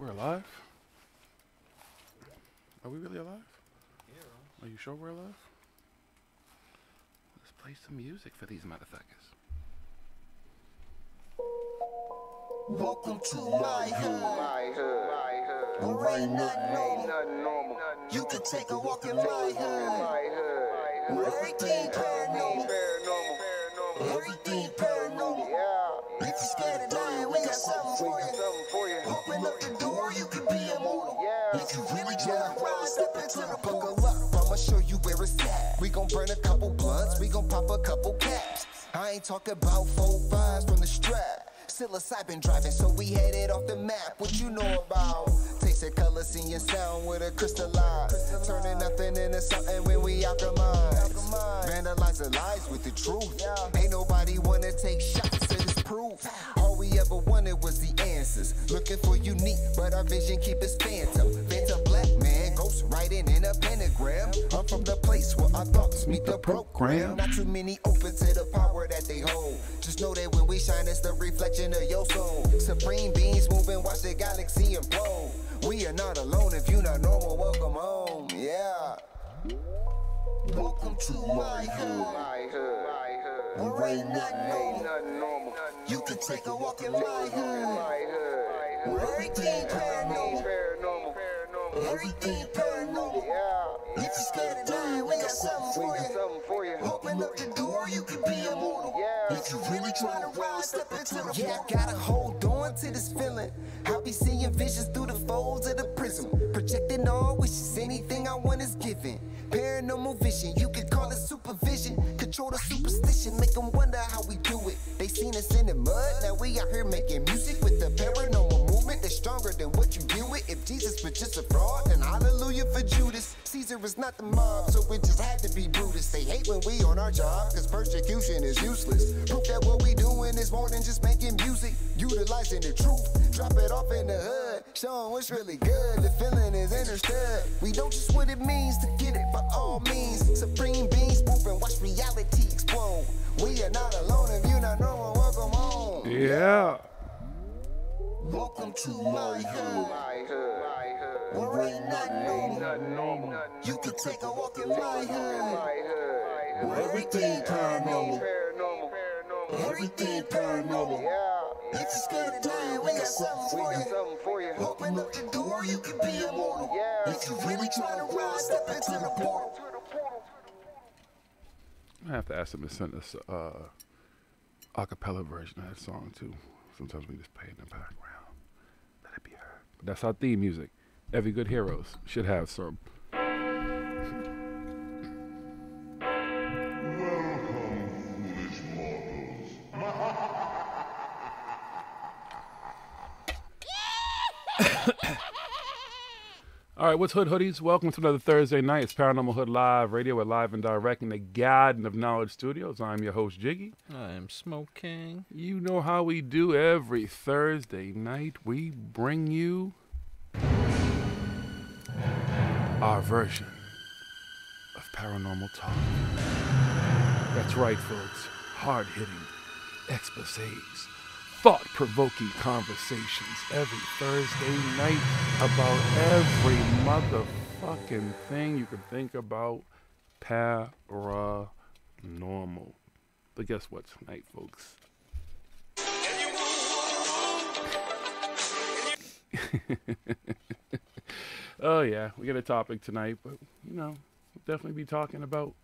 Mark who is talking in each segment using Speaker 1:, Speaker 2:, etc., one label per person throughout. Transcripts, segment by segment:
Speaker 1: We're alive? Are we really alive? Are you sure we're alive? Let's play some music for these motherfuckers.
Speaker 2: Welcome to my hood. Where ain't nothing normal. You can take a walk in my hood. Where everything paranormal. Everything paranormal. If you're scared of dying, we got something for you. Open up the door, you can be immortal. If you really try to ride, step into the portal. Buckle up, I'ma show you where it's at. We gon' burn a couple blunts, we gon' pop a couple caps. I ain't talking about 4-5s from the strap. Psilocybin driving, so we headed off the map. What you know about? Tasting color, seeing sound with a crystalline. Turning nothing into something when we alchemize. Vandalize the lies with the truth. Ain't nobody wanna take shots to this proof. All we ever wanted was the answers. Looking for unique, but our vision keep us phantom. Phantom black man, ghost writing in a pentagram. I'm from the place where our thoughts meet the program. Not too many open to the power that they hold. Just know that when we shine, it's the reflection of your soul. Supreme beings moving, watch the galaxy implode. We are not alone. If you not normal, welcome home. Yeah. Welcome to my hood. Where ain't nothing normal. You can take a walk in my hood. Where everything paranormal. Everything paranormal. If you're scared of dying, we got something for you. Open up the door, you can be immortal. If you really try to ride, step into the portal. Gotta hold on to this feeling. I'll be seeing visions through the folds of the prism. Projecting all wishes, anything I want is given. Paranormal vision, you can call it supervision. Control the superstition, make them wonder how we do it. They seen us in the mud, now we out here making music with the paranormal movement that's stronger than what you deal with. If Jesus was just a fraud, then hallelujah for Judas. Caesar is not the mob, so it just had to be Brutus. They hate when we on our job, cause persecution is useless. Proof that what we doing is more than just making music. Utilizing the truth, drop it off in the hood. Show 'em what's really good, the feeling is understood. We know just what it means to get it by all means. Supreme beings moving, watch reality explode. We are not alone, if you not normal, welcome home.
Speaker 1: Yeah.
Speaker 2: Welcome to my hood. Where ain't nothing normal. You can take a walk in my hood. Where everything paranormal. Everything paranormal. If you're scared of dying, we got something for you. Open up the door, you can be immortal. If you really try to ride, step into the portal.
Speaker 1: I have to ask them to send us a cappella version of that song too. Sometimes we just play it in the background. Let it be heard. But that's our theme music. Every good heroes should have some. All right, what's Hood Hoodies? Welcome to another Thursday night. It's Paranormal Hood Live Radio. We're live and direct in the Garden of Knowledge Studios. I'm your host, Jiggy.
Speaker 3: I'm Smoking.
Speaker 1: You know how we do every Thursday night. We bring you our version of paranormal talk. That's right, folks. Hard-hitting exposés. Thought-provoking conversations every Thursday night about every motherfucking thing you can think about paranormal. But guess what tonight, folks? Oh yeah, we got a topic tonight, but you know, we'll definitely be talking about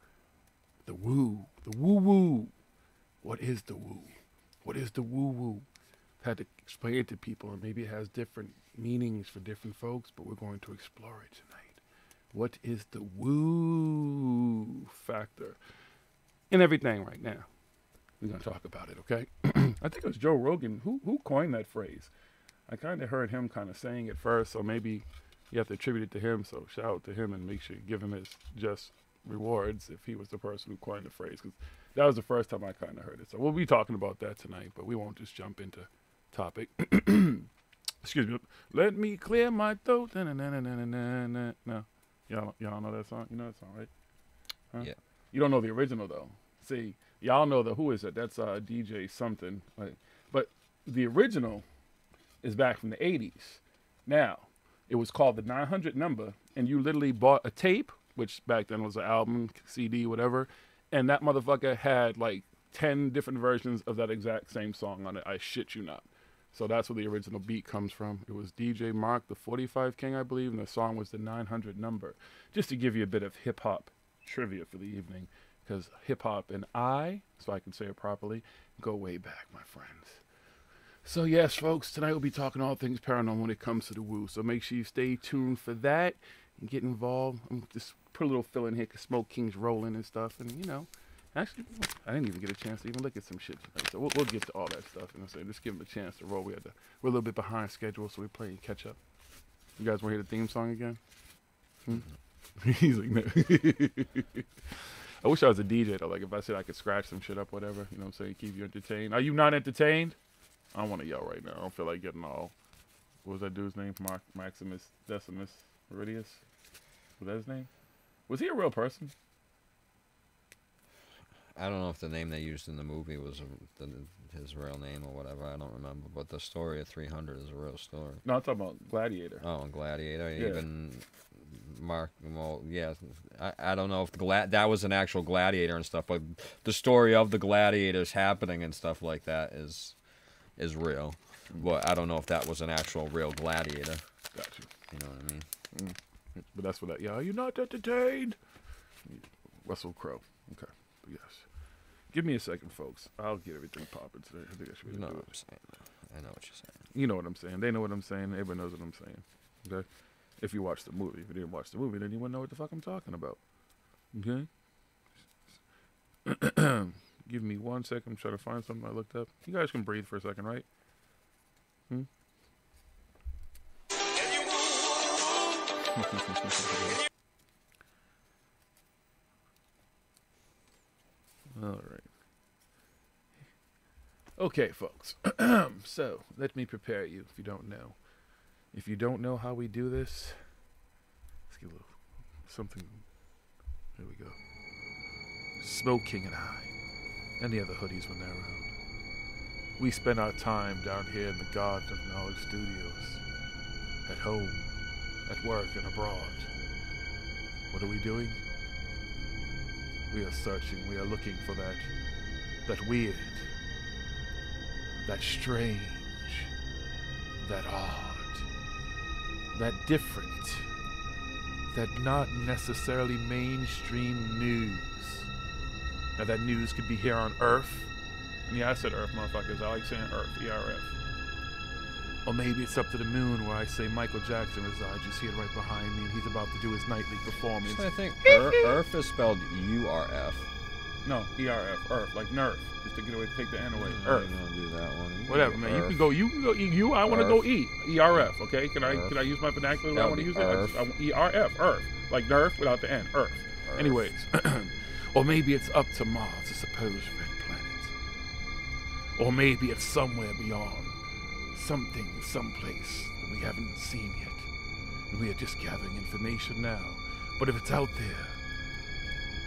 Speaker 1: the woo, the woo-woo. What is the woo? What is the woo-woo? I've had to explain it to people, and maybe it has different meanings for different folks, but we're going to explore it tonight. What is the woo factor in everything right now? We're going to talk about it, okay? I think it was Joe Rogan who coined that phrase. I kind of heard him kind of saying it first, so maybe you have to attribute it to him, so shout out to him and make sure you give him his just rewards if he was the person who coined the phrase, because that was the first time I kind of heard it. So we'll be talking about that tonight, but we won't just jump into topic. Excuse me. Let me clear my throat. No. Y'all know that song? You know that song, right? Huh?
Speaker 3: Yeah.
Speaker 1: You don't know the original, though. See, y'all know who is it? That's DJ something. Right? But the original is back from the 80s. Now, it was called the 900 number, and you literally bought a tape, which back then was an album, CD, whatever, and that motherfucker had like 10 different versions of that exact same song on it. I shit you not. So that's where the original beat comes from. It was DJ Mark, the 45 King, I believe, and the song was the 900 number. Just to give you a bit of hip-hop trivia for the evening, because hip-hop and I, so I can say it properly, go way back, my friends. So yes, folks, tonight we'll be talking all things paranormal when it comes to the woo. So make sure you stay tuned for that and get involved. I'm just put a little fill in here because Smoke King's rolling and stuff, and you know. Actually, I didn't even get a chance to even look at some shit tonight, so we'll get to all that stuff. And so just give him a chance to roll. We're a little bit behind schedule, so we're playing catch up. You guys want to hear the theme song again? He's like, no. I wish I was a DJ though. Like if I said I could scratch some shit up, whatever. You know what I'm saying? Keep you entertained. Are you not entertained? I don't want to yell right now. I don't feel like getting all. What was that dude's name? Maximus Decimus Meridius. Was that his name? Was he a real person?
Speaker 3: I don't know if the name they used in the movie was his real name or whatever. I don't remember. But the story of 300 is a real story.
Speaker 1: No, I'm talking about Gladiator.
Speaker 3: Oh, Gladiator.
Speaker 1: Yeah.
Speaker 3: Even Mark. Well, yeah. I don't know if that was an actual gladiator and stuff, but the story of the gladiators happening and stuff like that is real. But I don't know if that was an actual real gladiator.
Speaker 1: Got you.
Speaker 3: You know what I mean?
Speaker 1: But that's what that. Yeah, are you not entertained? Russell Crowe. Okay. But yes. Give me a second, folks. I'll get everything popping today. I think I should be able to do it.
Speaker 3: I know what you're saying.
Speaker 1: You know what I'm saying. They know what I'm saying. Everybody knows what I'm saying. Okay? If you watch the movie. If you didn't watch the movie, then you wouldn't know what the fuck I'm talking about. Okay? Give me 1 second. I'm trying to find something I looked up. You guys can breathe for a second, right? All right. Okay, folks. So, let me prepare you if you don't know. If you don't know how we do this, let's get a little something. Here we go. Smoke King and I, and the other hoodies when they're around, we spend our time down here in the Garden of Knowledge Studios, at home, at work, and abroad. What are we doing? We are searching, we are looking for that weird, that strange, that odd, that different, that not necessarily mainstream news. Now that news could be here on Earth. And yeah, I said Earth, motherfuckers. I like saying Earth, E-R-F. Or maybe it's up to the moon where I say Michael Jackson resides. You see it right behind me, and he's about to do his nightly performance.
Speaker 3: So I think Earth is spelled U-R-F.
Speaker 1: No, E-R-F, Earth, like Nerf. Just to get away, take the N away.
Speaker 3: I'm
Speaker 1: Earth.
Speaker 3: gonna do that one.
Speaker 1: Whatever, man.
Speaker 3: Earth.
Speaker 1: You can go E. I want to go E. E-R-F, okay? Can I use my vernacular the way I want to use
Speaker 3: Earth.
Speaker 1: it? E-R-F, Earth. Like Nerf without the N. Earth. Anyways. Or maybe it's up to Mars, a supposed red planet. Or maybe it's somewhere beyond. Something, someplace that we haven't seen yet. And we are just gathering information now. But if it's out there,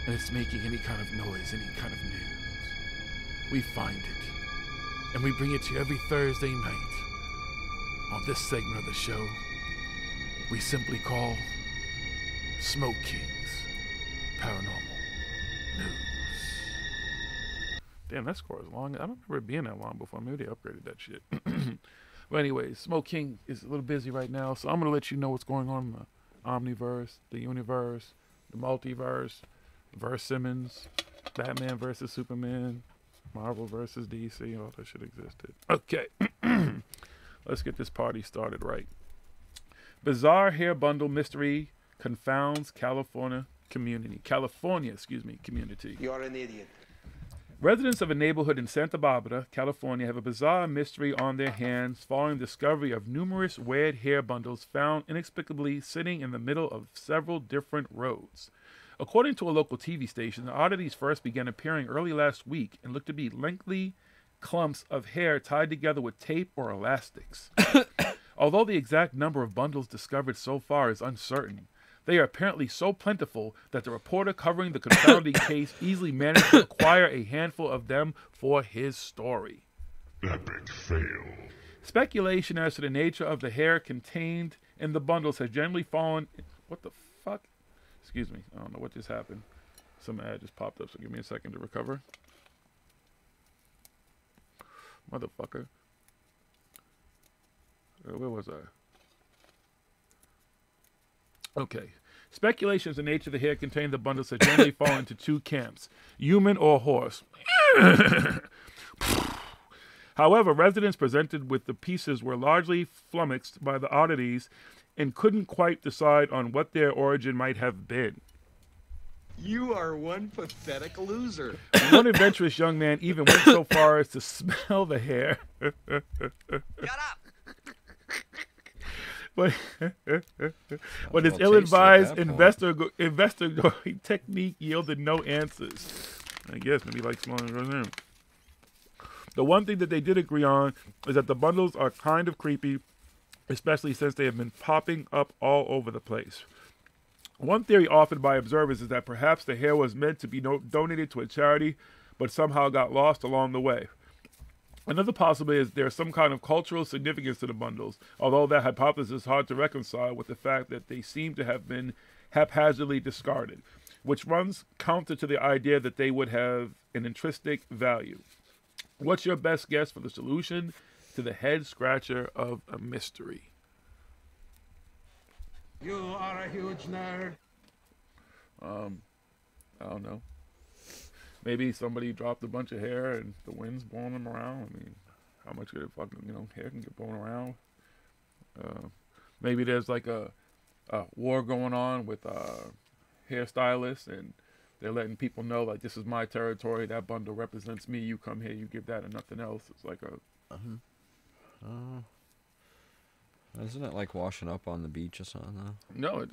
Speaker 1: and it's making any kind of noise, any kind of news, we find it. And we bring it to you every Thursday night. On this segment of the show, we simply call Smoke King's Paranormal News. Damn, that score is long. I don't remember it being that long before. Maybe they upgraded that shit. But anyways, Smoke King is a little busy right now, so I'm going to let you know what's going on in the Omniverse, the Universe, the Multiverse, Verse Simmons, Batman versus Superman, Marvel versus DC, all that shit existed. Okay. Let's get this party started right. Bizarre hair bundle mystery confounds California community.
Speaker 4: You're an idiot.
Speaker 1: Residents of a neighborhood in Santa Barbara, California, have a bizarre mystery on their hands following the discovery of numerous weird hair bundles found inexplicably sitting in the middle of several different roads. According to a local TV station, the oddities first began appearing early last week and looked to be lengthy clumps of hair tied together with tape or elastics. Although the exact number of bundles discovered so far is uncertain, they are apparently so plentiful that the reporter covering the confounding case easily managed to acquire a handful of them for his story.
Speaker 5: Epic fail.
Speaker 1: Speculation as to the nature of the hair contained in the bundles has generally fallen. What the fuck? Excuse me. I don't know what just happened. Some ad just popped up, so give me a second to recover. Motherfucker. Where was I? Okay. Speculations of the nature of the hair contained in the bundles have generally fallen into two camps, human or horse. However, residents presented with the pieces were largely flummoxed by the oddities and couldn't quite decide on what their origin might have been.
Speaker 5: You are one pathetic loser.
Speaker 1: One adventurous young man even went so far as to smell the hair.
Speaker 5: Shut up!
Speaker 1: But his
Speaker 3: Well,
Speaker 1: ill-advised
Speaker 3: tasty at that
Speaker 1: investigatory technique yielded no answers. I guess maybe like smelling it right now. The one thing that they did agree on is that the bundles are kind of creepy, especially since they have been popping up all over the place. One theory offered by observers is that perhaps the hair was meant to be donated to a charity, but somehow got lost along the way. Another possibility is there's some kind of cultural significance to the bundles, although that hypothesis is hard to reconcile with the fact that they seem to have been haphazardly discarded, which runs counter to the idea that they would have an intrinsic value. What's your best guess for the solution to the head scratcher of a mystery?
Speaker 4: You are a huge nerd.
Speaker 1: I don't know. Maybe somebody dropped a bunch of hair and the wind's blowing them around. I mean, how much could it fucking, hair can get blown around? Maybe there's like a war going on with hairstylists and they're letting people know, like, this is my territory. That bundle represents me. You come here, you give that and nothing else. It's like a...
Speaker 3: Isn't it like washing up on the beach or something? Though?
Speaker 1: No, it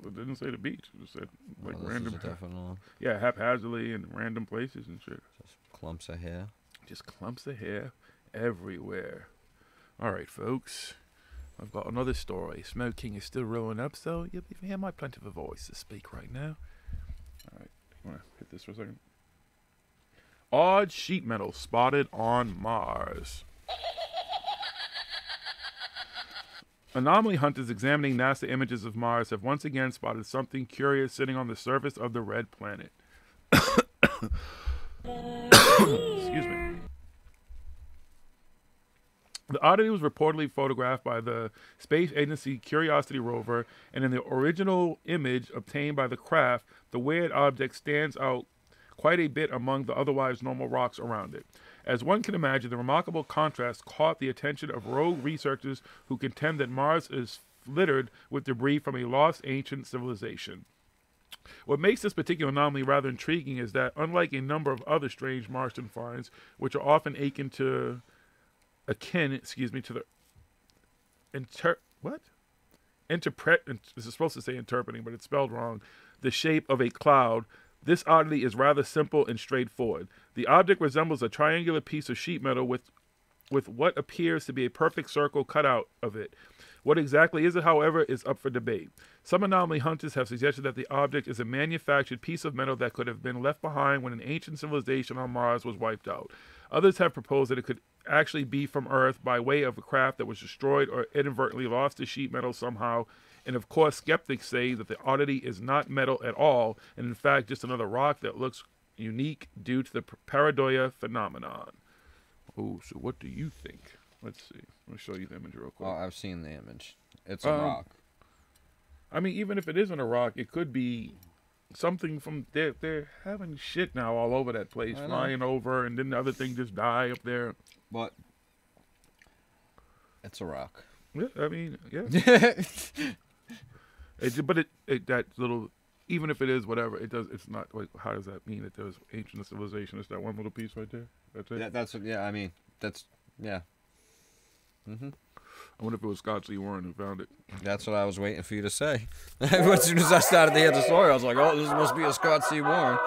Speaker 1: didn't say the beach. It just said, like,
Speaker 3: This
Speaker 1: random...
Speaker 3: is a different one.
Speaker 1: Yeah, haphazardly in random places and shit.
Speaker 3: Just clumps of hair.
Speaker 1: Just clumps of hair everywhere. All right, folks. I've got another story. Smoking is still rolling up, so you'll hear my plenty of a voice to speak right now. All right, you want to hit this for a second? Odd sheet metal spotted on Mars. Anomaly hunters examining NASA images of Mars have once again spotted something curious sitting on the surface of the red planet. Excuse me. The oddity was reportedly photographed by the space agency Curiosity rover, and in the original image obtained by the craft, the weird object stands out quite a bit among the otherwise normal rocks around it. As one can imagine, the remarkable contrast caught the attention of rogue researchers who contend that Mars is littered with debris from a lost ancient civilization. What makes this particular anomaly rather intriguing is that, unlike a number of other strange Martian finds, which are often akin to the this is supposed to say interpreting, but it's spelled wrong, the shape of a cloud, this oddity is rather simple and straightforward. The object resembles a triangular piece of sheet metal with what appears to be a perfect circle cut out of it. What exactly is it, however, is up for debate. Some anomaly hunters have suggested that the object is a manufactured piece of metal that could have been left behind when an ancient civilization on Mars was wiped out. Others have proposed that it could actually be from Earth by way of a craft that was destroyed or inadvertently lost to sheet metal somehow. And of course, skeptics say that the oddity is not metal at all, and in fact just another rock that looks unique due to the pareidolia phenomenon. Oh, so what do you think? Let's see. Let me show you the image real quick.
Speaker 3: Oh, I've seen the image. It's a rock.
Speaker 1: I mean, even if it isn't a rock, it could be something from... They're having shit now all over that place, flying over, and then the other thing just die up there.
Speaker 3: But it's a rock.
Speaker 1: Yeah, I mean, yeah. That little... Even if it is whatever, it's not... Like, how does that mean that there's ancient civilization? It's that one little piece right there? That's it?
Speaker 3: Yeah. Mm-hmm.
Speaker 1: I wonder if it was Scott Lee Warren who found it.
Speaker 3: That's what I was waiting for you to say. As soon as I started to hear the story, I was like, oh, this must be a Scott C. Warren.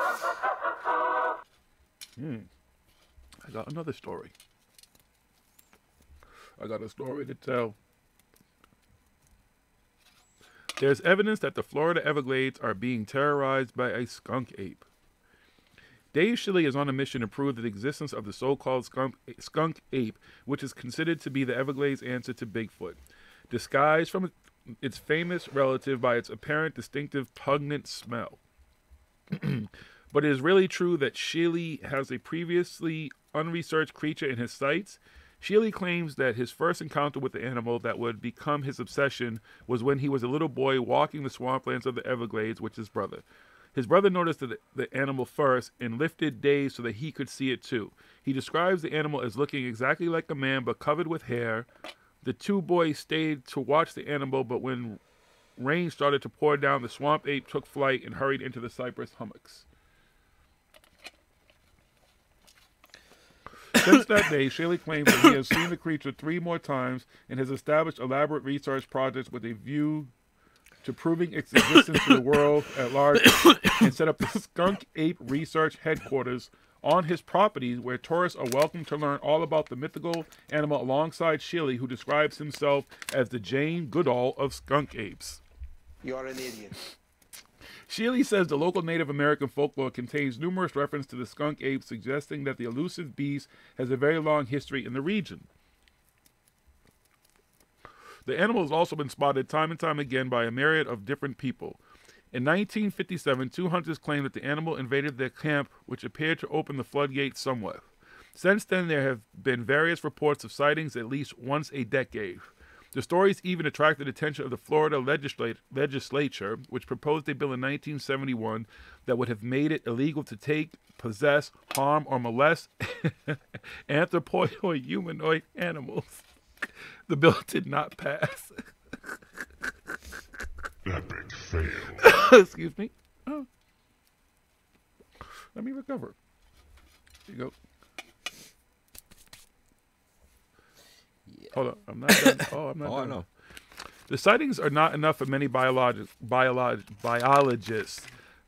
Speaker 1: I got another story. I got a story to tell. There's evidence that the Florida Everglades are being terrorized by a skunk ape. Dave Shilley is on a mission to prove the existence of the so-called skunk ape, which is considered to be the Everglades answer to Bigfoot. Disguised from its famous relative by its apparent distinctive pungent smell. But it is really true that Shilley has a previously unresearched creature in his sights. Shilley claims that his first encounter with the animal that would become his obsession was when he was a little boy walking the swamplands of the Everglades with his brother. His brother noticed the animal first and lifted Dave so that he could see it too. He describes the animal as looking exactly like a man but covered with hair. The two boys stayed to watch the animal, but when rain started to pour down, the swamp ape took flight and hurried into the cypress hummocks. Since that day, Shilley claims that he has seen the creature 3 more times and has established elaborate research projects with a view to proving its existence to the world at large, and set up the Skunk Ape Research Headquarters on his property, where tourists are welcome to learn all about the mythical animal alongside Shilley, who describes himself as the Jane Goodall of skunk apes.
Speaker 5: You're an idiot.
Speaker 1: Shilley says the local Native American folklore contains numerous references to the skunk ape, suggesting that the elusive beast has a very long history in the region. The animal has also been spotted time and time again by a myriad of different people. In 1957, 2 hunters claimed that the animal invaded their camp, which appeared to open the floodgates somewhat. Since then, there have been various reports of sightings at least once a decade. The stories even attracted attention of the Florida legislature, which proposed a bill in 1971 that would have made it illegal to take, possess, harm, or molest anthropoid or humanoid animals. The bill did not pass.
Speaker 6: Epic fail.
Speaker 1: Excuse me. Oh. Let me recover. Here you go.
Speaker 3: Yeah.
Speaker 1: Hold on. I'm not done. Oh, I'm not done.
Speaker 3: I know.
Speaker 1: The sightings are not enough for many biologists.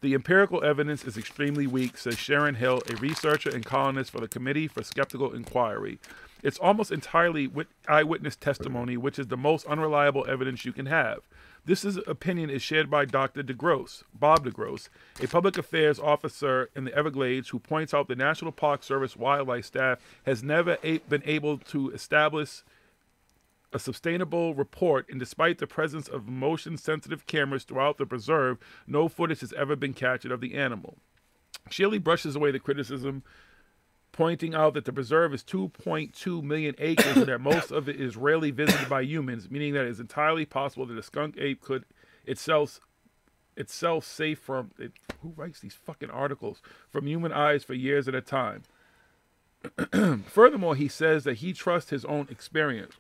Speaker 1: The empirical evidence is extremely weak, says Sharon Hill, a researcher and columnist for the Committee for Skeptical Inquiry. It's almost entirely eyewitness testimony, which is the most unreliable evidence you can have. This opinion is shared by Dr. Bob DeGrosse, a public affairs officer in the Everglades, who points out the National Park Service wildlife staff has never been able to establish a sustainable report, and despite the presence of motion-sensitive cameras throughout the preserve, no footage has ever been captured of the animal. Shilley brushes away the criticism, pointing out that the preserve is 2.2 million acres and that most of it is rarely visited by humans, meaning that it is entirely possible that a skunk ape could itself safe from who writes these fucking articles from human eyes for years at a time. Furthermore, he says that he trusts his own experience.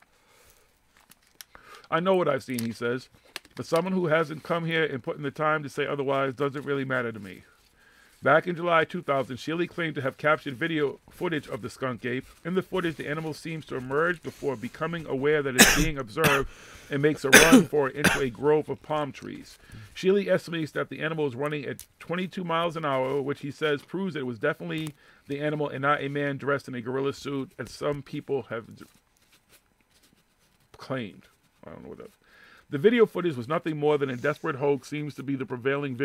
Speaker 1: I know what I've seen, he says. For someone who hasn't come here and put in the time to say otherwise doesn't really matter to me. Back in July 2000, Shilley claimed to have captured video footage of the skunk ape. In the footage, the animal seems to emerge before becoming aware that it's being observed and makes a run for it into a grove of palm trees. Shilley estimates that the animal is running at 22 miles an hour, which he says proves that it was definitely the animal and not a man dressed in a gorilla suit, as some people have claimed. I don't know what that is. The video footage was nothing more than a desperate hoax, seems to be the prevailing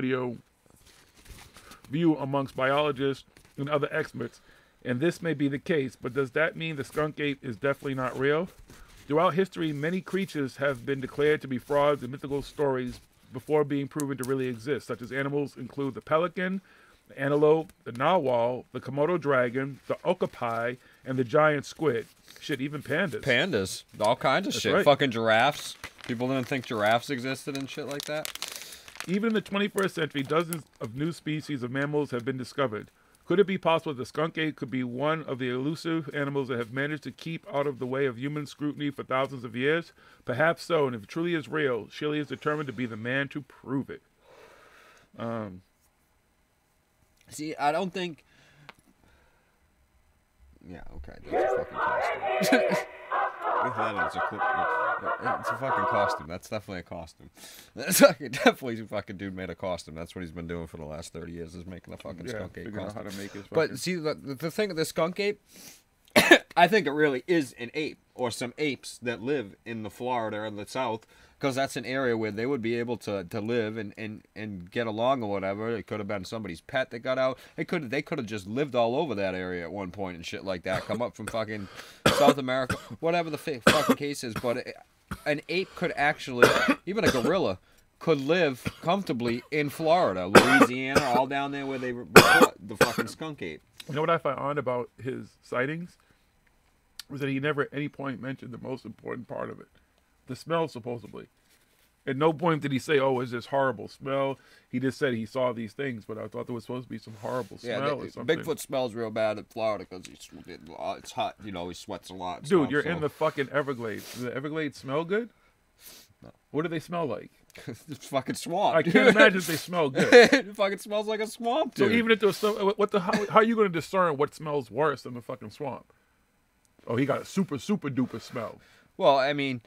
Speaker 1: view amongst biologists and other experts, and this may be the case, but does that mean the skunk ape is definitely not real? Throughout history, many creatures have been declared to be frauds and mythical stories before being proven to really exist. Such as animals include the pelican, the antelope, the narwhal, the Komodo dragon, the okapi, and the giant squid. Shit, even pandas.
Speaker 3: Pandas. All kinds of
Speaker 1: That's
Speaker 3: shit.
Speaker 1: right.
Speaker 3: Fucking giraffes. People didn't think giraffes existed and shit like that.
Speaker 1: Even in the 21st century, dozens of new species of mammals have been discovered. Could it be possible that the skunk ape could be one of the elusive animals that have managed to keep out of the way of human scrutiny for thousands of years? Perhaps so, and if it truly is real, Shilley is determined to be the man to prove it.
Speaker 3: See, I don't think... Yeah, okay. That's a fucking costume. It's a fucking costume. That's definitely a costume. That's definitely a fucking dude made a costume. That's what he's been doing for the last 30 years, is making a fucking skunk ape
Speaker 1: figuring out
Speaker 3: costume.
Speaker 1: how to make his
Speaker 3: But see, the thing of the skunk ape, I think it really is an ape or some apes that live in the Florida or the South, because that's an area where they would be able to live and get along or whatever. It could have been somebody's pet that got out. They could have just lived all over that area at one point and shit like that. Come up from fucking South America, whatever the fucking case is. But an ape could actually, even a gorilla, could live comfortably in Florida, Louisiana, all down there where they report the fucking skunk ape.
Speaker 1: You know what I find odd about his sightings? Was that he never at any point mentioned the most important part of it. The smell, supposedly. At no point did he say, oh, it's this horrible smell. He just said he saw these things, but I thought there was supposed to be some horrible smell or something.
Speaker 3: Bigfoot smells real bad in Florida because it's hot. You know, he sweats a lot.
Speaker 1: Dude, you're in the fucking Everglades. Do the Everglades smell good?
Speaker 3: No.
Speaker 1: What do they smell like?
Speaker 3: It's fucking swamp.
Speaker 1: I can't imagine if they smell good.
Speaker 3: It fucking smells like a swamp, dude.
Speaker 1: So even if there's some, how are you going to discern what smells worse than the fucking swamp? Oh, he got a super, super duper smell.
Speaker 3: Well, I mean,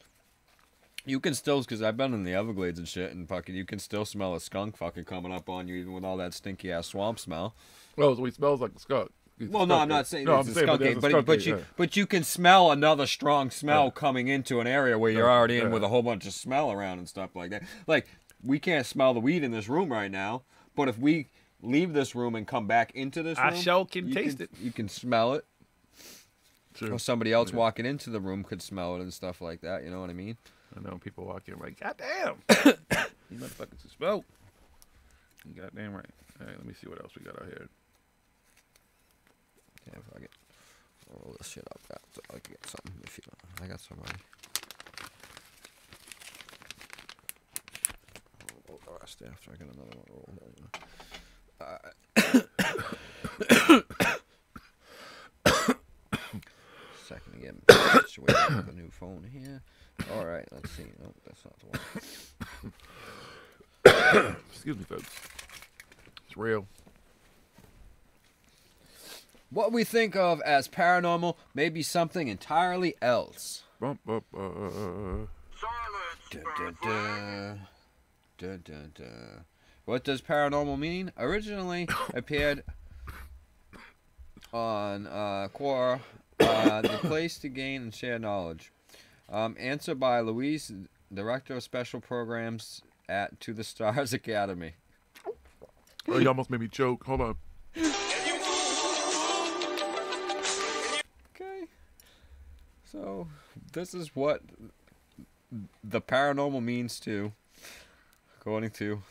Speaker 3: you can still, because I've been in the Everglades and shit, and fucking, you can still smell a skunk fucking coming up on you, even with all that stinky ass swamp smell.
Speaker 1: Well, so he smells like a skunk.
Speaker 3: Well, no, I'm not saying it's a skunk ape, but you can smell another strong smell coming into an area where you're already in with a whole bunch of smell around and stuff like that. Like, we can't smell the weed in this room right now, but if we leave this room and come back into this room,
Speaker 1: I sure can taste it.
Speaker 3: You can smell it.
Speaker 1: True.
Speaker 3: Or somebody else walking into the room could smell it and stuff like that. You know what I mean?
Speaker 1: I know people walk in like, God damn, you motherfuckers can smell. You goddamn right. All right, let me see what else we got out here.
Speaker 3: Yeah, fuck it. Roll this shit up. So I can get something. If you, I got somebody. I'll roll the rest after I get another one rolled. Second to get situated with a new phone here. All right, let's see. Nope, that's not the one.
Speaker 1: Excuse me, folks. It's real.
Speaker 3: What we think of as paranormal may be something entirely else.
Speaker 1: Dun, dun,
Speaker 3: dun. What does paranormal mean? Originally appeared on Quora, the place to gain and share knowledge. Answer by Louise, Director of Special Programs at To the Stars Academy.
Speaker 1: Oh, you almost made me choke. Hold on.
Speaker 3: Okay. So, this is what the paranormal means to, according to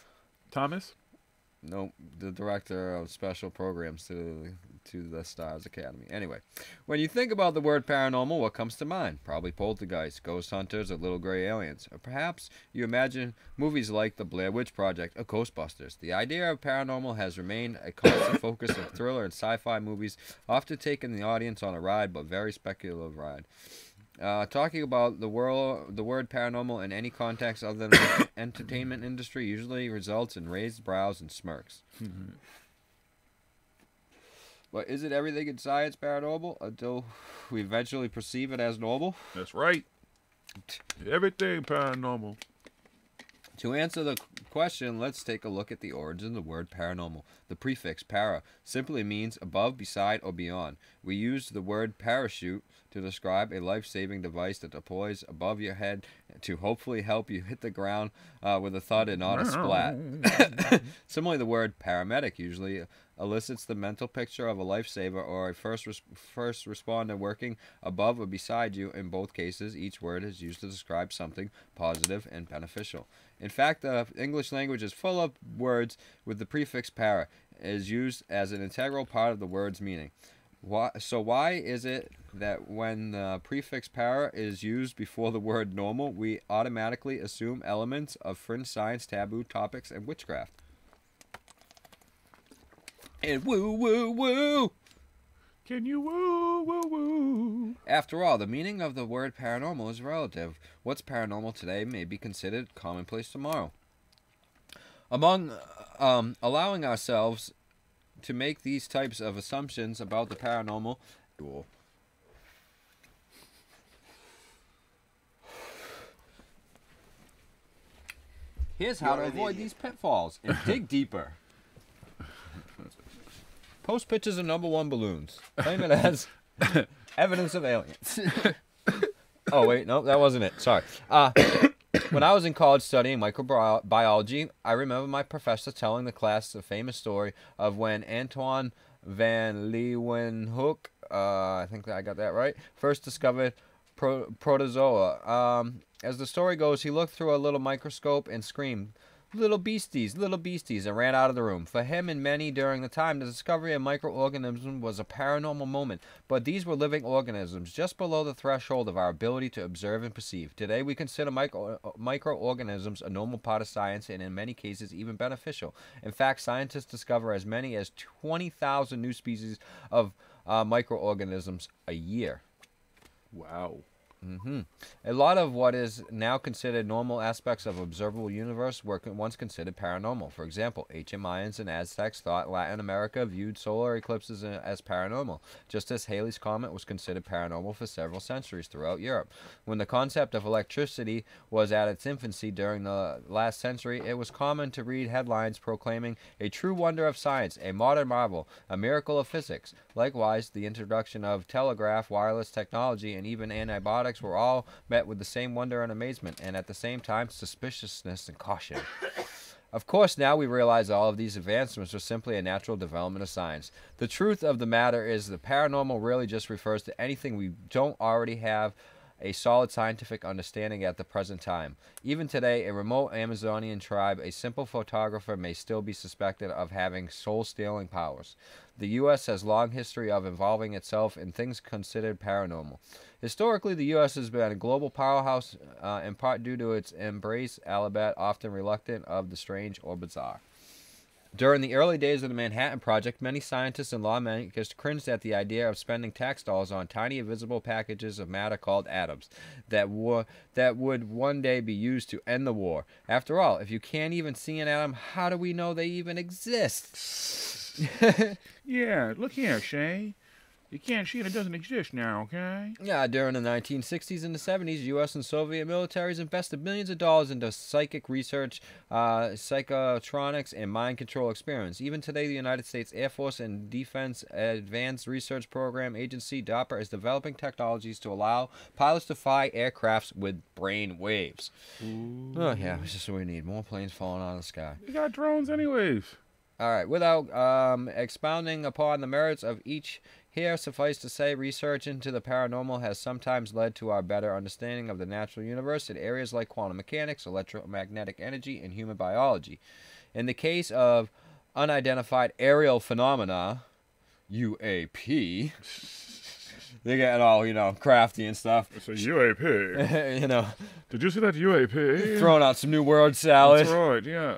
Speaker 1: Thomas?
Speaker 3: No, the Director of Special Programs to the Stars Academy. Anyway, when you think about the word paranormal, what comes to mind? Probably poltergeists, ghost hunters, or little gray aliens. Or perhaps you imagine movies like The Blair Witch Project or Ghostbusters. The idea of paranormal has remained a constant focus of thriller and sci-fi movies, often taking the audience on a ride, but very speculative ride. Talking about the word paranormal in any context other than the entertainment industry usually results in raised brows and smirks.
Speaker 1: Mm-hmm.
Speaker 3: But is it everything in science paranormal until we eventually perceive it as normal?
Speaker 1: That's right. Everything paranormal.
Speaker 3: To answer the question, let's take a look at the origin of the word paranormal. The prefix para simply means above, beside, or beyond. We use the word parachute to describe a life-saving device that deploys above your head to hopefully help you hit the ground with a thud and not a splat. Similarly, the word paramedic usually elicits the mental picture of a lifesaver or a first responder working above or beside you. In both cases, each word is used to describe something positive and beneficial. In fact, the English language is full of words with the prefix para. It is used as an integral part of the word's meaning. So why is it that when the prefix para is used before the word normal, we automatically assume elements of fringe science, taboo topics, and witchcraft? And woo, woo, woo!
Speaker 1: Can you woo, woo, woo?
Speaker 3: After all, the meaning of the word paranormal is relative. What's paranormal today may be considered commonplace tomorrow. Among allowing ourselves to make these types of assumptions about the paranormal, here's how to avoid these pitfalls and dig deeper. Post pictures of #1 balloons. Claim it as Evidence of aliens. Oh, wait, no, that wasn't it. Sorry. When I was in college studying microbiology, I remember my professor telling the class the famous story of when Antoine van Leeuwenhoek, I think that I got that right, first discovered protozoa. As the story goes, he looked through a little microscope and screamed, little beasties, and ran out of the room. For him and many during the time, the discovery of microorganisms was a paranormal moment, but these were living organisms, just below the threshold of our ability to observe and perceive. Today, we consider microorganisms a normal part of science and in many cases even beneficial. In fact, scientists discover as many as 20,000 new species of microorganisms a year.
Speaker 1: Wow.
Speaker 3: A lot of what is now considered normal aspects of observable universe were once considered paranormal. For example, ancient Mayans and Aztecs thought Latin America viewed solar eclipses as paranormal, just as Halley's Comet was considered paranormal for several centuries throughout Europe. When the concept of electricity was at its infancy during the last century, it was common to read headlines proclaiming a true wonder of science, a modern marvel, a miracle of physics. Likewise, the introduction of telegraph, wireless technology, and even antibiotics were all met with the same wonder and amazement, and at the same time suspiciousness and caution. Of course, now we realize all of these advancements are simply a natural development of science. The truth of the matter is the paranormal really just refers to anything we don't already have a solid scientific understanding at the present time. Even today, a remote Amazonian tribe, a simple photographer, may still be suspected of having soul-stealing powers. The U.S. has long history of involving itself in things considered paranormal. Historically, the U.S. has been a global powerhouse, in part due to its embrace, albeit often reluctant, of the strange or bizarre. During the early days of the Manhattan Project, many scientists and lawmakers cringed at the idea of spending tax dollars on tiny invisible packages of matter called atoms that would one day be used to end the war. After all, if you can't even see an atom, how do we know they even exist?
Speaker 1: Yeah, look here, Shay. You can't see it, it doesn't exist now, okay?
Speaker 3: Yeah, during the 1960s and the 70s, U.S. and Soviet militaries invested millions of dollars into psychic research, psychotronics, and mind control experiments. Even today, the United States Air Force and Defense Advanced Research Program Agency, DARPA, is developing technologies to allow pilots to fly aircrafts with brain waves.
Speaker 1: Ooh.
Speaker 3: Oh, yeah, it's just what we need. More planes falling out of the sky.
Speaker 1: We got drones anyways.
Speaker 3: All right, without expounding upon the merits of each here, suffice to say, research into the paranormal has sometimes led to our better understanding of the natural universe in areas like quantum mechanics, electromagnetic energy, and human biology. In the case of unidentified aerial phenomena, UAP, they get all, crafty and stuff.
Speaker 1: It's a UAP. Did you see that UAP?
Speaker 3: Throwing out some new word salads.
Speaker 1: That's right, yeah.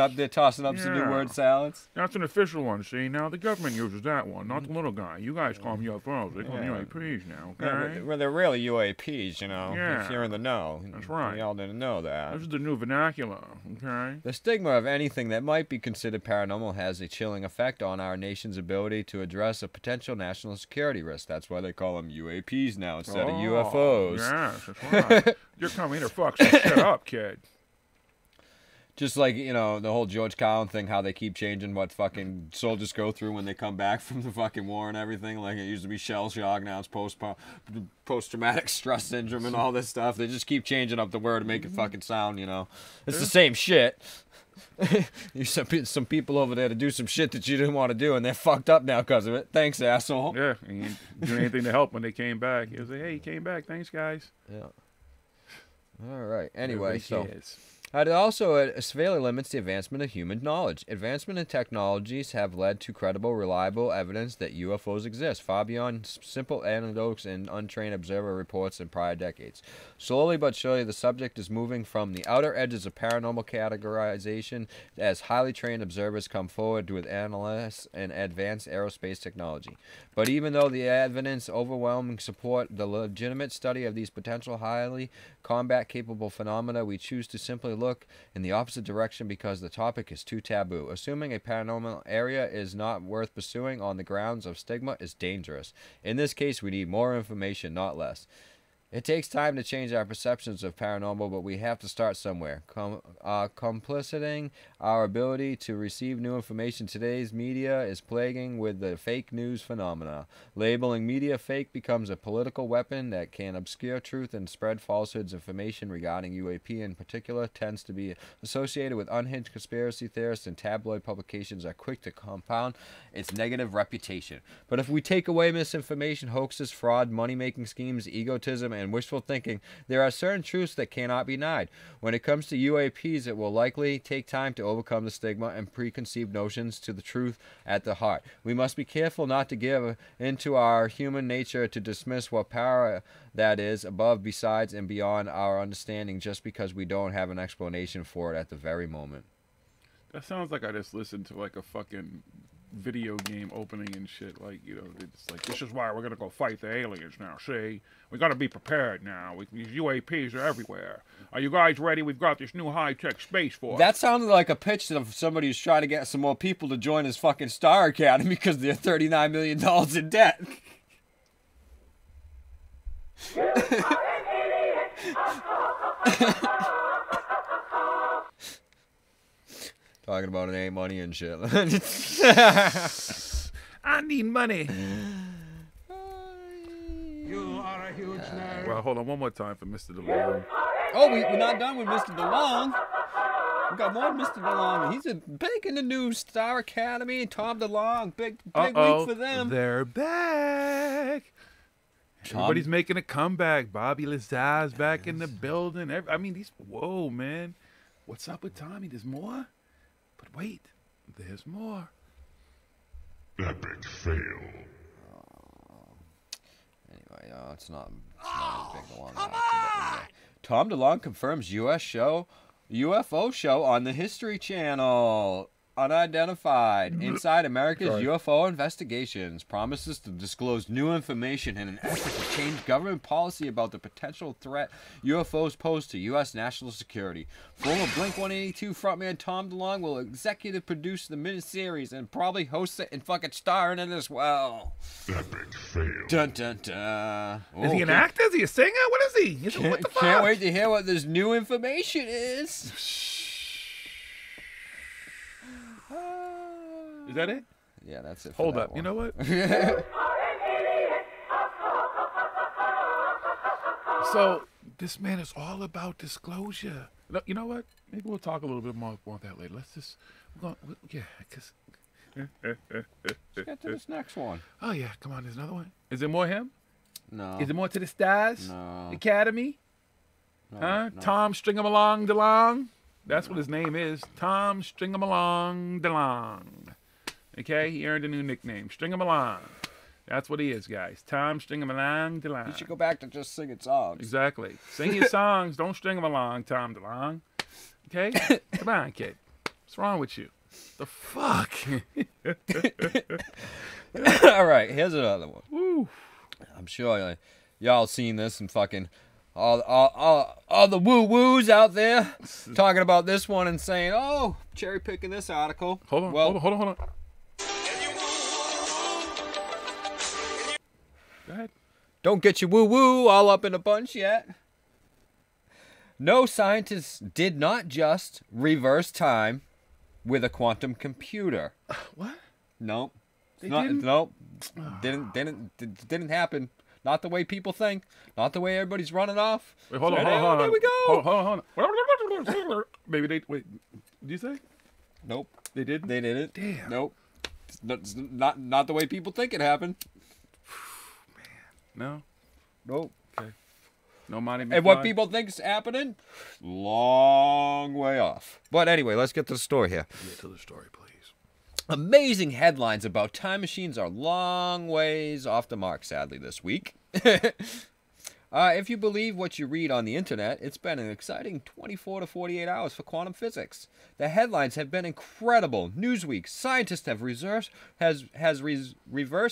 Speaker 3: They're tossing up some new word salads.
Speaker 1: That's an official one, see? Now the government uses that one, not the little guy. You guys call them UFOs. They call them UAPs now, okay?
Speaker 3: Well, they're really UAPs,
Speaker 1: Yeah.
Speaker 3: if you're in the know.
Speaker 1: That's right.
Speaker 3: We all didn't know that.
Speaker 1: This is the new vernacular, okay?
Speaker 3: The stigma of anything that might be considered paranormal has a chilling effect on our nation's ability to address a potential national security risk. That's why they call them UAPs now instead of UFOs.
Speaker 1: Yes, that's right. You're coming to fuck some shit up, kid.
Speaker 3: Just like, the whole George Carlin thing, how they keep changing what fucking soldiers go through when they come back from the fucking war and everything. Like, it used to be shell shock, now it's post-traumatic stress syndrome and all this stuff. They just keep changing up the word to make it fucking sound, It's the same shit. You sent some people over there to do some shit that you didn't want to do, and they're fucked up now because of it. Thanks, asshole.
Speaker 1: Yeah, and you didn't do anything to help when they came back. You say, hey, you came back. Thanks, guys.
Speaker 3: Yeah. All right. Anyway,
Speaker 1: Everybody cares.
Speaker 3: It also severely limits the advancement of human knowledge. Advancement in technologies have led to credible, reliable evidence that UFOs exist, far beyond simple anecdotes and untrained observer reports in prior decades. Slowly but surely, the subject is moving from the outer edges of paranormal categorization as highly trained observers come forward with analysis and advanced aerospace technology. But even though the evidence overwhelming support the legitimate study of these potential highly combat-capable phenomena, we choose to simply look in the opposite direction because the topic is too taboo. Assuming a paranormal area is not worth pursuing on the grounds of stigma is dangerous. In this case, we need more information, not less. It takes time to change our perceptions of paranormal, but we have to start somewhere. Compliciting our ability to receive new information. Today's media is plaguing with the fake news phenomena. Labeling media fake becomes a political weapon that can obscure truth and spread falsehoods. Information regarding UAP in particular tends to be associated with unhinged conspiracy theorists, and tabloid publications are quick to compound its negative reputation. But if we take away misinformation, hoaxes, fraud, money-making schemes, egotism, and wishful thinking, there are certain truths that cannot be denied. When it comes to UAPs, it will likely take time to overcome the stigma and preconceived notions to the truth at the heart. We must be careful not to give into our human nature to dismiss what power that is above, besides, and beyond our understanding just because we don't have an explanation for it at the very moment.
Speaker 1: That sounds like I just listened to like a fucking video game opening and shit. Like, you know, it's like, this is why we're gonna go fight the aliens now. See, we gotta be prepared now. These UAPs are everywhere. Are you guys ready? We've got this new high-tech space force.
Speaker 3: That sounded like a pitch of somebody who's trying to get some more people to join his fucking Star Academy because they're $39 million in debt. Talking about it ain't money and shit.
Speaker 1: I need money.
Speaker 4: You are a huge nerd.
Speaker 1: Well, hold on one more time for Mr. DeLong.
Speaker 3: Oh, we're not done with Mr. DeLong. We got more Mr. DeLong. He's big in the news. Star Academy, Tom DeLong. Big week for them.
Speaker 1: They're back. Everybody's making a comeback. Bobby Lazar's back in the building. I mean, whoa, man. What's up with Tommy? There's more? But wait, there's more.
Speaker 6: Epic fail.
Speaker 3: Anyway, it's not as big a long action. Tom DeLonge confirms UFO show on the History Channel. Unidentified. Inside America's UFO investigations. Promises to disclose new information in an effort to change government policy about the potential threat UFOs pose to U.S. national security. Former Blink-182 frontman Tom DeLonge will executive produce the miniseries and probably host it and fucking star in it as well.
Speaker 6: Epic fail.
Speaker 3: Dun dun dun.
Speaker 1: Is he an actor? Is he a singer? What is he? What the fuck?
Speaker 3: Can't wait to hear what this new information is.
Speaker 1: Is that it?
Speaker 3: Yeah, that's it.
Speaker 1: Hold up. You know what? So this man is all about disclosure. You know what? Maybe we'll talk a little bit more about that later. Let's just, because.
Speaker 3: Let's get to this next one.
Speaker 1: Oh yeah, come on. There's another one. Is there more him?
Speaker 3: No.
Speaker 1: Is there more to the Stars?
Speaker 3: No.
Speaker 1: Academy?
Speaker 3: No,
Speaker 1: Huh?
Speaker 3: no.
Speaker 1: Tom Stringamalong DeLong? That's what his name is. Tom Stringamalong DeLong. Okay? He earned a new nickname. Stringamalong. That's what he is, guys. Tom Stringamalong DeLong.
Speaker 3: You should go back to just singing songs.
Speaker 1: Exactly. Sing your songs. Don't string them along, Tom DeLong. Okay? Come on, kid. What's wrong with you? The fuck?
Speaker 3: All right, here's another one.
Speaker 1: Woo.
Speaker 3: I'm sure y'all seen this and fucking all the woo-woos out there talking about this one and saying, oh, cherry picking this article.
Speaker 1: Hold on. Go ahead.
Speaker 3: Don't get your woo-woo all up in a bunch yet. No, scientists did not just reverse time with a quantum computer.
Speaker 1: What?
Speaker 3: Nope.
Speaker 1: They didn't?
Speaker 3: Nope. Didn't happen. Not the way people think. Not the way everybody's running off.
Speaker 1: Wait, hold on.
Speaker 3: There we go.
Speaker 1: Hold on. Maybe they... Wait. Did you say?
Speaker 3: Nope.
Speaker 1: They didn't?
Speaker 3: They didn't.
Speaker 1: Damn.
Speaker 3: Nope. It's not the way people think it happened.
Speaker 1: No?
Speaker 3: Nope.
Speaker 1: Okay. No money.
Speaker 3: And what people think's happening? Long way off. But anyway, let's get to the story here.
Speaker 1: Get to the story, please.
Speaker 3: Amazing headlines about time machines are long ways off the mark, sadly, this week. If you believe what you read on the internet, it's been an exciting 24 to 48 hours for quantum physics. The headlines have been incredible. Newsweek, scientists have reversed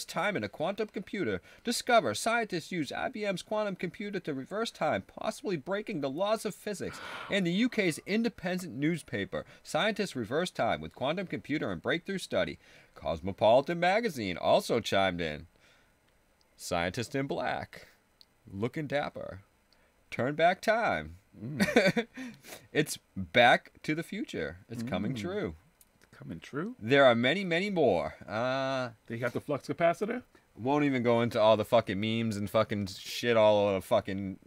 Speaker 3: time in a quantum computer. Discover, scientists use IBM's quantum computer to reverse time, possibly breaking the laws of physics. And the UK's independent newspaper, scientists reverse time with quantum computer and breakthrough study. Cosmopolitan magazine also chimed in. Scientist in black. Looking dapper. turn back time. It's Back to the Future. It's coming true.
Speaker 1: Coming true?
Speaker 3: There are many, many more.
Speaker 1: They got the flux capacitor?
Speaker 3: Won't even go into all the fucking memes and fucking shit all over fucking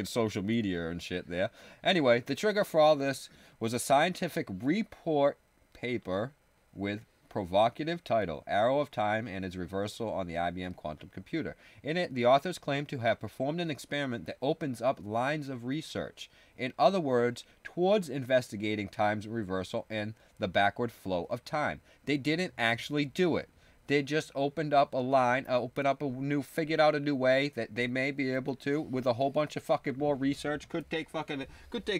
Speaker 3: social media and shit there. Anyway, the trigger for all this was a scientific report paper with provocative title, Arrow of Time and its Reversal on the IBM Quantum Computer. In it, the authors claim to have performed an experiment that opens up lines of research. In other words, towards investigating time's reversal and the backward flow of time. They didn't actually do it. They just opened up a line, figured out a new way that they may be able to with a whole bunch of fucking more research. Could take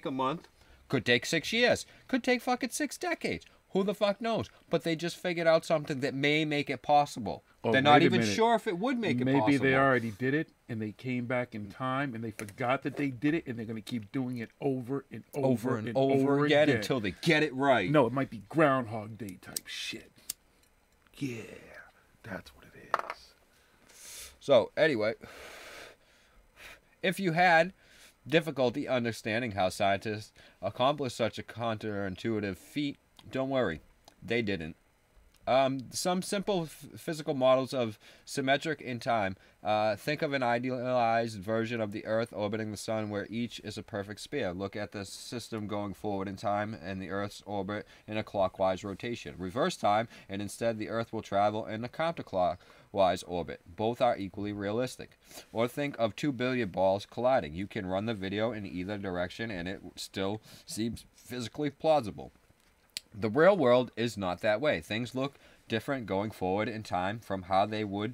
Speaker 3: a month, could take 6 years, could take fucking 6 decades. Who the fuck knows? But they just figured out something that may make it possible.
Speaker 1: Oh,
Speaker 3: they're not even sure if it would make it possible.
Speaker 1: Maybe they already did it and they came back in time and they forgot that they did it and they're going to keep doing it over and over and over again
Speaker 3: until they get it right.
Speaker 1: No, it might be Groundhog Day type shit. Yeah, that's what it is.
Speaker 3: So, anyway, if you had difficulty understanding how scientists accomplish such a counterintuitive feat, don't worry, they didn't. Some simple physical models of symmetric in time. Think of an idealized version of the Earth orbiting the Sun where each is a perfect sphere. Look at the system going forward in time and the Earth's orbit in a clockwise rotation. Reverse time and instead the Earth will travel in a counterclockwise orbit. Both are equally realistic. Or think of 2 billiard balls colliding. You can run the video in either direction and it still seems physically plausible. The real world is not that way. Things look different going forward in time from how they would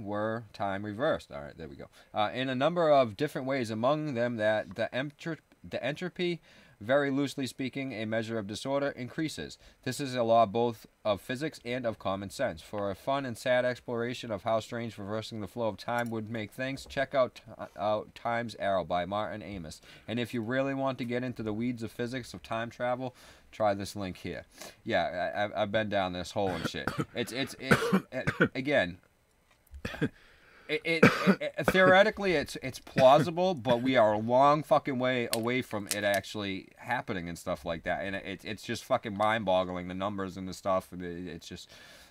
Speaker 3: were time reversed. All right, there we go. In a number of different ways, among them that the entropy, very loosely speaking, a measure of disorder, increases. This is a law both of physics and of common sense. For a fun and sad exploration of how strange reversing the flow of time would make things, check out Time's Arrow by Martin Amis. And if you really want to get into the weeds of physics of time travel, try this link here. Yeah, I've been down this hole and shit. It's again... Theoretically, it's plausible, but we are a long fucking way away from it actually happening and stuff like that. And it's just fucking mind-boggling, the numbers and the stuff. It's just,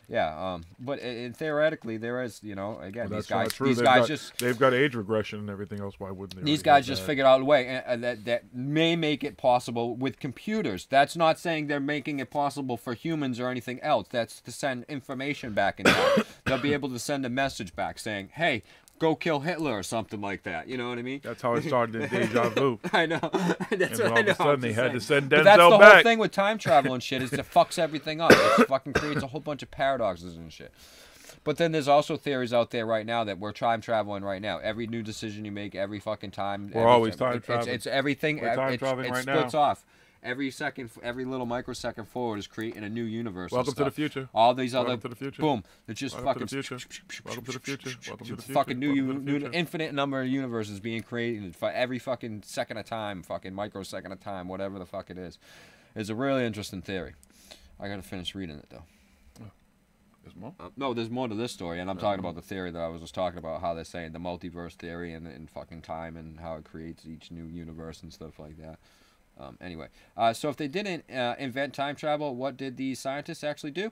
Speaker 3: yeah. But theoretically, there is, again,
Speaker 1: Well,
Speaker 3: these guys
Speaker 1: they've got age regression and everything else. Why wouldn't they?
Speaker 3: These guys just figured out a way that may make it possible with computers. That's not saying they're making it possible for humans or anything else. That's to send information back in time. They'll be able to send a message back saying, hey, go kill Hitler or something like that. You know what I mean?
Speaker 1: That's how it started in Deja Vu.
Speaker 3: I know. That's what I know.
Speaker 1: All of a sudden, they had to send Denzel back.
Speaker 3: But that's the whole thing with time travel and shit, is it fucks everything up. It fucking creates a whole bunch of paradoxes and shit. But then there's also theories out there right now that we're time traveling right now. Every new decision you make, every fucking time.
Speaker 1: We're always time traveling.
Speaker 3: It's everything.
Speaker 1: We're time traveling right now.
Speaker 3: It splits off. Every second, every little microsecond forward is creating a new universe.
Speaker 1: Welcome to the future.
Speaker 3: All these other,
Speaker 1: Welcome to the future.
Speaker 3: boom, it's just
Speaker 1: Welcome
Speaker 3: fucking.
Speaker 1: To the future. Welcome to the future. Welcome to the future.
Speaker 3: Fucking new, infinite number of universes being created for every fucking second of time, fucking microsecond of time, whatever the fuck it is. It's a really interesting theory. I gotta finish reading it though.
Speaker 1: There's more?
Speaker 3: No, there's more to this story, and I'm talking about the theory that I was just talking about, how they're saying the multiverse theory and fucking time and how it creates each new universe and stuff like that. Anyway, so if they didn't invent time travel, what did these scientists actually do?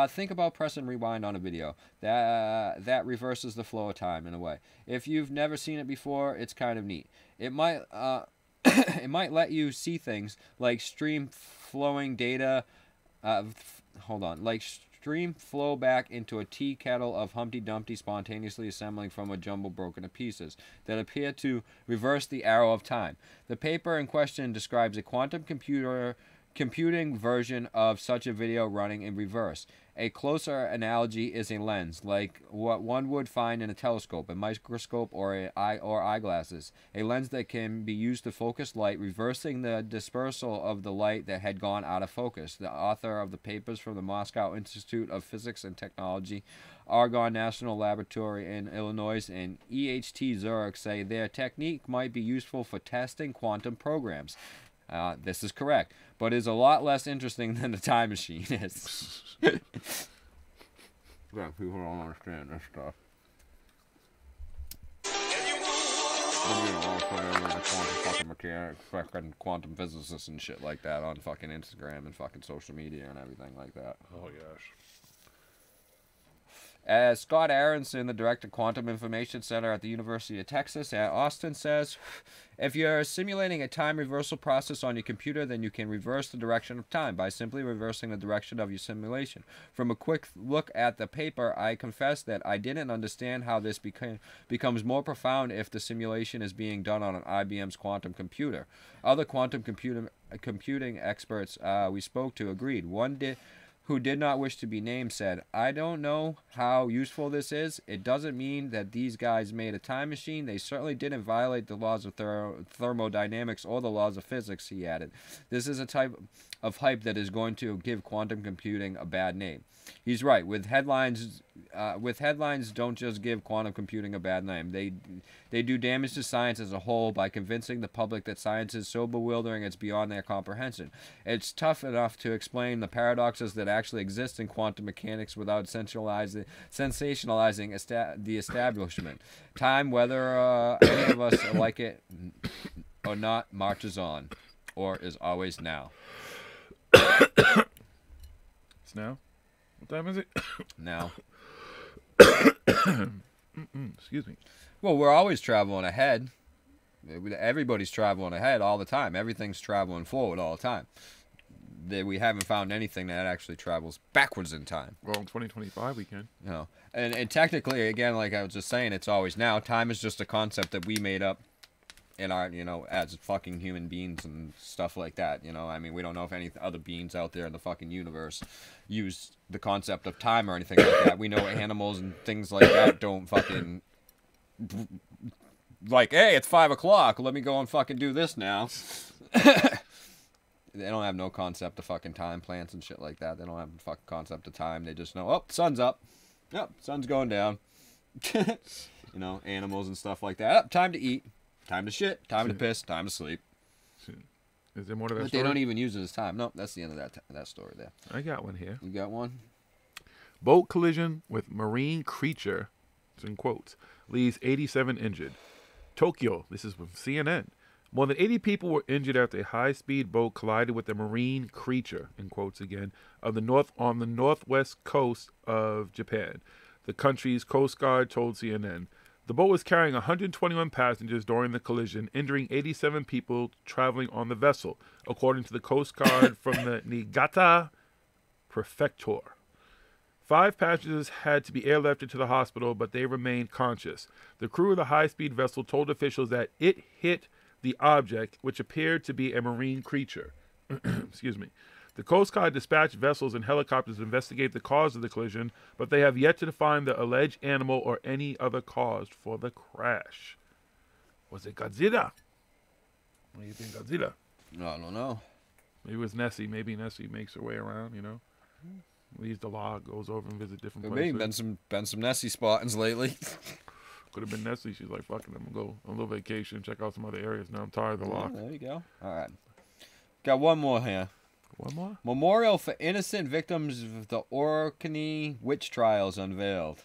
Speaker 3: Think about press and rewind on a video. That reverses the flow of time in a way. If you've never seen it before, it's kind of neat. It might it might let you see things like stream flowing data. Stream flow back into a tea kettle of Humpty Dumpty spontaneously assembling from a jumble broken to pieces that appear to reverse the arrow of time. The paper in question describes a quantum computing version of such a video running in reverse. A closer analogy is a lens, like what one would find in a telescope, a microscope, or eyeglasses. A lens that can be used to focus light, reversing the dispersal of the light that had gone out of focus. The author of the papers from the Moscow Institute of Physics and Technology, Argonne National Laboratory in Illinois, and EHT Zurich say their technique might be useful for testing quantum programs. This is correct, but is a lot less interesting than the time machine is. Yeah, people don't understand this stuff. The quantum fucking mechanic, fucking quantum physicists and shit like that on fucking Instagram and fucking social media and everything like that.
Speaker 1: Oh gosh.
Speaker 3: As Scott Aronson, the director of Quantum Information Center at the University of Texas at Austin, says, if you're simulating a time reversal process on your computer, then you can reverse the direction of time by simply reversing the direction of your simulation. From a quick look at the paper, I confess that I didn't understand how this becomes more profound if the simulation is being done on an IBM's quantum computer. Other quantum computing experts we spoke to agreed. One who did not wish to be named said, I don't know how useful this is. It doesn't mean that these guys made a time machine. They certainly didn't violate the laws of thermodynamics or the laws of physics, he added. This is a type of hype that is going to give quantum computing a bad name. He's right. With headlines, don't just give quantum computing a bad name. They do damage to science as a whole by convincing the public that science is so bewildering it's beyond their comprehension. It's tough enough to explain the paradoxes that actually exist in quantum mechanics without sensationalizing the establishment. Time, whether any of us like it or not, marches on, or is always now.
Speaker 1: It's now. What time is it?
Speaker 3: Now.
Speaker 1: Excuse me.
Speaker 3: Well, we're always traveling ahead. Everybody's traveling ahead all the time. Everything's traveling forward all the time. We haven't found anything that actually travels backwards in time.
Speaker 1: Well, in 2025 we can.
Speaker 3: You know, and technically, again, like I was just saying, it's always now. Time is just a concept that we made up in our, as fucking human beings and stuff like that. I mean, we don't know if any other beings out there in the fucking universe use the concept of time or anything like that. We know animals and things like that don't fucking like, hey, it's 5 o'clock. Let me go and fucking do this now. They don't have no concept of fucking time, plants and shit like that. They don't have a fucking concept of time. They just know, oh, sun's up. Yep, sun's going down. Animals and stuff like that. Oh, time to eat. Time to shit. Time to piss. Time to sleep.
Speaker 1: Is there more to that
Speaker 3: but
Speaker 1: story?
Speaker 3: They don't even use it as time. Nope, that's the end of that story there.
Speaker 1: I got one here.
Speaker 3: You got one?
Speaker 1: Boat collision with marine creature, it's in quotes, leaves 87 injured. Tokyo, this is from CNN. More than 80 people were injured after a high-speed boat collided with a marine creature, in quotes again, on the northwest coast of Japan. The country's Coast Guard told CNN. The boat was carrying 121 passengers during the collision, injuring 87 people traveling on the vessel, according to the Coast Guard from the Niigata Prefecture. 5 passengers had to be airlifted to the hospital, but they remained conscious. The crew of the high-speed vessel told officials that it hit the object, which appeared to be a marine creature. Excuse me. The Coast Guard dispatched vessels and helicopters to investigate the cause of the collision, but they have yet to define the alleged animal or any other cause for the crash. Was it Godzilla? What do you think, Godzilla?
Speaker 3: No, I don't know.
Speaker 1: Maybe it was Nessie. Maybe Nessie makes her way around, Leaves the log, goes over and visit different places.
Speaker 3: Maybe been some Nessie spottings lately.
Speaker 1: Could have been Nessie. She's like, fuck it, I'm going to go on a little vacation, check out some other areas. Now I'm tired of the lock.
Speaker 3: There you go. All right. Got one more here.
Speaker 1: One more?
Speaker 3: Memorial for innocent victims of the Orkney witch trials unveiled.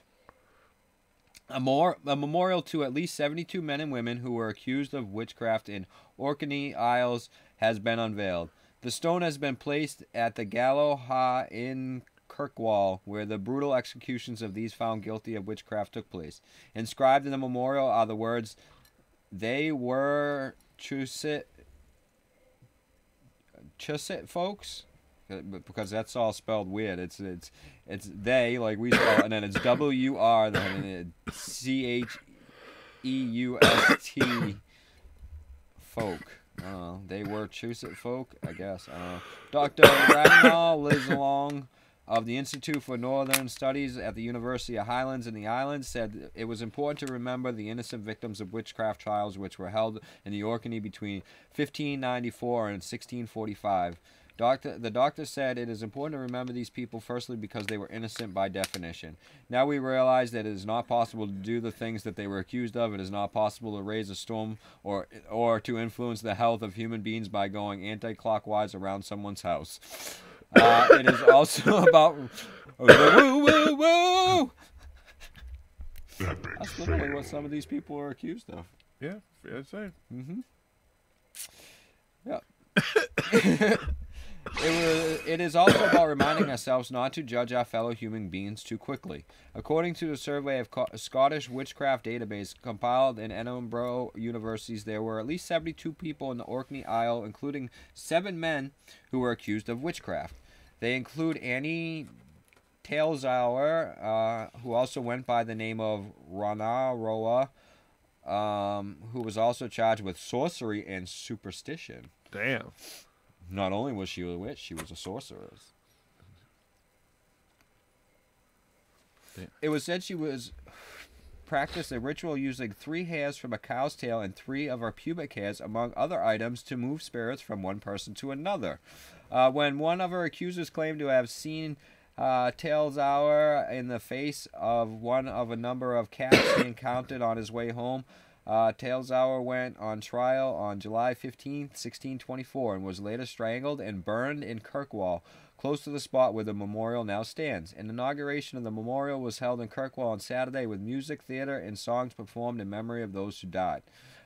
Speaker 3: A memorial to at least 72 men and women who were accused of witchcraft in Orkney Isles has been unveiled. The stone has been placed at the Gallows in Kirkwall, where the brutal executions of these found guilty of witchcraft took place. Inscribed in the memorial are the words, "They were Chusit folks," because that's all spelled weird. It's they, like we spell, and then it's WR, then CHEUST folk. They were Chusit folk, I guess. Dr. Ragnall Lislong of the Institute for Northern Studies at the University of Highlands in the Islands said it was important to remember the innocent victims of witchcraft trials which were held in the Orkney between 1594 and 1645. The doctor said it is important to remember these people firstly because they were innocent by definition. Now we realize that it is not possible to do the things that they were accused of. It is not possible to raise a storm or to influence the health of human beings by going anti-clockwise around someone's house. It is also about woo woo woo. That's literally what some of these people are accused of.
Speaker 1: Yeah, fair to say.
Speaker 3: Mm-hmm. Yeah. It is also about reminding ourselves not to judge our fellow human beings too quickly. According to the survey of Scottish witchcraft database compiled in Edinburgh universities, there were at least 72 people in the Orkney Isle, including 7 men who were accused of witchcraft. They include Annie Tailsauer, who also went by the name of Rana Roa, who was also charged with sorcery and superstition.
Speaker 1: Damn.
Speaker 3: Not only was she a witch, she was a sorceress.
Speaker 1: Damn.
Speaker 3: It was said she was practiced a ritual using 3 hairs from a cow's tail and 3 of her pubic hairs, among other items, to move spirits from one person to another. When one of her accusers claimed to have seen Tailsauer in the face of one of a number of cats he encountered on his way home, Tailsauer went on trial on July 15, 1624, and was later strangled and burned in Kirkwall, close to the spot where the memorial now stands. An inauguration of the memorial was held in Kirkwall on Saturday with music, theater, and songs performed in memory of those who died.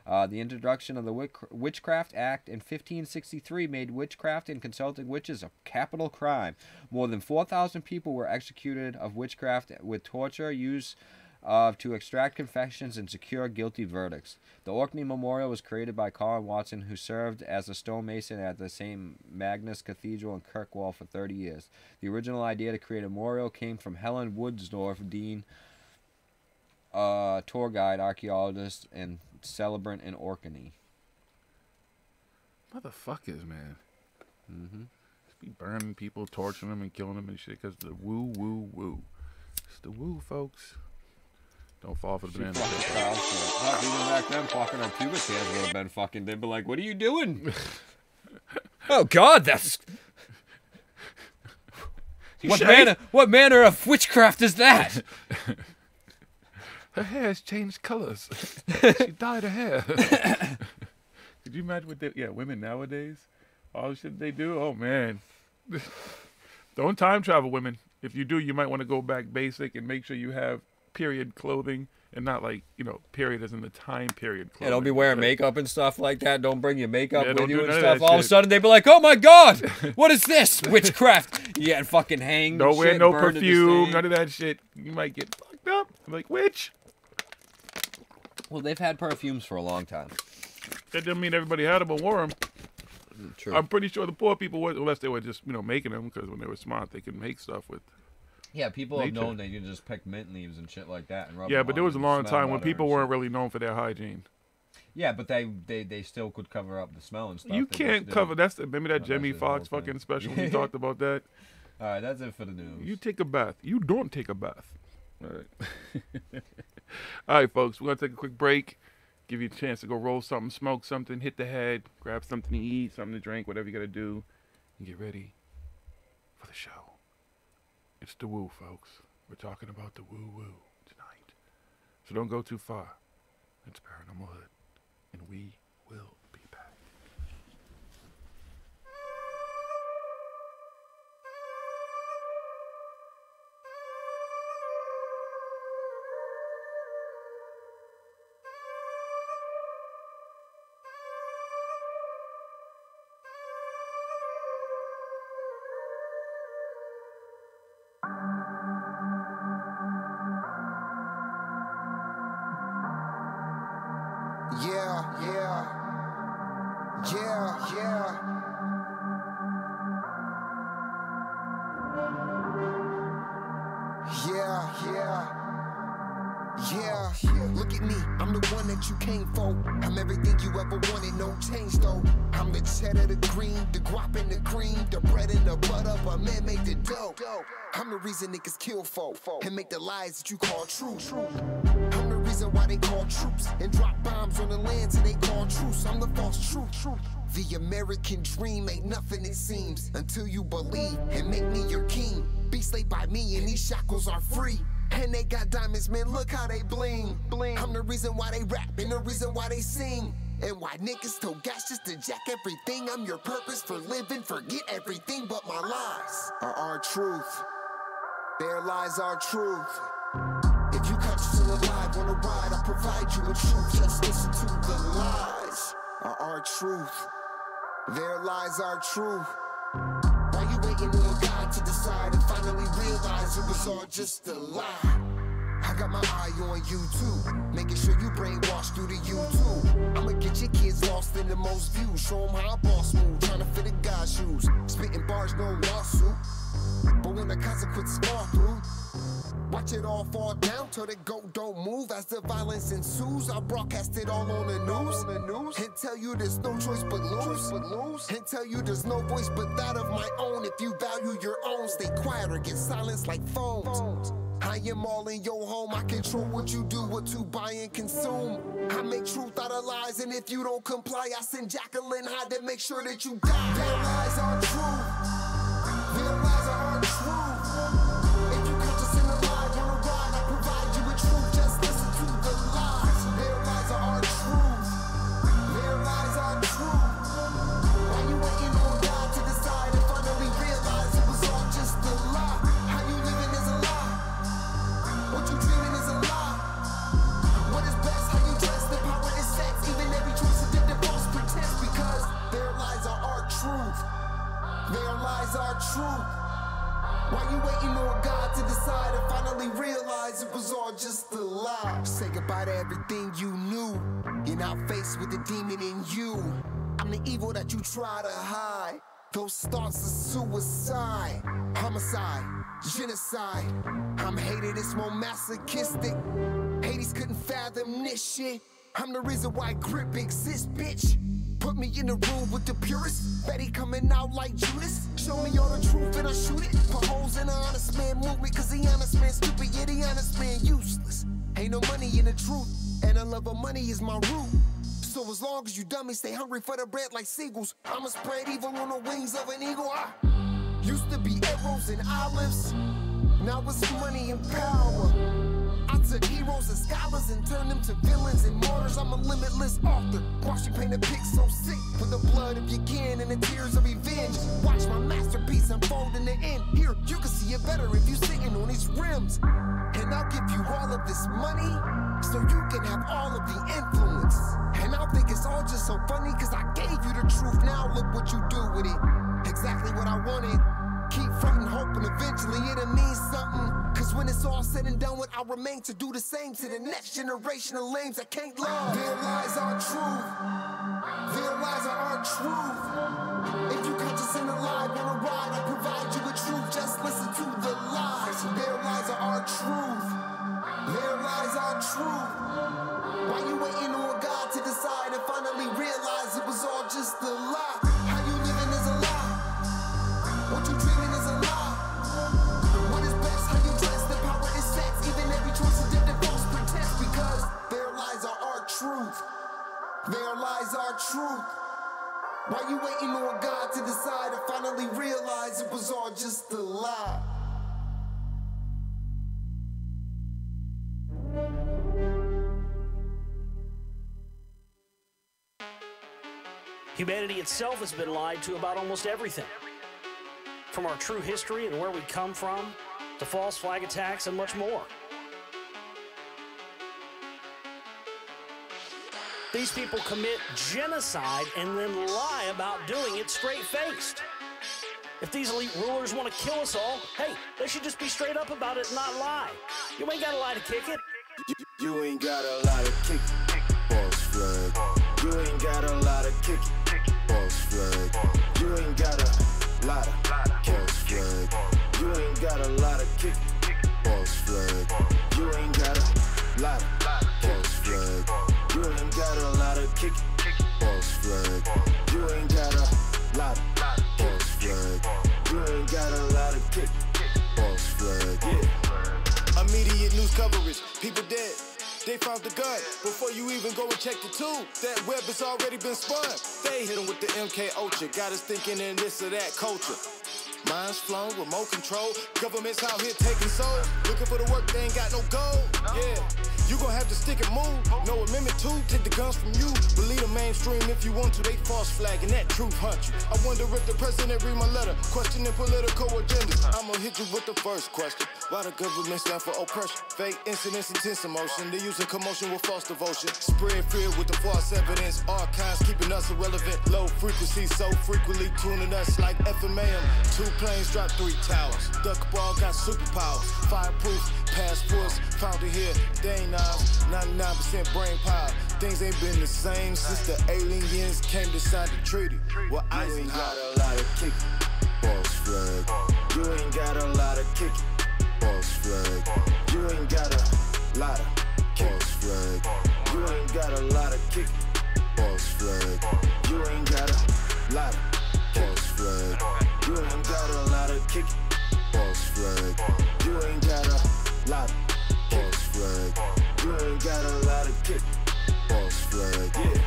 Speaker 3: The introduction of the Witchcraft Act in 1563 made witchcraft and consulting witches a capital crime. More than 4,000 people were executed of witchcraft with torture used to extract confessions and secure guilty verdicts. The Orkney Memorial was created by Colin Watson, who served as a stonemason at the St. Magnus Cathedral in Kirkwall for 30 years. The original idea to create a memorial came from Helen Woodsdorf, Dean, tour guide, archaeologist, and celebrant in Orkney.
Speaker 1: Motherfuckers, man.
Speaker 3: Mm-hmm.
Speaker 1: Just be burning people, torturing them, and killing them and shit because the woo, woo, woo. It's the woo, folks. Don't fall for the banana.
Speaker 3: Even back then, fucking our pubic hairs would have been fucking. They'd be like, "What are you doing?" Oh God, that's what manner of witchcraft is that?
Speaker 1: Her hair has changed colors. She dyed her hair. Could you imagine what women nowadays? All the shit they do? Oh, man. Don't time travel, women. If you do, you might want to go back basic and make sure you have period clothing and not like, period as in the time period clothing.
Speaker 3: Yeah, don't be wearing makeup and stuff like that. Don't bring your makeup with you and stuff.
Speaker 1: All
Speaker 3: of a sudden, they'd be like, "Oh my God, what is this? Witchcraft." You get fucking hanged.
Speaker 1: Don't wear no perfume, none of that shit. You might get fucked up. Like, witch.
Speaker 3: Well, they've had perfumes for a long time.
Speaker 1: That doesn't mean everybody had them or wore them.
Speaker 3: True.
Speaker 1: I'm pretty sure the poor people were, unless they were just, making them, because when they were smart, they could make stuff with.
Speaker 3: Yeah, people have known they can just pick mint leaves and shit like that and rub.
Speaker 1: Yeah, but there was a long time when people weren't really known for their hygiene.
Speaker 3: Yeah, but they still could cover up the smell and stuff.
Speaker 1: You can't cover. Remember that Jamie Foxx fucking special? He talked about that.
Speaker 3: All right, that's it for the news.
Speaker 1: You take a bath. You don't take a bath. All right. All right, folks. We're gonna take a quick break. Give you a chance to go roll something, smoke something, hit the head, grab something to eat, something to drink, whatever you gotta do, and get ready for the show. It's the woo, folks. We're talking about the woo-woo tonight. So don't go too far. It's Paranormal Hood, and we will be back.
Speaker 2: Look at me, I'm the one that you came for. I'm everything you ever wanted, no change though. I'm the cheddar, the green, the guap and the cream, the bread and the butter, but man make the dough. I'm the reason niggas kill folk and make the lies that you call true. I'm the reason why they call troops and drop bombs on the lands and they call truce. I'm the false truth. The American dream ain't nothing it seems until you believe and make me your king. Be slaved by me and these shackles are free. And they got diamonds, man, look how they bling. I'm the reason why they rap and the reason why they sing. And why niggas told gas just to jack everything. I'm your purpose for living, forget everything but my lies are our truth. Their lies are truth. If you cut yourself alive on a ride, I provide you with truth. Just listen to the lies are our truth. Their lies are truth. Why you waiting on God to decide and finally realize it was all just a lie? I got my eye on you too, making sure you brainwashed through the YouTube. I'ma get your kids lost in the most views, show them how I boss move, trying to fit a guy's shoes. Spitting bars, no lawsuit, but when the consequences fall through, watch it all fall down till the goat don't move. As the violence ensues, I'll broadcast it all on the news and tell you there's no choice but lose. And tell you there's no voice but that of my own. If you value your own, stay quiet or get silenced like phones. I am all in your home, I control what you do, what to buy and consume. I make truth out of lies, and if you don't comply, I send Jacqueline Hyde to make sure that you die. Their lies are true. Their lies are true. If you catch us in a lie, on a ride, I provide you with truth. Just listen to the lies. Their lies are truth. Their lies are true. Why you waiting on God to decide and finally realize it was all just a lie? How you living is a lie. What you dreaming is a lie. What is best, how you dress, the power is sex. Even every choice is different, false pretense. Because their lies are our truth. Their lies are truth. Why you waiting on God to decide and finally realize it was all just a lie? Say goodbye to everything you knew. You're now faced with the demon in you. I'm the evil that you try to hide. Those thoughts of suicide, homicide, genocide. I'm hated, it's more masochistic. Hades couldn't fathom this shit. I'm the reason why grip exists, bitch. Put me in the room with the purest. Betty coming out like Judas. Show me all the truth and I shoot it. Put holes in the honest man movement, cause the honest man stupid, yeah, the honest man useless. Ain't no money in the truth, and the love of money is my root. So as long as you dummies stay hungry for the bread like seagulls, I'ma spread evil on the wings of an eagle. I used to be arrows and olives, now it's money and power. I took heroes and scholars and turned them to villains and martyrs. I'm a limitless author. Watch you paint a pic so sick with the blood of your kin and the tears of revenge. Watch my masterpiece unfold in the end. Here, you can see it better if you sitting on these rims. And I'll give you all of this money so you can have all of the influence. And I'll think it's all just so funny cause I gave you the truth. Now look what you do with it. Exactly what I wanted. Keep fronting, hoping eventually it'll mean something. Cause when it's all said and done with, I'll remain to do the same to the next generation of lames that can't love. Their lies are truth. Their lies are our truth. If you catch us in a lie, on a ride, I provide you with truth. Just listen to the lies. Their lies are our truth. Their lies are truth. Why you waiting on God to decide and finally realize it was all just a lie? How you living is a lie. What you dreaming is a lie. What is best, how you dress, the power is sex. Even every choice is different, false pretense. Because their lies are our truth. Their lies are truth. Why you waiting on God to decide and finally realize it was all just a lie?
Speaker 7: Humanity itself has been lied to about almost everything. From our true history and where we come from, to false flag attacks and much more. These people commit genocide and then lie about doing it straight-faced. If these elite rulers want to kill us all, hey, they should just be straight up about it and not lie. You ain't got to lie to kick it.
Speaker 2: You ain't got a lot of kick it, false flag. You ain't got a lot of kick it, false flag. You ain't got a lot of false flag. You ain't got a lot of kick it, false flag. You ain't got a lot of false flag. You ain't got a lot of kick it, false flag. You ain't got a lot of false flag. You ain't got a lot of kick it, false flag. Yeah. Immediate news coverage, people dead. They found the gun before you even go and check the tube. That web has already been spun. They hit them with the MK Ultra, got us thinking in this or that culture. Minds flown, remote control. Governments out here taking souls. Looking for the work, they ain't got no gold. Yeah,
Speaker 8: You gon' have to stick and move. No amendment 2, take the guns from you. Believe the mainstream if you want to, they false flag and that truth hunt you. I wonder if the president read my letter, questioning political agendas. I'ma hit you with the first question. Why the government stand for oppression? Fake incidents, intense emotion. They using commotion with false devotion. Spread fear with the false evidence. Archives keeping us irrelevant. Low frequency so frequently tuning us like FMAM. 2 planes dropped 3 towers. Duckball got superpowers. Fireproof, passports, found it here. They ain't ours. 99% brain power. Things ain't been the same since the aliens came to sign the treaty. Well, I ain't got a lot of kicking. False flag. You ain't got a lot of kicking. False flag. You ain't got a lot of false flag. You ain't got a lot of kicking. False flag. You ain't got a lot of false flag. You ain't got a lot of kicking. False flag. You ain't got a lot of false flag. You ain't got a lot of kicking. False flag. Yeah.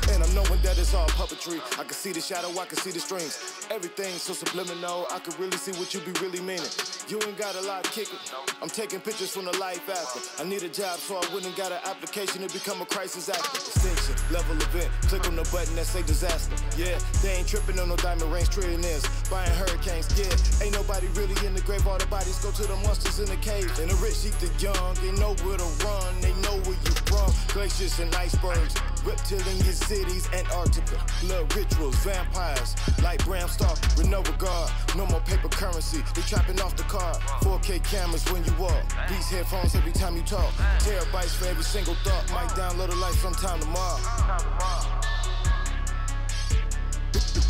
Speaker 8: And I'm knowing that it's all puppetry. I can see the shadow, I can see the strings. Everything's so subliminal, I can really see what you be really meaning. You ain't got a lot of kicking. I'm taking pictures from the life after. I need a job, so I wouldn't got an application to become a crisis actor. Extinction, level event, click on the button that say disaster. Yeah, they ain't tripping on no diamond rings, trillionaires, buying hurricanes, yeah. Ain't nobody really in the grave, all the bodies go to the monsters in the cave. And the rich eat the young, they know where to run, they know where you from. Glaciers and icebergs, reptilian cities, Antarctica. Blood rituals, vampires, like Bram Stoker, with no regard. No more paper currency, they trapping off the card. 4K cameras when you walk, Beats headphones every time you talk. Terabytes for every single thought, might download a life sometime tomorrow.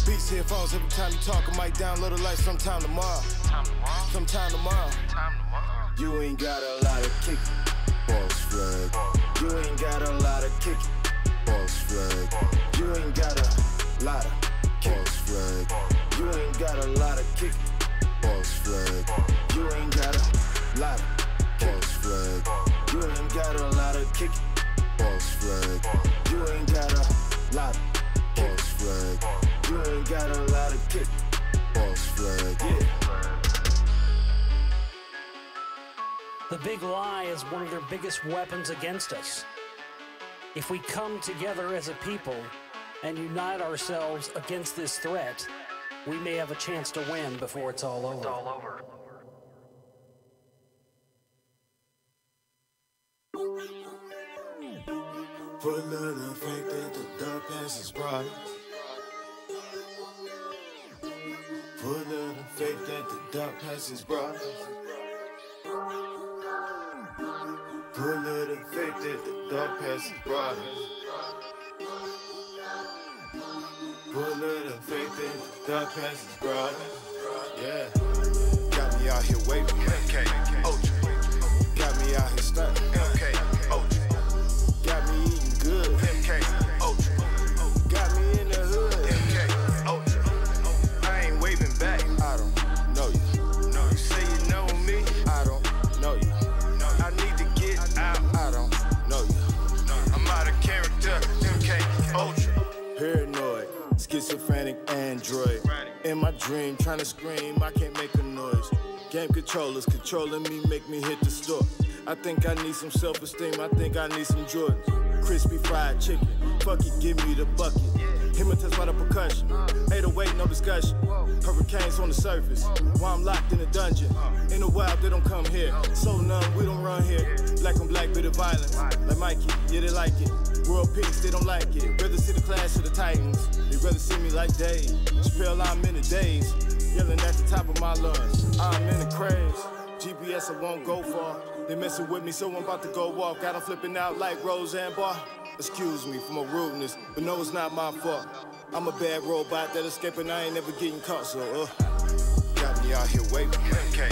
Speaker 8: Beats headphones every time you talk, I might download a life sometime tomorrow. Sometime tomorrow. You ain't got a lot of kicking. False flag. You ain't got a lot of kicking. False flag. You ain't got a lot of false flag. You ain't got a lot of kicking. False flag. You ain't got a lot of false flag. You ain't got a lot of kicking. False flag. You ain't got a lot of false flag. You ain't got a lot of kicking. False flag. Yeah.
Speaker 7: The big lie is one of their biggest weapons against us. If we come together as a people and unite ourselves against this threat, we may have a chance to win before it's all over.
Speaker 8: Full of the fact that the dark past is bright. Full of the fact that the dark past is bright. Full of the fact that the dark past is bright. Full of the fact that the dark past is bright. Yeah. Got me out here waving. Okay. Got me out here stunting. Okay. Got me eating good. MK. Got me in the hood. MK. I ain't waving back. I don't know you. No, you say you know me. I don't know you. I need to get out. I don't know you. I'm out of character. MK. Paranoid, schizophrenic android. In my dream, trying to scream, I can't make a noise. Game controllers controlling me, make me hit the store. I think I need some self-esteem, I think I need some Jordans. Crispy fried chicken, fuck it, give me the bucket. Hypnotized by the percussion, 808, no discussion. Hurricanes on the surface, while I'm locked in a dungeon. In the wild, they don't come here. So numb, we don't run here. Black on black, bit of violence. Like Mikey, yeah, they like it. World peace, they don't like it. Rather see the Clash of the Titans. They rather see me like Dave. Chappelle, I'm in the days. Yelling at the top of my lungs. I'm in the craze. GPS, I won't go far. They messing with me, so I'm about to go off. Got them flipping out like Roseanne Barr. Excuse me for my rudeness, but no, it's not my fault. I'm a bad robot that escaping, I ain't never getting caught, so got me out here waving. Okay.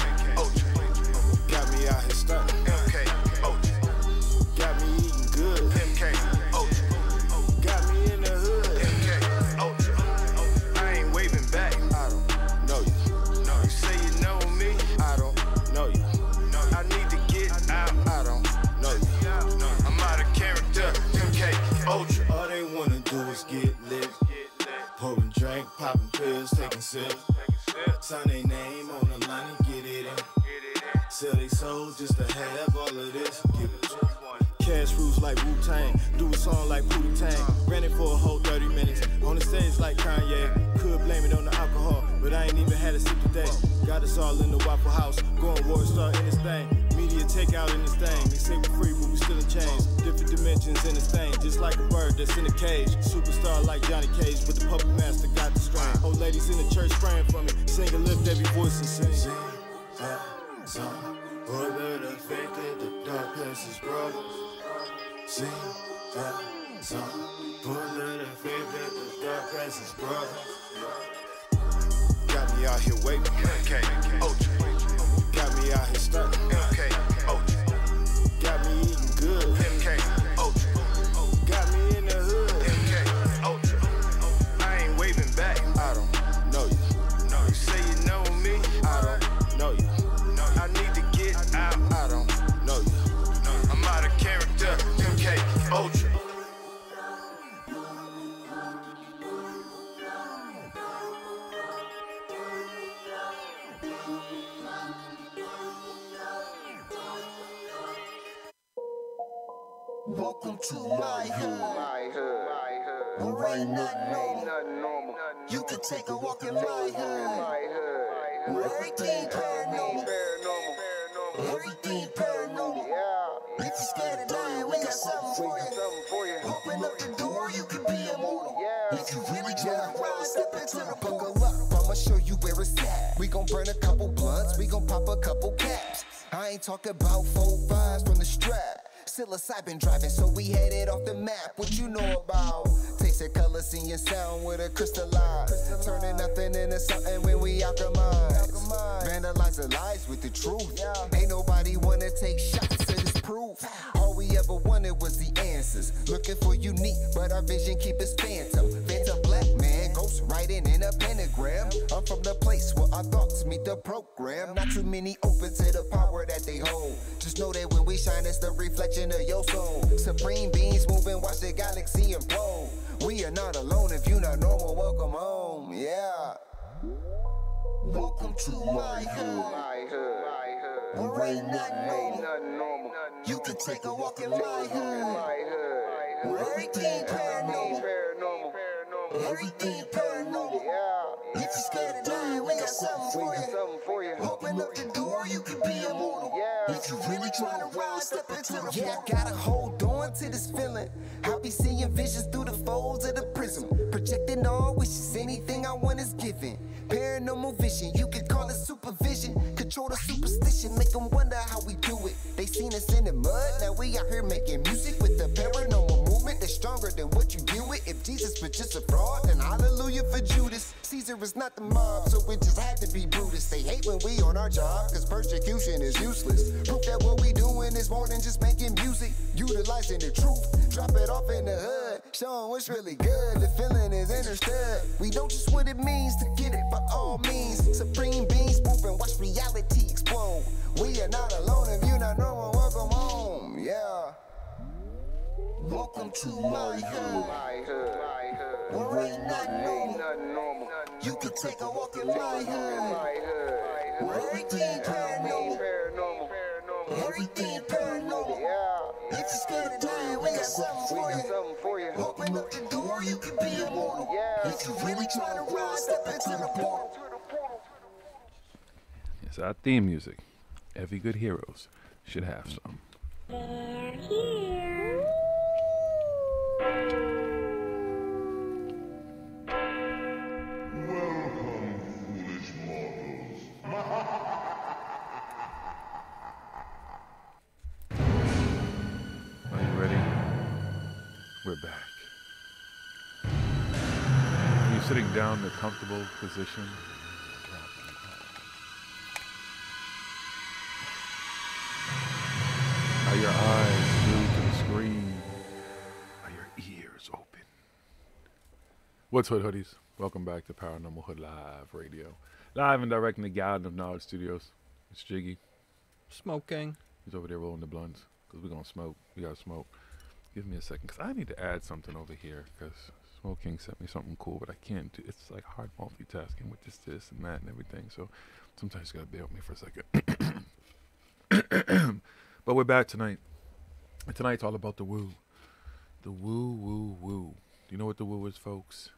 Speaker 8: Got me out here stunting. Okay. Got me eating good. MK. Got me in the hood. MK. I ain't waving back. I don't know you. No, you say you know me. I don't know you. I need to get out. I don't know you. I'm out of character. MK. Ultra. All they wanna do is get lit. Pouring drink, popping pills, taking sips. Sign their name on the line and get it in. Sell they soul just to have all of this. Give it to grassroots like Wu-Tang. Do a song like Pootie Tang. Ran it for a whole 30 minutes. On the stage like Kanye. Could blame it on the alcohol, but I ain't even had a sip today. Got us all in the Waffle House. Going war star in this thing. Media takeout in this thing. They say we free, but we still in chains. Different dimensions in this thing. Just like a bird that's in a cage. Superstar like Johnny Cage, but the puppet master got the strain. Old ladies in the church praying for me. Sing and lift every voice and sing. Boy, better fake that the dark past is brothers. See that song. Boy, better fake that the dark past is brothers. Got me out here waiting. Okay. Got me out here stuck. Okay. Got me eating good. MK. Got me in the hood. I ain't waving back. I don't know you. You say you know me. I don't know you. I need to get out. I don't know you. I'm out of character. MK Ultra.
Speaker 2: Welcome to my hood. Where ain't nothing normal. You can take a walk in my hood. Where everything paranormal. Everything paranormal. If you're scared of dying, we got something for you. Open up the door, you can be immortal. If you really tryna ride, step into the buckle up. I'ma show you where it's at. We gon' burn a couple blunts, we gon' pop a couple caps. I ain't talking about 4-5s from the strap. Psilocybin driving, so we headed off the map. What you know about? Tasting color, seeing sound with a crystal eye. Turning nothing into something when we alchemize. Vandalize the lies with the truth. Ain't nobody wanna take shots to this proof. All we ever wanted was the answers. Looking for unique, but our vision keep us phantom. Phantom black man, ghost writing in a pentagram. I'm from the place where our thoughts meet the program. Not too many open to the power that they hold. Just know that when we shine, it's the reflection of your soul. Supreme beings moving, watch the galaxy implode. We are not alone. If you're not normal, welcome home. Yeah. Welcome to my hood. Where ain't nothing normal. You can take a walk in my hood. Where everything paranormal. Everything paranormal. If you're scared of dying, we got something for you. Open up the door, you can be immortal. If you really tryna ride, step into the I gotta hold on to this feeling. I be seeing visions through the folds of the prism. Projecting all wishes, anything I want is given. Paranormal vision, you can call it supervision. Control the superstition, make them wonder how we do it. They seen us in the mud, now we out here making music with the paranormal movement that's stronger than what you deal with. If Jesus was just a fraud, then hallelujah for Judas. Caesar is not the mob, so it just had to be Brutus. They hate when we on our job, cause persecution is useless. Proof that what we doing is more than just making music. Utilizing the truth, drop it off in the hood. Show 'em what's really good, the feeling is understood. We don't just what it means to get it by all means. Supreme beings moving, watch reality explode. We are not alone, if you're not normal, welcome home. Yeah. Welcome to my hood. Where ain't nothing normal. You can take a walk in my hood. Where everything paranormal. Everything paranormal. If you're scared of dying, we got something for you. Open up the door, you can be immortal. If you really tryna ride, step into the portal.
Speaker 1: It's our theme music. Every good heroes should have some.
Speaker 9: They're here.
Speaker 6: Welcome, foolish mortals.
Speaker 1: Are you ready? We're back. Are you sitting down in a comfortable position? Are your eyes glued to the screen? Are your ears open? What's Hood Hoodies? Welcome back to Paranormal Hood Live Radio. Live and direct in the Garden of Knowledge Studios. It's Jiggy.
Speaker 3: Smoking.
Speaker 1: He's over there rolling the blunts. Because we're going to smoke. We got to smoke. Give me a second. Because I need to add something over here. Because Smoking sent me something cool. But I can't do It's like hard multitasking with this and that and everything. So sometimes you got to bear with me for a second. But we're back tonight. And tonight's all about the woo. The woo, woo, woo. Do you know what the woo is, folks?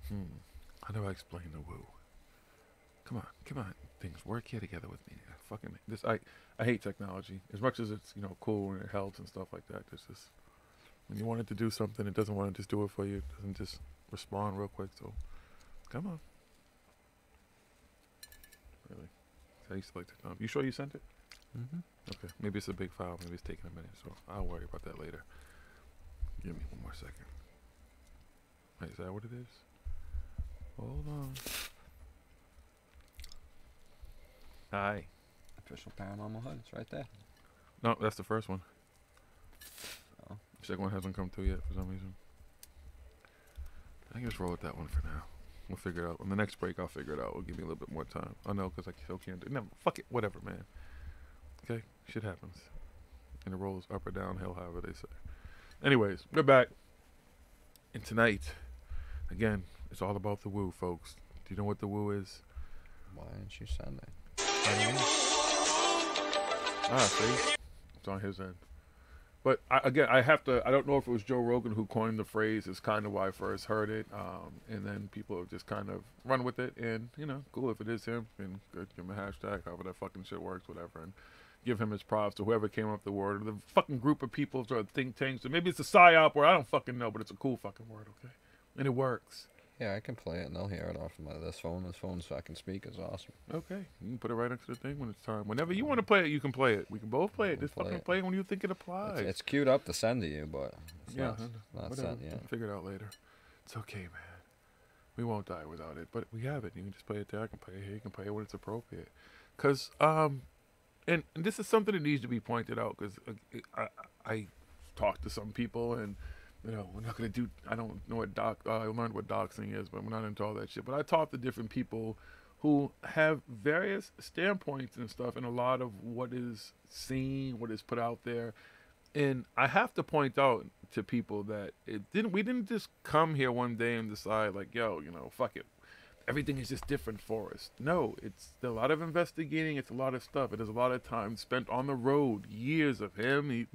Speaker 1: How do I explain the woo? Come on, things work here together with me. I hate technology as much as it's cool and it helps and stuff like that. There's just when you want it to do something, it doesn't want to just do it for you. It doesn't just respond real quick. So, come on. Really, I used to like technology. You sure you sent it? Okay, maybe it's a big file. Maybe it's taking a minute, so I'll worry about that later. Give me one more second. Wait, is that what it is? Hold on. Hi.
Speaker 3: Official Paranormal Hood. It's right there.
Speaker 1: No, that's the first one.
Speaker 3: Oh.
Speaker 1: The second one hasn't come through yet for some reason. I can just roll with that one for now. We'll figure it out. On the next break, I'll figure it out. We'll give me a little bit more time. I know, because I still can't do it. No, fuck it. Whatever, man. Okay? Shit happens. And it rolls up or down, hell, however they say. Anyways, we're back. And tonight, again, it's all about the woo, folks. Do you know what the woo is?
Speaker 3: Why didn't you send it?
Speaker 1: See? It's on his end. But, I don't know if it was Joe Rogan who coined the phrase. It's kind of why I first heard it. And then people have just kind of run with it. And, cool, if it is him, then good. Give him a hashtag, however that fucking shit works, whatever. And give him his props to whoever came up with the word. Or the fucking group of people, or think tanks. Or maybe it's a psyop word. I don't fucking know, but it's a cool fucking word, okay? And it works.
Speaker 3: Yeah, I can play it and they'll hear it off of this phone. This phone so I can speak is awesome.
Speaker 1: Okay. You can put it right next to the thing when it's time. Whenever you want to play it, you can play it. We can both play it. Just fucking play it when you think it applies.
Speaker 3: It's queued up to send to you, but it's not sent yet.
Speaker 1: We'll figure it out later. It's okay, man. We won't die without it. But we have it. You can just play it there. I can play it here. You can play it when it's appropriate. Because, and this is something that needs to be pointed out. Because I talked to some people and, we're not going to do, I don't know what I learned what doxing is, but we're not into all that shit. But I talked to different people who have various standpoints and stuff, and a lot of what is seen, what is put out there. And I have to point out to people that we didn't just come here one day and decide like, yo, fuck it. Everything is just different for us. No, it's a lot of investigating. It's a lot of stuff. It is a lot of time spent on the road. Years of him.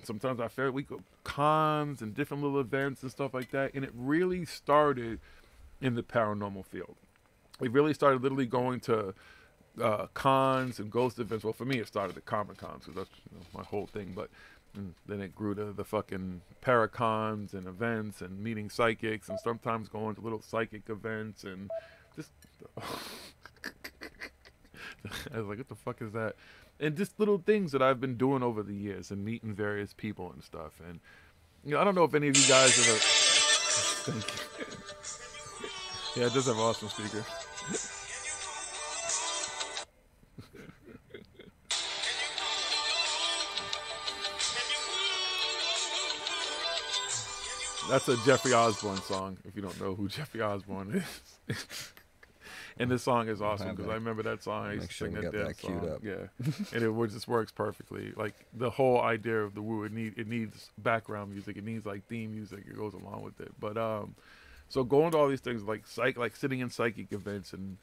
Speaker 1: Sometimes I feel we go cons and different little events and stuff like that. And it really started in the paranormal field. We really started literally going to cons and ghost events. Well, for me, it started at Comic Cons because that's my whole thing. But then it grew to the fucking paracons and events and meeting psychics and sometimes going to little psychic events and just. I was like, what the fuck is that? And just little things that I've been doing over the years and meeting various people and stuff. And, I don't know if any of you guys ever... Thank you. Yeah, it does have awesome speakers. That's a Jeffrey Osborne song, if you don't know who Jeffrey Osborne is. And this song is awesome because I remember that song. I used to sing that damn song. Yeah, and it just works perfectly. Like the whole idea of the woo, it needs background music. It needs like theme music. It goes along with it. But so going to all these things like sitting in psychic events and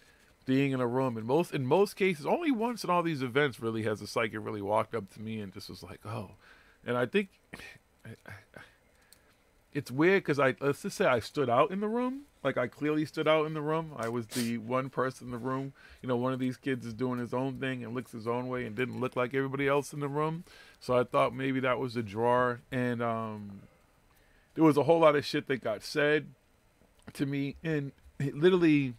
Speaker 1: being in a room. In most cases, only once in all these events really has a psychic really walked up to me and just was like, oh. And I think it's weird because let's just say I stood out in the room. Like I clearly stood out in the room. I was the one person in the room. One of these kids is doing his own thing and looks his own way and didn't look like everybody else in the room. So I thought maybe that was a drawer. And there was a whole lot of shit that got said to me. And it literally,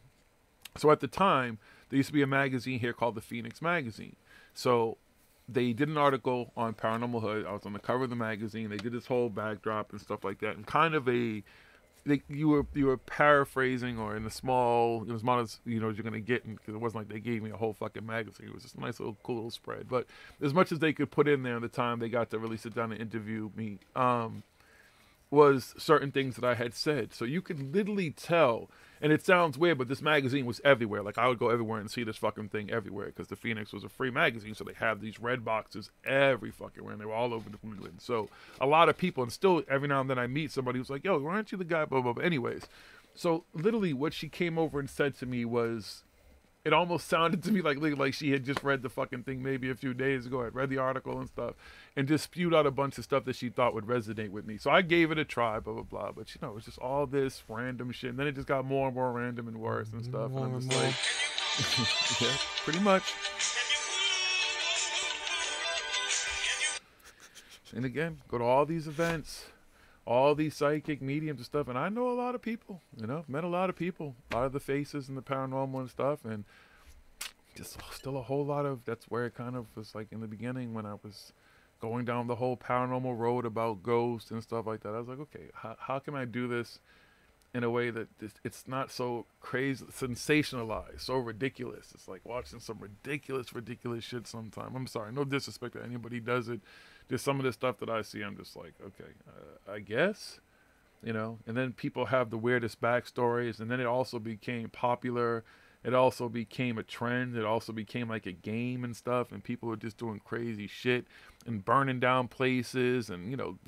Speaker 1: so at the time, there used to be a magazine here called the Phoenix Magazine. So they did an article on Paranormal Hood. I was on the cover of the magazine. They did this whole backdrop and stuff like that. And kind of you were paraphrasing or in a small, as much as you're gonna get, because it wasn't like they gave me a whole fucking magazine. It was just a nice little cool little spread. But as much as they could put in there at the time they got to really sit down and interview me, was certain things that I had said. So you could literally tell, and it sounds weird, but this magazine was everywhere. Like I would go everywhere and see this fucking thing everywhere because the Phoenix was a free magazine. So they have these red boxes every fucking where, and they were all over the England. So a lot of people, and still every now and then I meet somebody who's like, yo, aren't you the guy, blah, blah, blah. Anyways, so literally what she came over and said to me was, it almost sounded to me like she had just read the fucking thing maybe a few days ago. I'd read the article and stuff, and just spewed out a bunch of stuff that she thought would resonate with me. So I gave it a try, blah blah blah. But it was just all this random shit. And then it just got more and more random and worse and stuff. And I'm just like, yeah, pretty much. And again, go to all these events, all these psychic mediums and stuff, and I know a lot of people, met a lot of people, a lot of the faces and the paranormal and stuff, and just still a whole lot of, that's where it kind of was like in the beginning when I was going down the whole paranormal road about ghosts and stuff like that. I was like, okay, how can I do this in a way that it's not so crazy, sensationalized, so ridiculous. It's like watching some ridiculous shit sometime. I'm sorry, no disrespect to anybody who does it. Just some of the stuff that I see, I'm just like, okay, I guess, And then people have the weirdest backstories, and then it also became popular. It also became a trend. It also became like a game and stuff, and people were just doing crazy shit and burning down places, and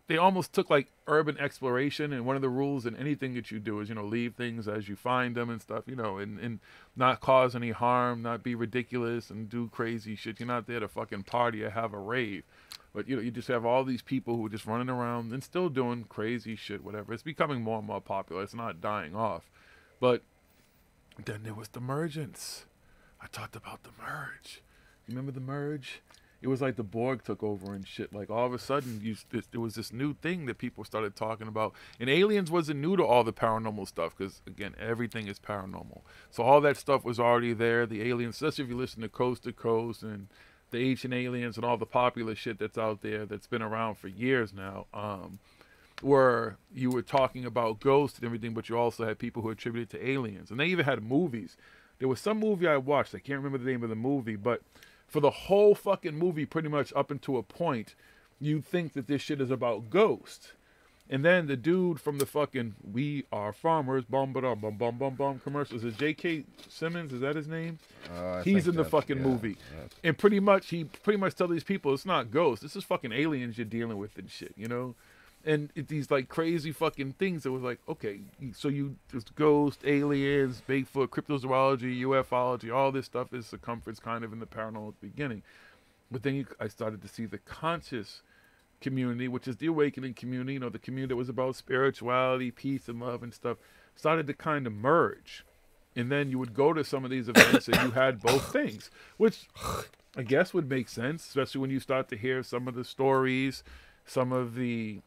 Speaker 1: they almost took like urban exploration, and one of the rules in anything that you do is, leave things as you find them and stuff, and not cause any harm, not be ridiculous and do crazy shit. You're not there to fucking party or have a rave. But, you just have all these people who are just running around and still doing crazy shit, whatever. It's becoming more and more popular. It's not dying off. But then there was the Mergence. I talked about the Merge. You remember the Merge? It was like the Borg took over and shit. Like all of a sudden, there was this new thing that people started talking about. And aliens wasn't new to all the paranormal stuff because, again, everything is paranormal. So all that stuff was already there. The aliens, especially if you listen to Coast to Coast and the Ancient Aliens and all the popular shit that's out there that's been around for years now, where you were talking about ghosts and everything, but you also had people who attributed to aliens. And they even had movies. There was some movie I watched. I can't remember the name of the movie, but for the whole fucking movie, pretty much up until a point, you think that this shit is about ghosts. And then the dude from the fucking "We Are Farmers" bum bum bum bum bum bum commercials, is J.K. Simmons, is that his name? He's in the fucking movie. Yeah. And he pretty much tell these people it's not ghosts, this is fucking aliens you're dealing with and shit, And these like crazy fucking things that was like, okay, so there's ghosts, aliens, Bigfoot, cryptozoology, ufology, all this stuff is circumference kind of in the paranormal at the beginning. But then I started to see the conscious community, which is the awakening community, the community that was about spirituality, peace, and love and stuff, started to kind of merge. And then you would go to some of these events and you had both things, which I guess would make sense, especially when you start to hear some of the stories, some of the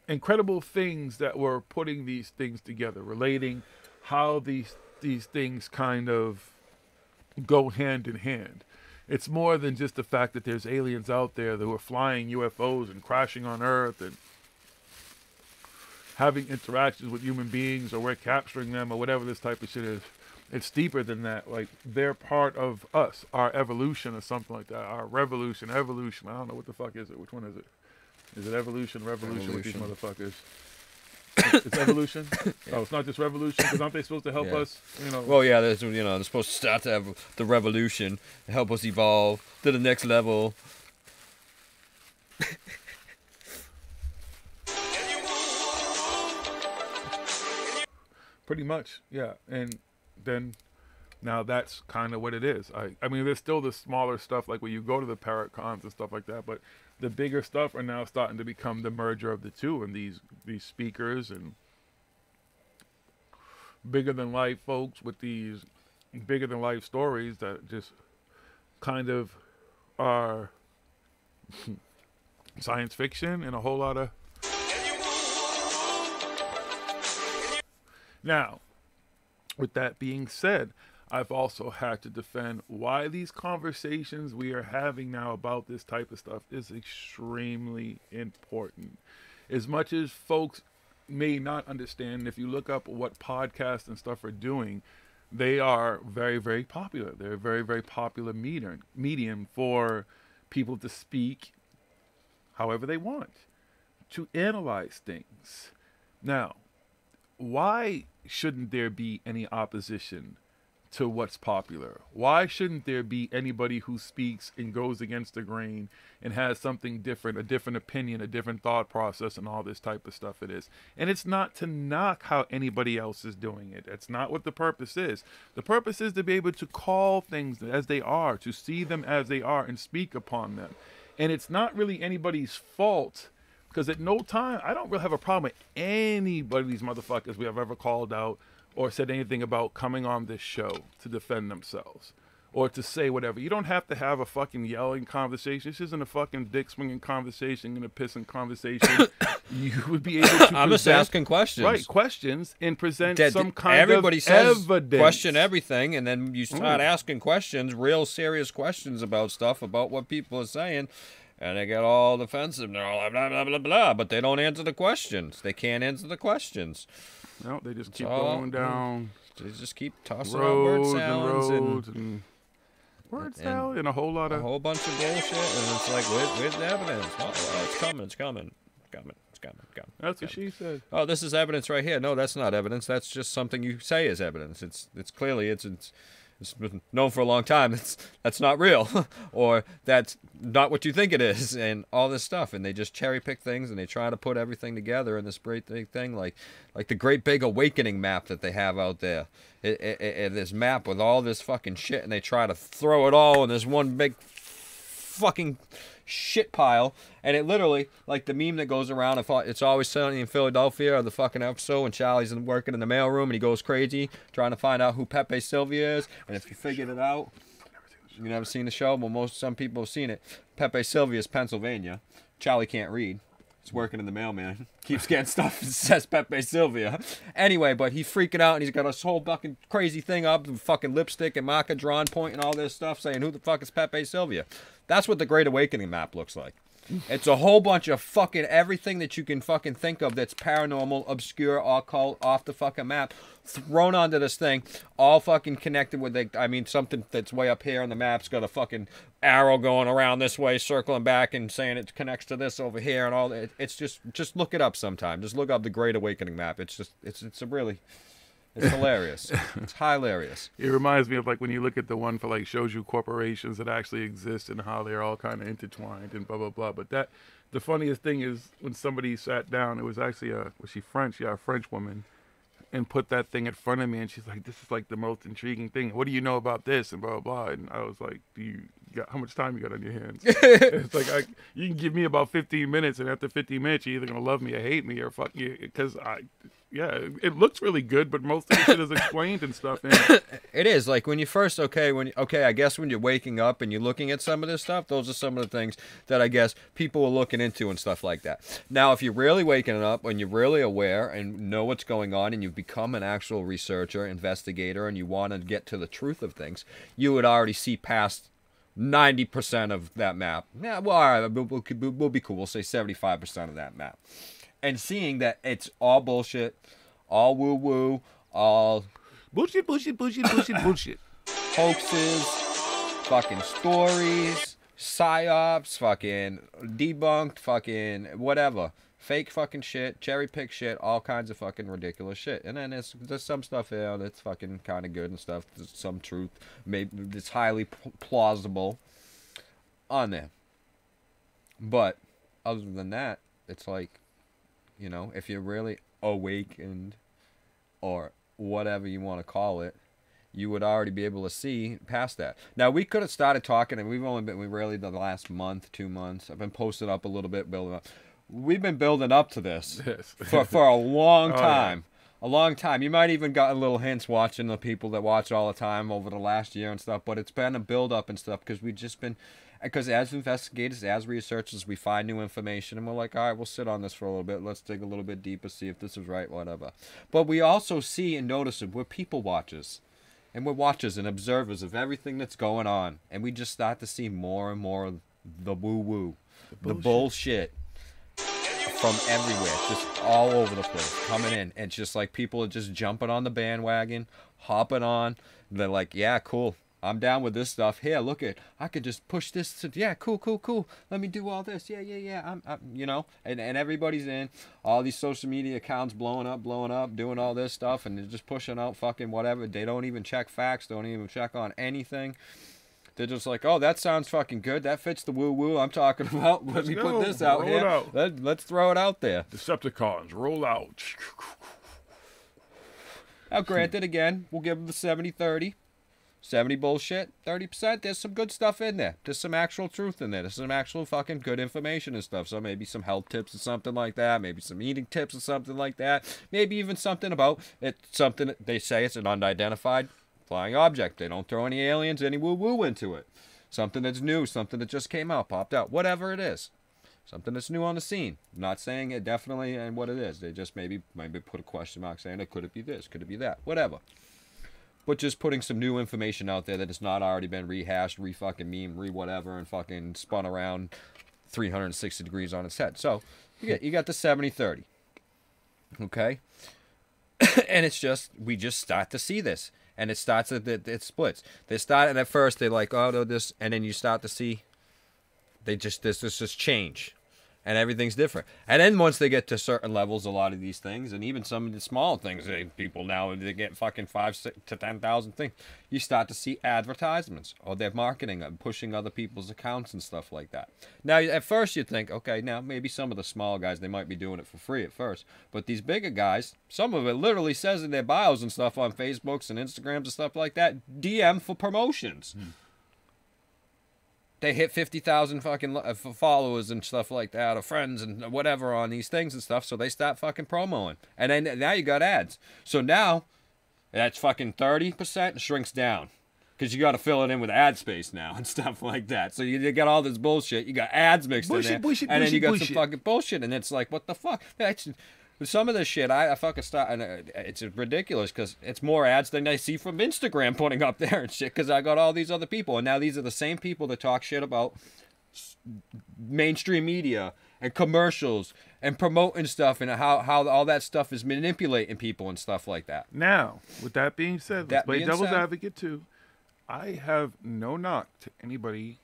Speaker 1: incredible things that were putting these things together, relating how these things kind of go hand in hand. It's more than just the fact that there's aliens out there that are flying UFOs and crashing on Earth and having interactions with human beings, or we're capturing them, or whatever this type of shit is. It's deeper than that. Like, they're part of us, our evolution or something like that. Our revolution, evolution. I don't know what the fuck is it. Which one is it? Is it evolution, revolution with these motherfuckers? It's evolution? Oh, it's not just revolution? Because aren't they supposed to help us,
Speaker 3: Well, yeah, they're supposed to start to have the revolution, help us evolve to the next level.
Speaker 1: Pretty much, yeah. And then now that's kind of what it is. I mean, there's still the smaller stuff, like when you go to the Paracons and stuff like that, but the bigger stuff are now starting to become the merger of the two, and these speakers and bigger than life folks with these bigger than life stories that just kind of are science fiction and a whole lot of. Now, with that being said, I've also had to defend why these conversations we are having now about this type of stuff is extremely important. As much as folks may not understand, if you look up what podcasts and stuff are doing, they are very, very popular. They're a very, very popular medium for people to speak however they want, to analyze things. Now, why shouldn't there be any opposition to what's popular? Why shouldn't there be anybody who speaks and goes against the grain and has something different, a different opinion, a different thought process, and all this type of stuff it is? And it's not to knock how anybody else is doing it. That's not what the purpose is. The purpose is to be able to call things as they are, to see them as they are, and speak upon them. And it's not really anybody's fault, because at no time, I don't really have a problem with anybody of these motherfuckers we have ever called out or said anything about coming on this show to defend themselves or to say whatever. You don't have to have a fucking yelling conversation. This isn't a fucking dick swinging conversation and a pissing conversation. You would be able to
Speaker 3: I'm just asking questions.
Speaker 1: Right, questions, and present some kind
Speaker 3: everybody
Speaker 1: of
Speaker 3: says
Speaker 1: evidence.
Speaker 3: Question everything, and then you start asking questions, real serious questions about stuff, about what people are saying, and they get all defensive. They're all blah, blah, blah, blah, but they don't answer the questions. They can't answer the questions.
Speaker 1: No, they just keep going down.
Speaker 3: They just keep tossing out word sounds
Speaker 1: and word salad and a whole lot of...
Speaker 3: A whole bunch of bullshit, and it's like, where's the evidence? Oh, it's coming.
Speaker 1: That's what she said.
Speaker 3: Oh, this is evidence right here. No, that's not evidence. That's just something you say is evidence. It's clearly, it's been known for a long time. That's not real, or that's not what you think it is, and all this stuff. And they just cherry pick things, and they try to put everything together in this great big thing, like the Great Big Awakening map that they have out there. This map with all this fucking shit, and they try to throw it all in this one big fucking shit pile. And it literally, like the meme that goes around, it's always sunny in Philadelphia, or the fucking episode when Charlie's working in the mailroom and he goes crazy trying to find out who Pepe Sylvia is. And if you figured it out, you never seen the show. Well, some people have seen it. Pepe Sylvia is Pennsylvania. Charlie can't read. He's working in the mailman. Keeps getting stuff that says Pepe Sylvia. Anyway, but he's freaking out, and he's got this whole fucking crazy thing up, with fucking lipstick and marker drawn point and all this stuff, saying who the fuck is Pepe Sylvia. That's what the Great Awakening map looks like. It's a whole bunch of fucking everything that you can fucking think of that's paranormal, obscure, occult, off the fucking map, thrown onto this thing, all fucking connected with, something that's way up here on the map's got a fucking arrow going around this way, circling back and saying it connects to this over here and all that. It's just look it up sometime. Just look up the Great Awakening map. It's hilarious. It's hilarious.
Speaker 1: It reminds me of like when you look at the one for like shows you corporations that actually exist and how they're all kind of intertwined and blah blah blah. But the funniest thing is when somebody sat down, it was actually was she French? Yeah, a French woman, and put that thing in front of me, and she's like, "This is like the most intriguing thing. What do you know about this?" And blah blah blah. And I was like, how much time you got on your hands? It's like you can give me about 15 minutes, and after 15 minutes, you're either gonna love me or hate me or fuck you, because it looks really good, but most of the shit is explained and stuff. And
Speaker 3: it is like when you first I guess when you're waking up and you're looking at some of this stuff, those are some of the things that I guess people are looking into and stuff like that. Now, if you're really waking up and you're really aware and know what's going on, and you've become an actual researcher, investigator, and you want to get to the truth of things, you would already see past 90% of that map. Yeah, well, all right, we'll be cool. We'll say 75% of that map. And seeing that it's all bullshit, all woo-woo, all
Speaker 1: bullshit, bullshit.
Speaker 3: Hoaxes, fucking stories, psyops, fucking debunked, fucking whatever. Fake fucking shit, cherry pick shit, all kinds of fucking ridiculous shit. And then there's some stuff here that's fucking kind of good and stuff. There's some truth, maybe it's highly plausible on there. But other than that, it's like, if you're really awakened or whatever you want to call it, you would already be able to see past that. Now, we could have started talking, and we really the last month, 2 months. I've been posting up a little bit, building up. We've been building up to this for a long time. A long time. You might even got a little hints watching the people that watch all the time over the last year and stuff, but it's been a build up and stuff because as investigators, as researchers, we find new information and we're like, all right, we'll sit on this for a little bit. Let's dig a little bit deeper, see if this is right, whatever. But we also see and notice that we're people watchers. And we're watchers and observers of everything that's going on. And we just start to see more and more of the woo-woo, the bullshit from everywhere, just all over the place, coming in. And it's just like people are just jumping on the bandwagon, hopping on. They're like, yeah, cool. I'm down with this stuff. Here, look at, I could just push this to, yeah, cool. Let me do all this. Yeah. I'm you know, and everybody's in. All these social media accounts blowing up, doing all this stuff, and they're just pushing out fucking whatever. They don't even check facts, don't even check on anything. They're just like, oh, that sounds fucking good. That fits the woo-woo I'm talking about. Let me put this out here. Let's throw it out there.
Speaker 1: Decepticons, roll out.
Speaker 3: Now, granted, again, we'll give them the 70-30. 70 bullshit, 30%. There's some good stuff in there. There's some actual truth in there. There's some actual fucking good information and stuff. So maybe some health tips or something like that. Maybe some eating tips or something like that. Maybe even something about it. Something they say it's an unidentified flying object. They don't throw any aliens, any woo-woo into it. Something that's new, something that just came out, popped out, whatever it is. Something that's new on the scene. I'm not saying it definitely and what it is. They just maybe put a question mark saying, could it be this? Could it be that? Whatever. But just putting some new information out there that has not already been rehashed, re-fucking meme, re-whatever, and fucking spun around 360 degrees on its head. So, you got the 70-30. Okay? And it's just, we just start to see this. And it starts, it splits. They start, and at first, they're like, oh, no, this, and then you start to see, this just change. And everything's different. And then once they get to certain levels, a lot of these things, and even some of the small things, people now, they get fucking 5,000 to 10,000 things. You start to see advertisements, or they're marketing, pushing other people's accounts and stuff like that. Now, at first you think, okay, now maybe some of the small guys, they might be doing it for free at first. But these bigger guys, some of it literally says in their bios and stuff on Facebooks and Instagrams and stuff like that, DM for promotions. They hit 50,000 fucking followers and stuff like that, or friends and whatever on these things and stuff, so they start fucking promoing. And then now you got ads. So now, that's fucking 30% shrinks down. Because you got to fill it in with ad space now and stuff like that. So you got all this bullshit. You got ads mixed in there. And then you got some fucking bullshit. And it's like, what the fuck? Some of this shit, I fucking start, and it's ridiculous because it's more ads than I see from Instagram putting up there and shit because I got all these other people. And now these are the same people that talk shit about mainstream media and commercials and promoting stuff and how all that stuff is manipulating people and stuff like that.
Speaker 1: Now, with that being said, let's play devil's advocate too. I have no knock to anybody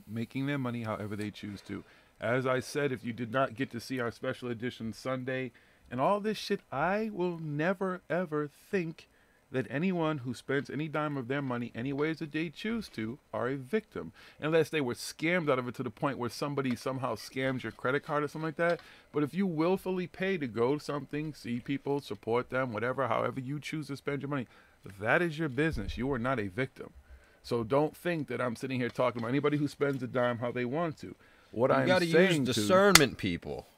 Speaker 1: making their money however they choose to. As I said, if you did not get to see our special edition Sunday and all this shit, I will never, ever think that anyone who spends any dime of their money any ways that they choose to are a victim. Unless they were scammed out of it to the point where somebody somehow scams your credit card or something like that. But if you willfully pay to go to something, see people, support them, whatever, however you choose to spend your money, that is your business. You are not a victim. So don't think that I'm sitting here talking about anybody who spends a dime how they want to. What I'm saying,
Speaker 3: you got to use discernment, people.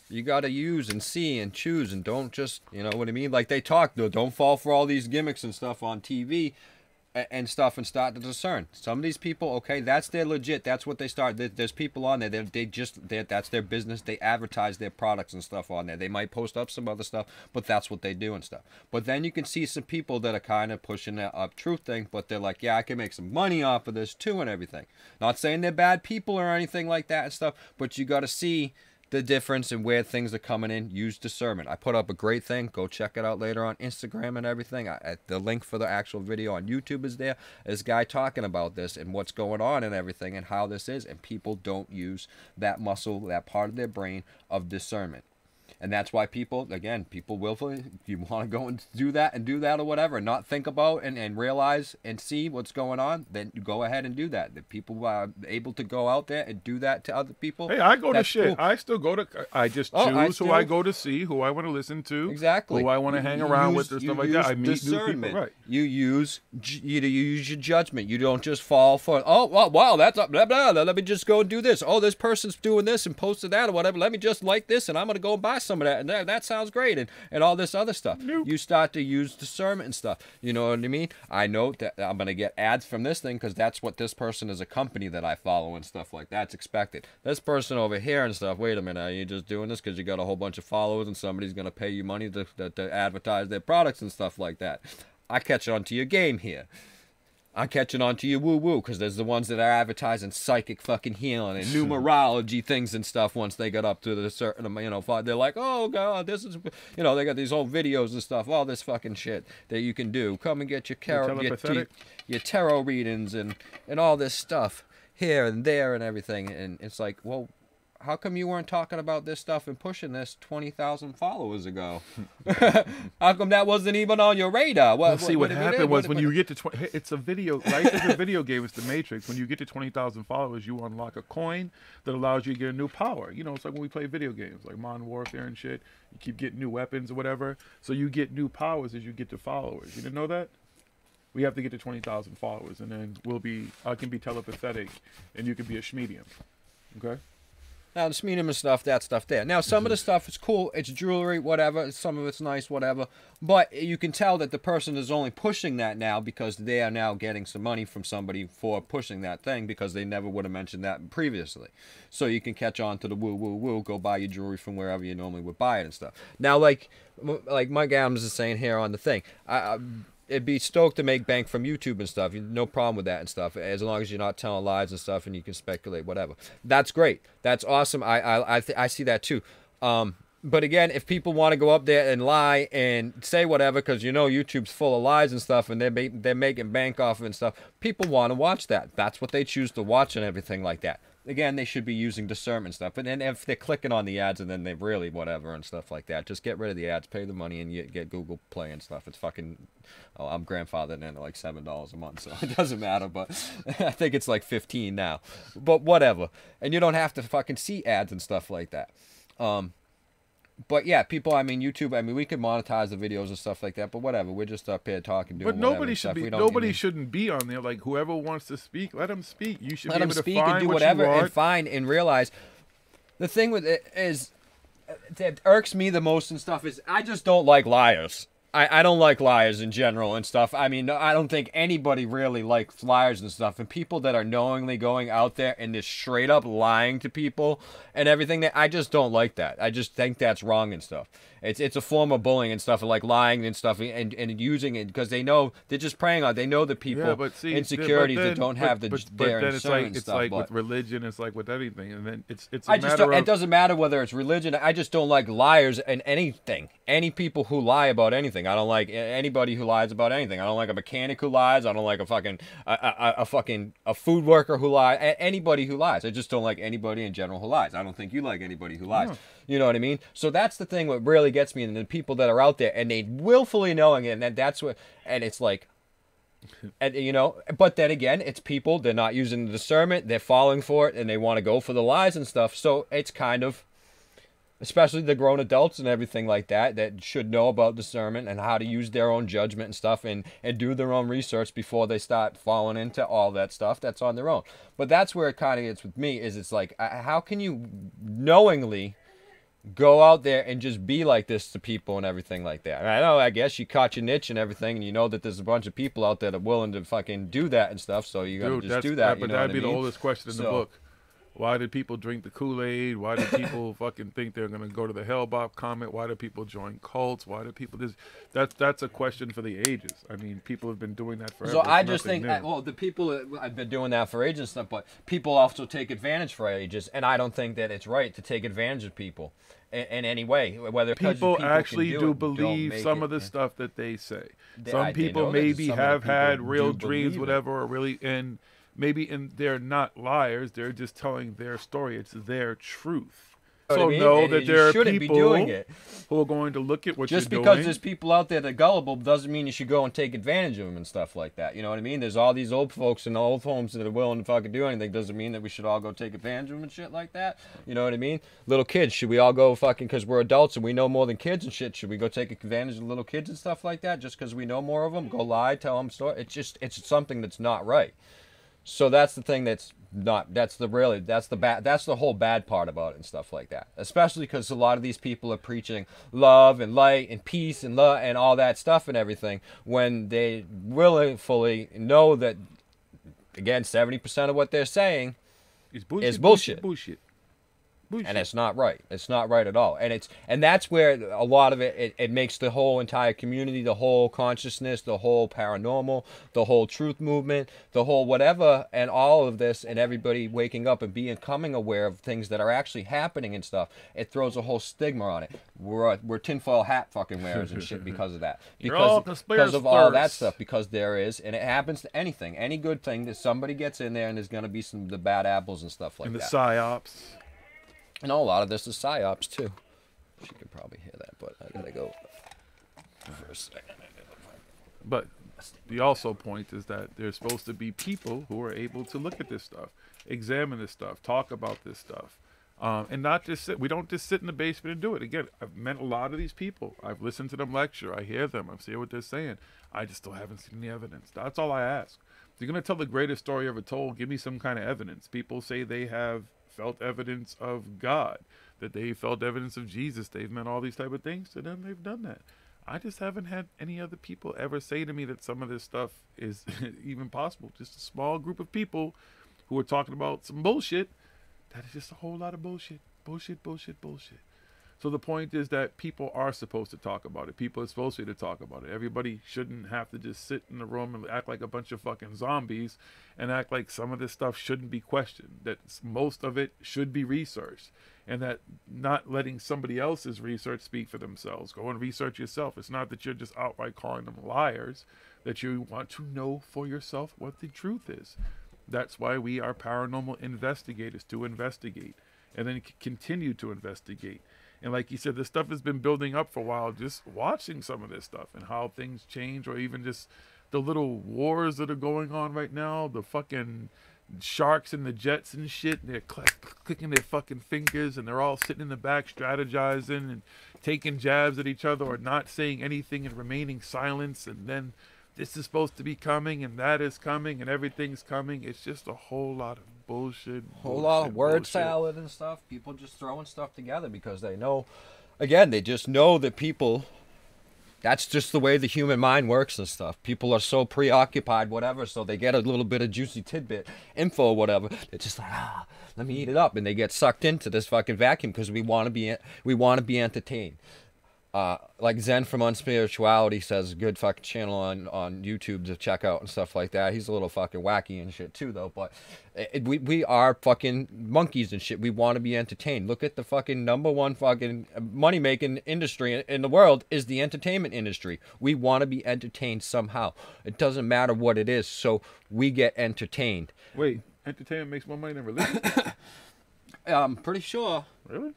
Speaker 3: You got to use and see and choose and don't just, you know what I mean? Like they talk, though, don't fall for all these gimmicks and stuff on TV and stuff and start to discern. Some of these people, okay, that's their legit. That's what they start. There's people on there. That's their business. They advertise their products and stuff on there. They might post up some other stuff, but that's what they do and stuff. But then you can see some people that are kind of pushing that up truth thing, but they're like, yeah, I can make some money off of this too and everything. Not saying they're bad people or anything like that and stuff, but you got to see the difference in where things are coming in. Use discernment. I put up a great thing. Go check it out later on Instagram and everything. The link for the actual video on YouTube is there. This guy talking about this and what's going on and everything and how this is. And people don't use that muscle, that part of their brain of discernment. And that's why people, again, people willfully, if you want to go and do that or whatever, and not think about and realize and see what's going on, then you go ahead and do that. The people are able to go out there and do that to other people.
Speaker 1: Hey, I go to shit. Cool. I still go to, I just choose who I go to see, who I want to listen to.
Speaker 3: Exactly.
Speaker 1: Who I want to hang around with and stuff like that. I meet new people. Right.
Speaker 3: You use your judgment. You don't just fall for, oh, wow, that's blah, blah, blah. Let me just go and do this. Oh, this person's doing this and posted that or whatever. Let me just like this and I'm going to go and buy some of that, and that sounds great, and all this other stuff. Nope. You start to use discernment and stuff. You know what I mean? I know that I'm going to get ads from this thing because that's what this person is, a company that I follow and stuff like that. It's expected. This person over here and stuff, wait a minute, are you just doing this because you got a whole bunch of followers and somebody's going to pay you money to advertise their products and stuff like that? I catch on to your game here. I'm catching on to your woo-woo, because there's the ones that are advertising psychic fucking healing and numerology things and stuff. Once they get up to the certain, they're like, oh, God, this is, they got these old videos and stuff, all this fucking shit that you can do. Come and get your tarot readings and all this stuff here and there and everything. And it's like, well, how come you weren't talking about this stuff and pushing this 20,000 followers ago? How come that wasn't even on your radar?
Speaker 1: What happened was when you get to 20, it's a video, right? It's a video game. It's the Matrix. When you get to 20,000 followers, you unlock a coin that allows you to get a new power. It's like when we play video games, like Modern Warfare and shit. You keep getting new weapons or whatever. So you get new powers as you get to followers. You didn't know that? We have to get to 20,000 followers, and then I can be telepathetic, and you can be a schmedium. Okay?
Speaker 3: Now, the medium and stuff, that stuff there. Now, some of the stuff is cool. It's jewelry, whatever. Some of it's nice, whatever. But you can tell that the person is only pushing that now because they are now getting some money from somebody for pushing that thing, because they never would have mentioned that previously. So you can catch on to the woo-woo-woo, go buy your jewelry from wherever you normally would buy it and stuff. Now, like Mike Adams is saying here on the thing, it'd be stoked to make bank from YouTube and stuff. No problem with that and stuff, as long as you're not telling lies and stuff and you can speculate, whatever. That's great. That's awesome. I see that too. But again, if people want to go up there and lie and say whatever, because YouTube's full of lies and stuff, and they're making bank off of it and stuff, people want to watch that. That's what they choose to watch and everything like that. Again, they should be using discernment stuff. But then if they're clicking on the ads and then they really whatever and stuff like that, just get rid of the ads, pay the money, and you get Google Play and stuff. It's fucking, I'm grandfathered in at like $7 a month, so it doesn't matter. But I think it's like 15 now. But whatever. And you don't have to fucking see ads and stuff like that. But yeah, people, YouTube, we can monetize the videos and stuff like that, but whatever. We're just up here talking, doing
Speaker 1: But nobody shouldn't be on there. Like, whoever wants to speak, let them speak. You should
Speaker 3: let
Speaker 1: be able
Speaker 3: them speak
Speaker 1: to find
Speaker 3: and do
Speaker 1: what
Speaker 3: whatever
Speaker 1: you want.
Speaker 3: and find and realize. The thing with it is, that irks me the most and stuff is, I just don't like liars. I don't like liars in general and stuff. I don't think anybody really likes liars and stuff. And people that are knowingly going out there and just straight up lying to people and everything, I just don't like that. I just think that's wrong and stuff. It's a form of bullying and stuff, like lying and stuff, and using it because they know they're just preying on. They know the people insecurities that don't have their insurance
Speaker 1: it's
Speaker 3: stuff.
Speaker 1: Like with religion, it's like with anything, and then it's.
Speaker 3: It doesn't matter whether it's religion. I just don't like liars and anything. Any people who lie about anything. I don't like anybody who lies about anything. I don't like a mechanic who lies. I don't like a food worker who lies. Anybody who lies. I just don't like anybody in general who lies. I don't think you like anybody who lies.
Speaker 1: No.
Speaker 3: You know what I mean? So that's the thing what really gets me, and the people that are out there and they willfully knowing it, and that's what, and it's like, and but then again, it's people, they're not using the discernment, they're falling for it, and they want to go for the lies and stuff. So it's kind of, especially the grown adults and everything like that should know about discernment and how to use their own judgment and stuff, and do their own research before they start falling into all that stuff that's on their own. But that's where it kind of gets with me, is it's like, how can you knowingly go out there and just be like this to people and everything like that? I guess you caught your niche and everything, and you know that there's a bunch of people out there that are willing to fucking do that and stuff, so you gotta just do that.
Speaker 1: But that'd be the oldest question in the book. Why did people drink the Kool-Aid? Why did people fucking think they're gonna go to the Hellbop comment? Why do people join cults? Why do people just? That's a question for the ages. People have been doing that forever.
Speaker 3: So I just think, the people that have been doing that for ages and stuff, but people also take advantage for ages, and I don't think that it's right to take advantage of people in any way. Whether
Speaker 1: people actually do believe some of the stuff that they say. Some people maybe have had real dreams, whatever, or really in. Maybe they're not liars. They're just telling their story. It's their truth. So know that there are people who are going to look at what you're doing.
Speaker 3: Just because there's people out there that are gullible doesn't mean you should go and take advantage of them and stuff like that. You know what I mean? There's all these old folks in old homes that are willing to fucking do anything. Doesn't mean that we should all go take advantage of them and shit like that. You know what I mean? Little kids, should we all go fucking, because we're adults and we know more than kids and shit, should we go take advantage of little kids and stuff like that just because we know more of them? Go lie, tell them story. It's something that's not right. So that's the thing that's the whole bad part about it and stuff like that. Especially because a lot of these people are preaching love and light and peace and love and all that stuff and everything, when they willfully know that, again, 70% of what they're saying is bullshit. And it's not right. It's not right at all. And that's where a lot of it makes the whole entire community, the whole consciousness, the whole paranormal, the whole truth movement, the whole whatever, and all of this, and everybody waking up and becoming aware of things that are actually happening and stuff. It throws a whole stigma on it. We're tinfoil hat fucking wearers and shit because of that. Because of all that stuff. Because there is, and it happens to anything, any good thing that somebody gets in there, and there's gonna be some the bad apples and stuff like that.
Speaker 1: And the psyops.
Speaker 3: And a lot of this is psyops too. She could probably hear that, but I gotta go for a second.
Speaker 1: But the also point is that there's supposed to be people who are able to look at this stuff, examine this stuff, talk about this stuff, and not just sit. We don't just sit in the basement and do it. Again, I've met a lot of these people. I've listened to them lecture. I hear them. I see what they're saying. I just still haven't seen the evidence. That's all I ask. If you're gonna tell the greatest story ever told, give me some kind of evidence. People say they have felt evidence of God, that they felt evidence of Jesus, they've met all these type of things, to them they've done that. I just haven't had any other people ever say to me that some of this stuff is even possible. Just a small group of people who are talking about some bullshit that is just a whole lot of bullshit. Bullshit. So the point is that people are supposed to talk about it. People are supposed to talk about it. Everybody shouldn't have to just sit in the room and act like a bunch of fucking zombies and act like some of this stuff shouldn't be questioned, that most of it should be researched, and that not letting somebody else's research speak for themselves. Go and research yourself. It's not that you're just outright calling them liars, that you want to know for yourself what the truth is. That's why we are paranormal investigators, to investigate and then continue to investigate. And like you said, this stuff has been building up for a while, just watching some of this stuff and how things change, or even just the little wars that are going on right now, the fucking sharks and the jets and shit, and they're clicking their fucking fingers, and they're all sitting in the back strategizing and taking jabs at each other, or not saying anything and remaining silence, and then this is supposed to be coming, and that is coming, and everything's coming. It's just a whole lot of bullshit.
Speaker 3: Whole lot of word salad and stuff. People just throwing stuff together because they know, again, they just know that people, that's just the way the human mind works and stuff. People are so preoccupied, whatever, so they get a little bit of juicy tidbit info or whatever. They're just like, let me eat it up, and they get sucked into this fucking vacuum because we want to be entertained. Like Zen from Unspirituality says, good fucking channel on YouTube to check out and stuff like that. He's a little fucking wacky and shit too, though. But we are fucking monkeys and shit. We want to be entertained. Look at the fucking #1 fucking money making industry in the world is the entertainment industry. We want to be entertained somehow. It doesn't matter what it is, so we get entertained.
Speaker 1: Wait, entertainment makes more money than religion?
Speaker 3: I'm pretty sure.
Speaker 1: Really?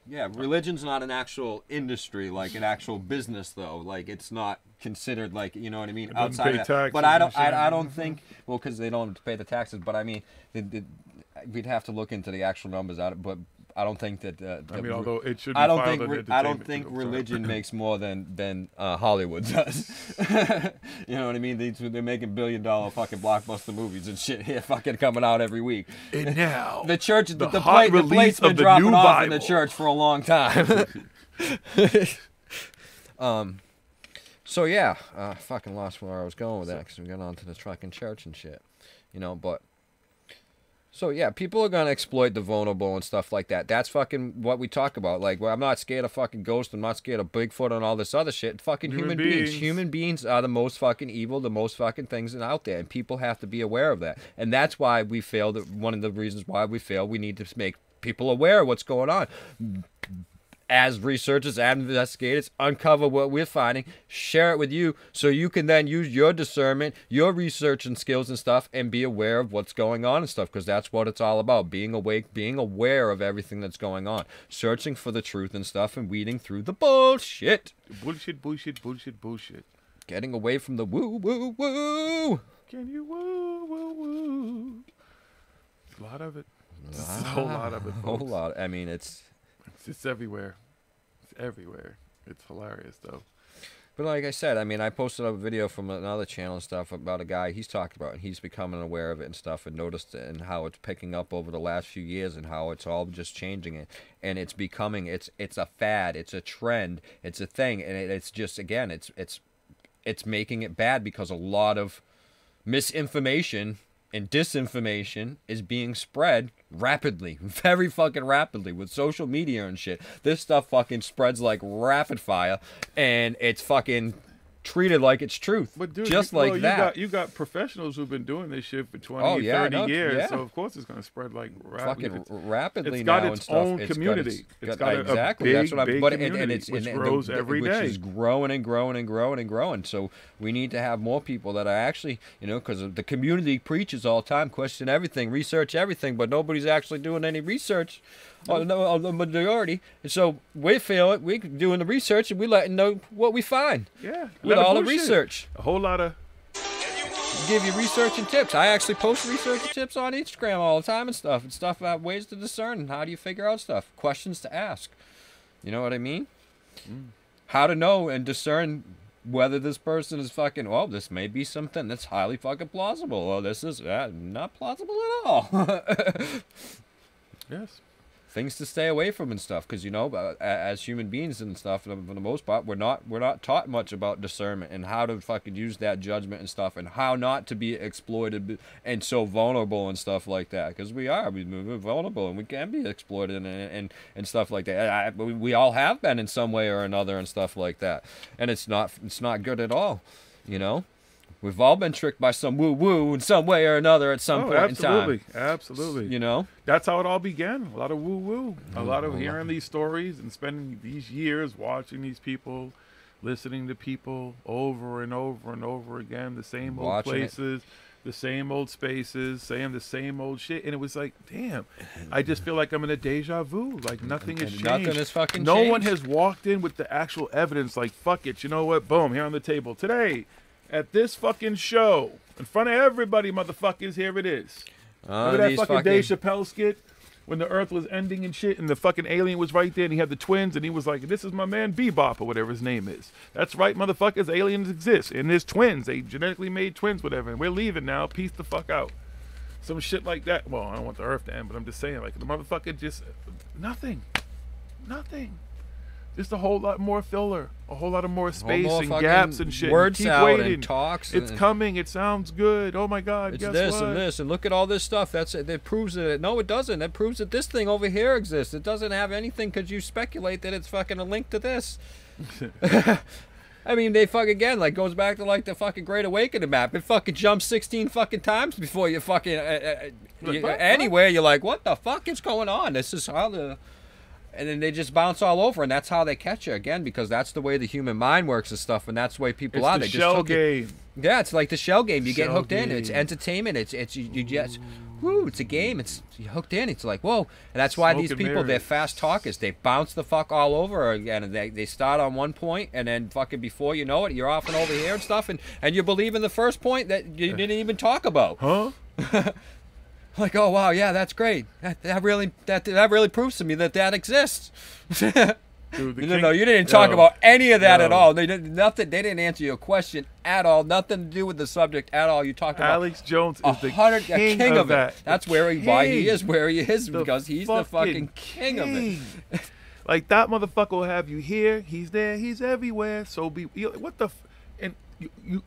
Speaker 3: Yeah, religion's not an actual industry, like an actual business, though. Like, it's not considered, like, you know what I mean, outside of that. But I don't think, well, because they don't have to pay the taxes. But I mean, we'd have to look into the actual numbers out. But I don't think that.
Speaker 1: I mean, although it should be
Speaker 3: I don't think religion makes more than Hollywood does. You know what I mean? They're making $1 billion fucking blockbuster movies and shit here, fucking coming out every week.
Speaker 1: And now
Speaker 3: the church, the plate's been dropping off in the church for a long time. So yeah, fucking lost where I was going with that because we got onto the fucking church and shit, you know. But so yeah, people are gonna exploit the vulnerable and stuff like that. That's fucking what we talk about. Like, well, I'm not scared of fucking ghosts. I'm not scared of Bigfoot and all this other shit. Fucking human beings. Human beings are the most fucking evil, the most fucking things out there, and people have to be aware of that. And that's why we failed. One of the reasons why we fail, we need to make people aware of what's going on. As researchers and investigators, uncover what we're finding, share it with you, so you can then use your discernment, your research and skills and stuff, and be aware of what's going on and stuff, because that's what it's all about, being awake, being aware of everything that's going on, searching for the truth and stuff, and weeding through the bullshit.
Speaker 1: Bullshit.
Speaker 3: Getting away from the woo.
Speaker 1: Can you woo? A lot of it. A whole lot of it, folks.
Speaker 3: A whole lot. I mean, it's
Speaker 1: everywhere. It's everywhere. It's hilarious, though.
Speaker 3: But like I said, I mean, I posted a video from another channel and stuff about a guy he's talked about, and he's becoming aware of it and stuff, and noticed it and how it's picking up over the last few years, and how it's all just changing it, and it's becoming, it's a fad, it's a trend, it's a thing, and it's just, again, it's making it bad because a lot of misinformation and disinformation is being spread rapidly, very fucking rapidly with social media and shit. This stuff fucking spreads like rapid fire, and it's fucking treated like it's truth.
Speaker 1: But dude,
Speaker 3: just like that.
Speaker 1: You got professionals who've been doing this shit for 20, 30 years.
Speaker 3: Yeah.
Speaker 1: So of course it's gonna spread like
Speaker 3: fucking rapidly.
Speaker 1: It's got
Speaker 3: now
Speaker 1: its
Speaker 3: and stuff.
Speaker 1: own community. It's got
Speaker 3: exactly.
Speaker 1: a big,
Speaker 3: That's what I'm.
Speaker 1: big
Speaker 3: But
Speaker 1: community, which grows every day.
Speaker 3: Which is growing and growing and growing and growing. So we need to have more people that are actually, you know, because the community preaches all the time, question everything, research everything, but nobody's actually doing any research. On the majority, and so we feel it. We're doing the research, and we letting know what we find.
Speaker 1: Yeah,
Speaker 3: with all the research,
Speaker 1: a whole lot of
Speaker 3: give you research and tips. I actually post research and tips on Instagram all the time and stuff about ways to discern and how do you figure out stuff, questions to ask. You know what I mean? How to know and discern whether this person is fucking. Well, this may be something that's highly fucking plausible, or this is not plausible at all.
Speaker 1: Yes.
Speaker 3: Things to stay away from and stuff, because you know, as human beings and stuff, for the most part, we're not taught much about discernment and how to fucking use that judgment and stuff, and how not to be exploited and so vulnerable and stuff like that. Because we're vulnerable and we can be exploited and stuff like that. We all have been in some way or another and stuff like that, and it's not good at all, you know. We've all been tricked by some woo-woo in some way or another at some point in time.
Speaker 1: Absolutely.
Speaker 3: You know?
Speaker 1: That's how it all began. A lot of woo-woo. A lot of hearing these stories and spending these years watching these people, listening to people over and over and over again, the same old places, the same old spaces, saying the same old shit. And it was like, damn, I just feel like I'm in a deja vu. Like nothing has changed.
Speaker 3: Nothing has fucking
Speaker 1: No
Speaker 3: changed.
Speaker 1: one has walked in with the actual evidence like, fuck it, you know what? Boom, here on the table. Today, at this fucking show, in front of everybody, motherfuckers, here it is. Remember that fucking Dave Chappelle skit when the earth was ending and shit, and the fucking alien was right there, and he had the twins, and he was like, this is my man Bebop, or whatever his name is. That's right, motherfuckers, aliens exist, and there's twins. They genetically made twins, whatever, and we're leaving now. Peace the fuck out. Some shit like that. Well, I don't want the earth to end, but I'm just saying, like, the motherfucker just, nothing. Just a whole lot more filler, a whole lot of more space and gaps and shit.
Speaker 3: Word
Speaker 1: keep
Speaker 3: salad
Speaker 1: waiting.
Speaker 3: and talks.
Speaker 1: It's coming. It sounds good. Oh my God!
Speaker 3: It's
Speaker 1: guess
Speaker 3: this
Speaker 1: what?
Speaker 3: and this, and look at all this stuff. That proves that. No, it doesn't. That proves that this thing over here exists. It doesn't have anything because you speculate that it's fucking a link to this. I mean, they fucking again like goes back to like the fucking Great Awakening map. It fucking jumps 16 fucking times before you fucking anywhere. You're like, what the fuck is going on? This is how the. And then they just bounce all over, and that's how they catch you again, because that's the way the human mind works and stuff, and that's the way people are.
Speaker 1: It's the shell game.
Speaker 3: Yeah, it's like the shell game. You get hooked in.
Speaker 1: game.
Speaker 3: It's entertainment. It's you just, woo, it's a game. It's you're hooked in. It's like, whoa. And that's why these people, they're fast talkers. They bounce the fuck all over again, and they start on one point, and then fucking before you know it, you're off and over here and stuff, and you believe in the first point that you didn't even talk about.
Speaker 1: Huh?
Speaker 3: Like, oh wow, yeah, that's great. That really proves to me that exists.
Speaker 1: Dude,
Speaker 3: no, you didn't talk about any of that at all. They didn't nothing. They didn't answer your question at all. Nothing to do with the subject at all. You talked about
Speaker 1: Alex Jones is the king
Speaker 3: of
Speaker 1: that.
Speaker 3: it. That's why he is where he is, because he's the fucking king of it.
Speaker 1: Like that motherfucker will have you here. He's there. He's everywhere. So what the.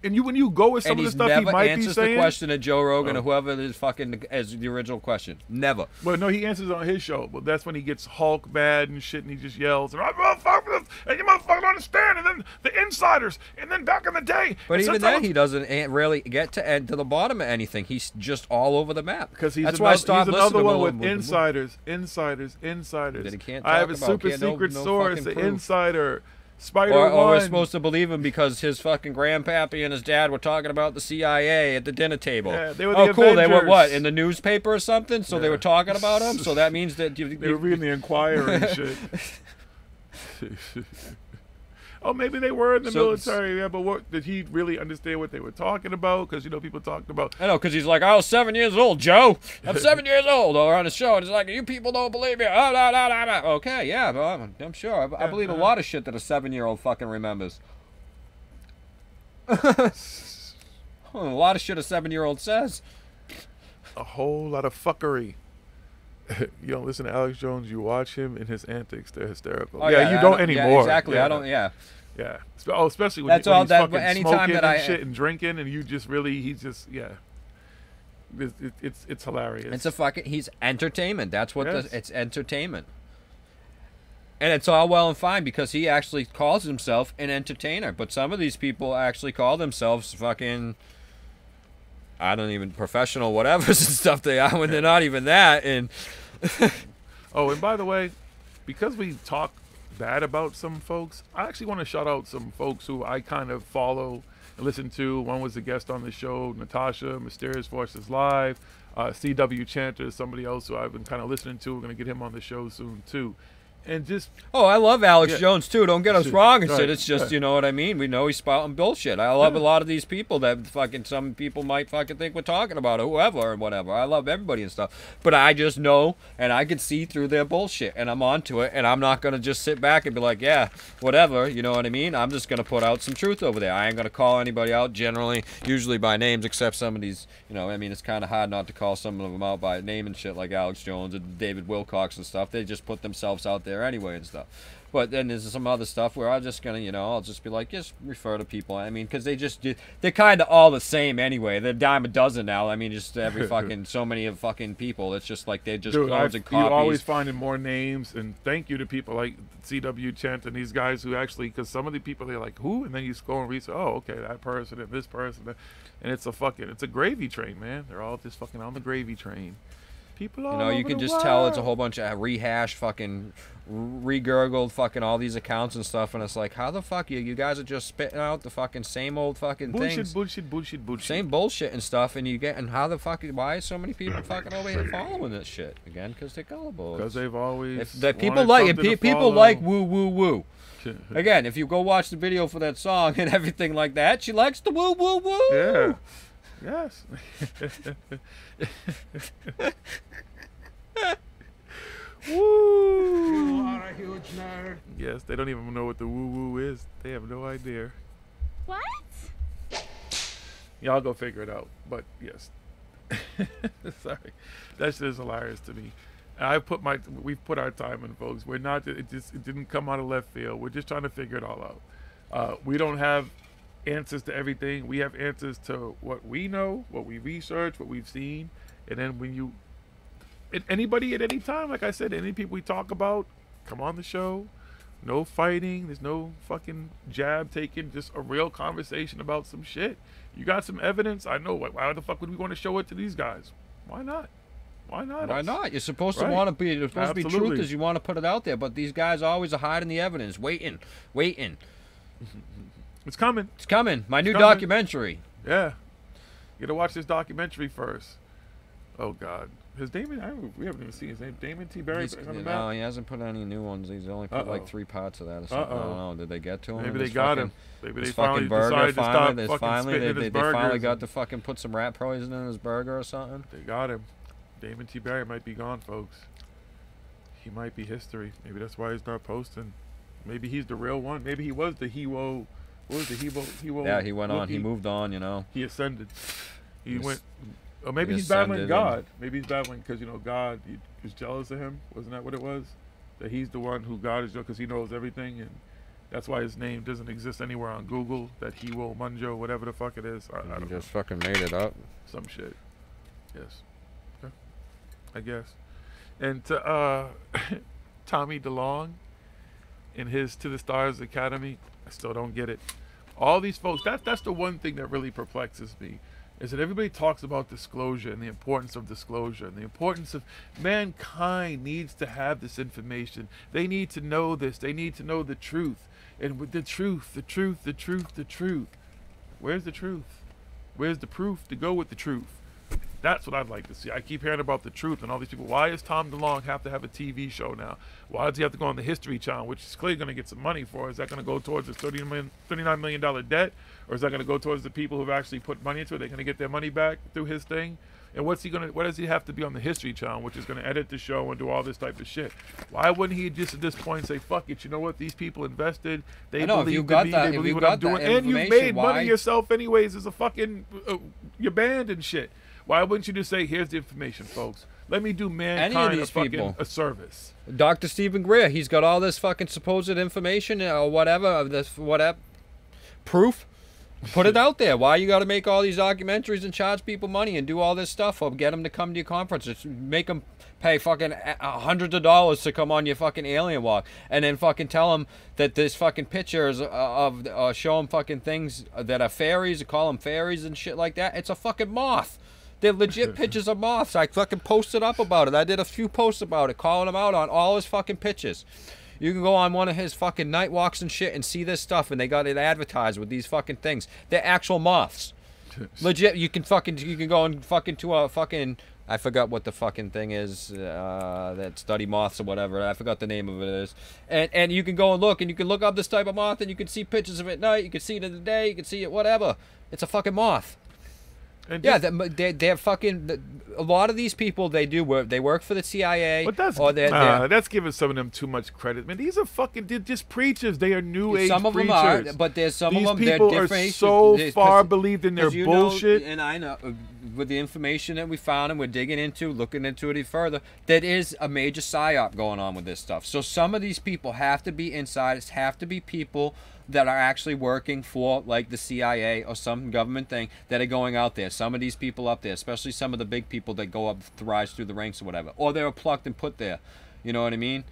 Speaker 1: And when you go with some of the stuff he might be saying,
Speaker 3: answers the question of Joe Rogan or whoever is fucking as the original question. Never.
Speaker 1: Well, no, he answers on his show, but that's when he gets Hulk mad and shit, and he just yells, and you motherfuckers don't understand, and then the insiders, and then back in the day.
Speaker 3: But even then, he doesn't really get to the bottom of anything. He's just all over the map.
Speaker 1: Because
Speaker 3: that's why I stopped
Speaker 1: he's another
Speaker 3: listening
Speaker 1: one with
Speaker 3: insiders.
Speaker 1: That
Speaker 3: he can't
Speaker 1: I have a
Speaker 3: talk about,
Speaker 1: super
Speaker 3: can't
Speaker 1: secret
Speaker 3: no
Speaker 1: source,
Speaker 3: fucking
Speaker 1: the
Speaker 3: proof.
Speaker 1: insider. Spider
Speaker 3: or we're supposed to believe him because his fucking grandpappy and his dad were talking about the CIA at the dinner table.
Speaker 1: Yeah, they were the
Speaker 3: cool. They were
Speaker 1: Avengers.
Speaker 3: what, in the newspaper or something? So they were talking about him? So that means that...
Speaker 1: They were reading the Enquirer and shit. Oh, maybe they were in the military, yeah, but what, did he really understand what they were talking about? Because, people talked about...
Speaker 3: I know, because he's like, I was 7 years old, Joe. I'm 7 years old. Or on the show, and it's like, you people don't believe me. Oh, no. Okay, yeah, well, I'm sure. I believe a lot of shit that a 7-year-old fucking remembers. A lot of shit a 7-year-old says.
Speaker 1: A whole lot of fuckery. You don't listen to Alex Jones, you watch him and his antics. They're hysterical.
Speaker 3: Oh,
Speaker 1: you don't anymore.
Speaker 3: Yeah, exactly.
Speaker 1: Yeah.
Speaker 3: I don't, yeah.
Speaker 1: Yeah. Oh, especially when,
Speaker 3: That's
Speaker 1: when
Speaker 3: all
Speaker 1: he's
Speaker 3: that,
Speaker 1: fucking
Speaker 3: anytime
Speaker 1: smoking
Speaker 3: that
Speaker 1: and shit and drinking, and he's just, yeah. It's hilarious.
Speaker 3: It's a fucking. He's entertainment. That's what
Speaker 1: Yes.
Speaker 3: it's entertainment. And it's all well and fine because he actually calls himself an entertainer. But some of these people actually call themselves fucking, I don't even, professional whatevers and stuff they are when they're not even that. And
Speaker 1: Oh, and by the way, because we talk bad about some folks, I actually want to shout out some folks who I kind of follow and listen to. One was a guest on the show, Natasha, Mysterious Forces Live. CW Chanter is somebody else who I've been kind of listening to. We're going to get him on the show soon, too. And just,
Speaker 3: oh, I love Alex
Speaker 1: Yeah.
Speaker 3: Jones too. Don't get us wrong and shit.
Speaker 1: Right.
Speaker 3: It's just,
Speaker 1: Yeah.
Speaker 3: you know what I mean. We know he's spouting bullshit. I love a lot of these people that fucking some people might fucking think we're talking about or whoever and whatever. I love everybody and stuff, but I just know and I can see through their bullshit and I'm onto it. And I'm not gonna just sit back and be like, yeah, whatever. You know what I mean? I'm just gonna put out some truth over there. I ain't gonna call anybody out generally, usually by names, except some of these. You know, I mean, it's kind of hard not to call some of them out by name and shit like Alex Jones and David Wilcox and stuff. They just put themselves out there anyway and stuff. But then there's some other stuff where I'm just gonna, you know, I'll just be like, just refer to people. I mean, because they're kind of all the same anyway. They're a dime a dozen now. I mean, just every fucking so many of fucking people. It's just like they're just
Speaker 1: dude,
Speaker 3: clones and
Speaker 1: you're
Speaker 3: copies.
Speaker 1: always finding more names. And thank you to people like CW Chant and these guys who actually, because some of the people, they're like, who? And then you go and research, oh, okay, that person and this person. And it's a gravy train, man. They're all just fucking on the gravy train. People all
Speaker 3: You know, you
Speaker 1: over
Speaker 3: can
Speaker 1: the
Speaker 3: just tell it's a
Speaker 1: world.
Speaker 3: whole bunch of rehashed, fucking, regurgled fucking all these accounts and stuff, and it's like, how the fuck you guys are just spitting out the fucking same old fucking things,
Speaker 1: Bullshit.
Speaker 3: same bullshit and stuff, and how the fuck, why is so many people fucking over here following this shit again? Because they're gullible.
Speaker 1: Because they've always
Speaker 3: If that people
Speaker 1: wanted
Speaker 3: like
Speaker 1: something to
Speaker 3: people
Speaker 1: follow.
Speaker 3: like woo woo woo. Again, if you go watch the video for that song and everything like that, she likes the woo woo woo.
Speaker 1: Yeah. Yes. Woo!
Speaker 4: You are a huge nerd.
Speaker 1: Yes, they don't even know what the woo woo is. They have no idea.
Speaker 9: What?
Speaker 1: Y'all go figure it out. But yes. Sorry. That's just hilarious to me. And we've put our time in, folks. We're not, it didn't come out of left field. We're just trying to figure it all out. We don't have answers to everything. We have answers to what we know, what we research, what we've seen. And then when anybody at any time, like I said, any people we talk about, come on the show. No fighting. There's no fucking jab taking. Just a real conversation about some shit. You got some evidence? I know. Why the fuck would we want to show it to these guys? Why not? Why not?
Speaker 3: Why not? You're supposed to
Speaker 1: Right.
Speaker 3: want to be. You're supposed to be
Speaker 1: Absolutely.
Speaker 3: truth as you want to put it out there. But these guys always are hiding the evidence, waiting.
Speaker 1: It's coming.
Speaker 3: It's coming. My new
Speaker 1: coming.
Speaker 3: documentary.
Speaker 1: Yeah. You gotta watch this documentary first. Oh God. We haven't even seen his name. Damon T. Barry.
Speaker 3: No, he hasn't put any new ones. He's only put like 3 parts of that or something. I don't know. Did they get to him?
Speaker 1: Maybe
Speaker 3: And
Speaker 1: they
Speaker 3: his
Speaker 1: got
Speaker 3: fucking-
Speaker 1: him. Maybe
Speaker 3: his
Speaker 1: they finally
Speaker 3: fucking burger
Speaker 1: decided to stop
Speaker 3: They
Speaker 1: fucking
Speaker 3: finally
Speaker 1: spitting in his
Speaker 3: they finally
Speaker 1: burgers
Speaker 3: got
Speaker 1: and-
Speaker 3: to fucking put some rat poison in his burger or something.
Speaker 1: They got him. Damon T. Barry might be gone, folks. He might be history. Maybe that's why he's not posting. Maybe he's the real one. Maybe he was the Hebo. What was the Hebo?
Speaker 3: Yeah, he went on. He
Speaker 1: He
Speaker 3: moved on. You know.
Speaker 1: He ascended. He
Speaker 3: He's-
Speaker 1: went. Or maybe
Speaker 3: he
Speaker 1: he's battling
Speaker 3: ascended
Speaker 1: God. Maybe he's battling because God was jealous of him. Wasn't that what it was? That he's the one who God is because he knows everything, and that's why his name doesn't exist anywhere on Google. That Hiwo Munjo, whatever the fuck it is. I
Speaker 3: He
Speaker 1: don't know.
Speaker 3: just fucking made it up.
Speaker 1: Some shit. Yes. Okay. I guess. And to Tommy DeLonge in his To the Stars Academy, I still don't get it. All these folks, that's the one thing that really perplexes me, is that everybody talks about disclosure and the importance of disclosure and the importance of mankind needs to have this information. They need to know this. They need to know the truth. And with the truth. Where's the truth? Where's the proof to go with the truth? That's what I'd like to see. I keep hearing about the truth and all these people. Why does Tom DeLonge have to have a TV show now? Why does he have to go on the History Channel, which is clearly going to get some money for? Is that going to go towards his $39 million debt? Or is that going to go towards the people who've actually put money into it? They're going to get their money back through his thing? And what does he have to be on the History Channel, which is going to edit the show and do all this type of shit? Why wouldn't he just at this point say, fuck it, you know what? These people invested. They
Speaker 3: I know, if
Speaker 1: believe
Speaker 3: you
Speaker 1: in
Speaker 3: got
Speaker 1: me.
Speaker 3: that-
Speaker 1: They
Speaker 3: if
Speaker 1: believe
Speaker 3: you
Speaker 1: what
Speaker 3: got
Speaker 1: I'm doing.
Speaker 3: that
Speaker 1: And you've
Speaker 3: information,
Speaker 1: made
Speaker 3: why-
Speaker 1: money yourself anyways as a fucking, your band and shit. Why wouldn't you just say, here's the information, folks. Let me do mankind
Speaker 3: these
Speaker 1: a fucking
Speaker 3: people.
Speaker 1: a service.
Speaker 3: Dr. Stephen Greer, he's got all this fucking supposed information or whatever, this whatever proof Put it out there. Why you got to make all these documentaries and charge people money and do all this stuff or get them to come to your conferences? Make them pay fucking hundreds of dollars to come on your fucking alien walk, and then fucking tell them that there's fucking pictures of show them fucking things that are fairies, call them fairies and shit like that. It's a fucking moth. They're legit pictures of moths. I fucking posted up about it. I did a few posts about it, calling him out on all his fucking pictures. You can go on one of his fucking night walks and shit and see this stuff, and they got it advertised with these fucking things. They're actual moths. Legit, you can go and fucking to a fucking, I forgot what the fucking thing is, that study moths or whatever. I forgot the name of it is. And you can go and look, and you can look up this type of moth, and you can see pictures of it at night. You can see it in the day. You can see it whatever. It's a fucking moth. And yeah, they're fucking. A lot of these people, they work for the CIA.
Speaker 1: But that's giving some of them too much credit. Man, these are they're just preachers. They are new age preachers.
Speaker 3: Some of them are, but there's some of them.
Speaker 1: These people are so far believed in their bullshit.
Speaker 3: And I know, with the information that we found and we're digging into, looking into it further, that is a major psyop going on with this stuff. So some of these people have to be insiders, have to be people that are actually working for like the CIA or some government thing that are going out there. Some of these people up there, especially some of the big people that go up to rise through the ranks or whatever, or they were plucked and put there. You know what I mean?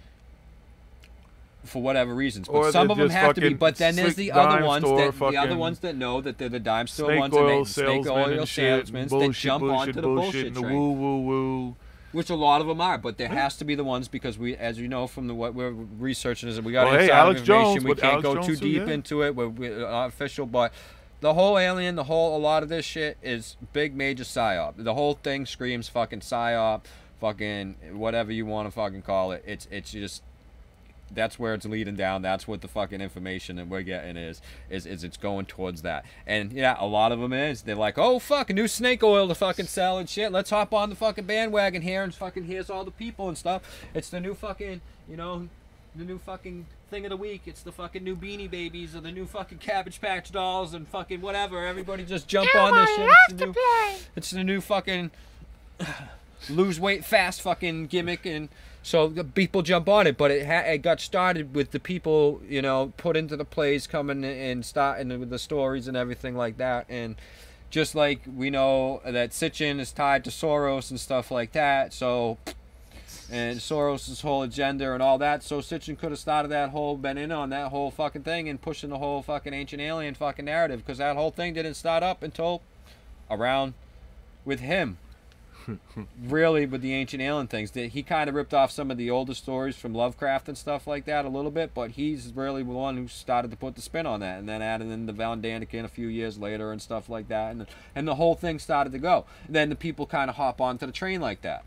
Speaker 3: For whatever reasons, but some of them have to be. But then there's the other ones that know that they're the dime store ones, and they snake oil salesmen that jump onto the bullshit train.
Speaker 1: Woo woo woo.
Speaker 3: Which a lot of them are, but there has to be the ones because we, as you know from what we're researching, is that we got
Speaker 1: Alex
Speaker 3: information.
Speaker 1: Jones,
Speaker 3: we can't go
Speaker 1: Jones
Speaker 3: too deep into it. We're not official, but the whole alien, a lot of this shit is big major psyop. The whole thing screams fucking psyop, fucking whatever you want to fucking call it. It's just. That's where it's leading down. That's what the fucking information that we're getting is it's going towards that. And yeah, a lot of them is. They're like, oh fuck, a new snake oil to fucking sell and shit. Let's hop on the fucking bandwagon here and fucking here's all the people and stuff. It's the new fucking, the new fucking thing of the week. It's the fucking new Beanie Babies or the new fucking Cabbage Patch Dolls and fucking whatever. Everybody just jump on this shit. It's the new fucking lose weight fast fucking gimmick, and so the people jump on it. But it got started with the people, put into the plays, coming and starting with the stories and everything like that. And just like we know that Sitchin is tied to Soros and stuff like that, so and Soros' whole agenda and all that, so Sitchin could have started been in on that whole fucking thing and pushing the whole fucking ancient alien fucking narrative, because that whole thing didn't start up until around with him. Really, with the ancient alien things, that he kind of ripped off some of the older stories from Lovecraft and stuff like that a little bit, but he's really the one who started to put the spin on that, and then added in the Van Daniken a few years later and stuff like that, and the whole thing started to go. And then the people kind of hop onto the train like that,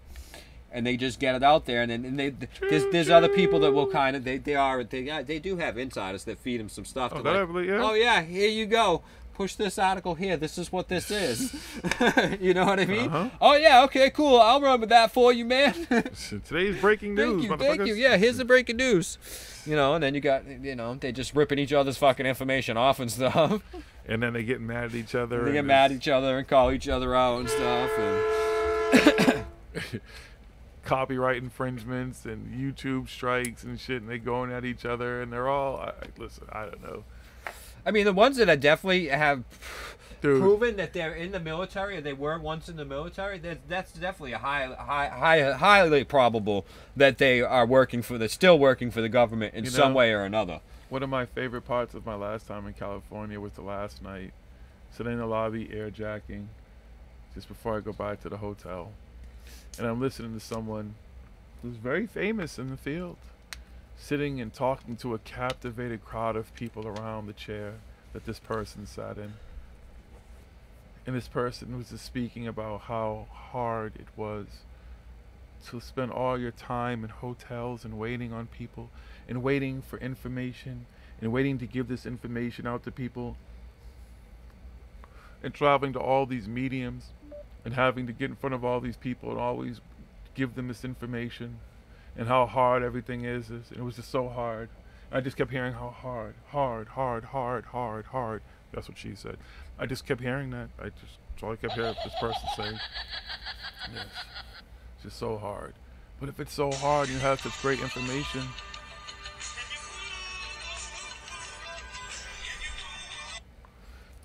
Speaker 3: and they just get it out there, and then there's other people that will kind of they do have insiders that feed them some stuff. Oh yeah, here you go. Push this article here. This is what this is. You know what I mean? Oh yeah, okay, cool. I'll run with that for you, man.
Speaker 1: Today's breaking news.
Speaker 3: Thank you. Yeah, here's the breaking news. And then you got, they just ripping each other's fucking information off and stuff.
Speaker 1: And then they get mad at each other.
Speaker 3: They get mad at each other and call each other out and stuff. And
Speaker 1: copyright infringements and YouTube strikes and shit, and they going at each other, and they're all listen. I don't know.
Speaker 3: I mean, the ones that I definitely have proven that they're in the military, or they were once in the military, that's definitely a highly probable that they are still working for the government in some way or another.
Speaker 1: One of my favorite parts of my last time in California was the last night, sitting in the lobby, airjacking, just before I go back to the hotel, and I'm listening to someone who's very famous in the field, sitting and talking to a captivated crowd of people around the chair that this person sat in. And this person was just speaking about how hard it was to spend all your time in hotels and waiting on people and waiting for information and waiting to give this information out to people, and traveling to all these mediums and having to get in front of all these people and always give them this information, and how hard everything is. And it was just so hard. I just kept hearing how hard. That's what she said. I just kept hearing that. That's all I kept hearing this person say. Yes, it's just so hard. But if it's so hard and you have such great information,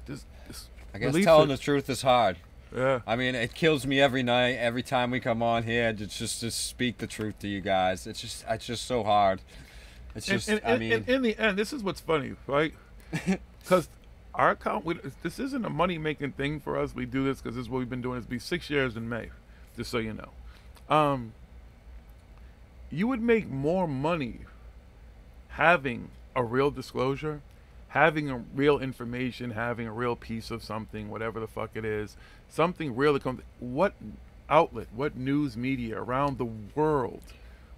Speaker 3: I guess
Speaker 1: release
Speaker 3: telling
Speaker 1: it.
Speaker 3: the truth is hard.
Speaker 1: Yeah.
Speaker 3: I mean, it kills me every night, every time we come on here, just to speak the truth to you guys. It's just so hard. It's just, I mean,
Speaker 1: in the end, this is what's funny, right? Because our account, this isn't a money-making thing for us. We do this because this is what we've been doing. It's been 6 years in May, just so you know. You would make more money having a real disclosure, having a real information, having a real piece of something, whatever the fuck it is, something real that comes. What outlet, what news media around the world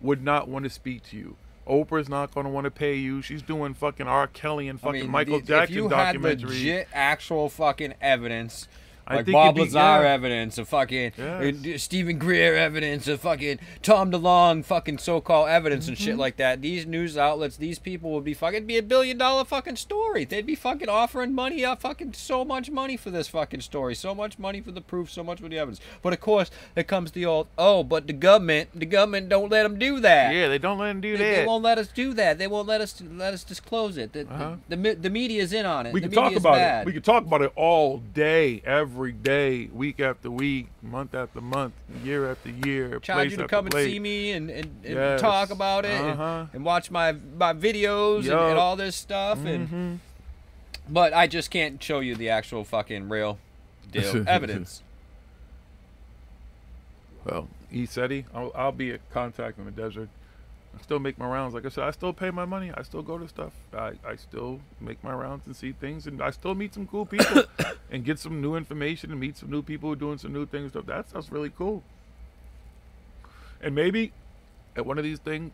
Speaker 1: would not want to speak to you? Oprah's not going to want to pay you. She's doing fucking R. Kelly and fucking Michael Jackson documentaries.
Speaker 3: If you had legit, actual fucking evidence,
Speaker 1: I
Speaker 3: like
Speaker 1: think
Speaker 3: Bob
Speaker 1: it'd be-
Speaker 3: Lazar
Speaker 1: yeah.
Speaker 3: evidence, of fucking
Speaker 1: Yes.
Speaker 3: Stephen Greer evidence, of fucking Tom DeLonge fucking so-called evidence and shit like that, these news outlets, these people would be fucking be $1 billion fucking story. They'd be fucking offering money up, fucking so much money for this fucking story, so much money for the proof, so much for the evidence. But of course, there comes the old, oh, but the government don't let them do that.
Speaker 1: Yeah, they don't let them do that.
Speaker 3: They won't let us do that. They won't let us disclose it. The media's in on it.
Speaker 1: We
Speaker 3: the
Speaker 1: can talk
Speaker 3: media's
Speaker 1: about
Speaker 3: bad.
Speaker 1: it. We can talk about it all day, every day, week after week, month after month, year after year.
Speaker 3: Charge
Speaker 1: place
Speaker 3: you to
Speaker 1: after
Speaker 3: come and
Speaker 1: place.
Speaker 3: see me and
Speaker 1: Yes.
Speaker 3: talk about it and watch my videos and all this stuff. And but I just can't show you the actual fucking real deal evidence.
Speaker 1: Well, I'll be at contact in the desert. I still make my rounds. Like I said, I still pay my money. I still go to stuff. I still make my rounds and see things, and I still meet some cool people and get some new information and meet some new people who are doing some new things. Stuff. That stuff's really cool. And maybe at one of these things,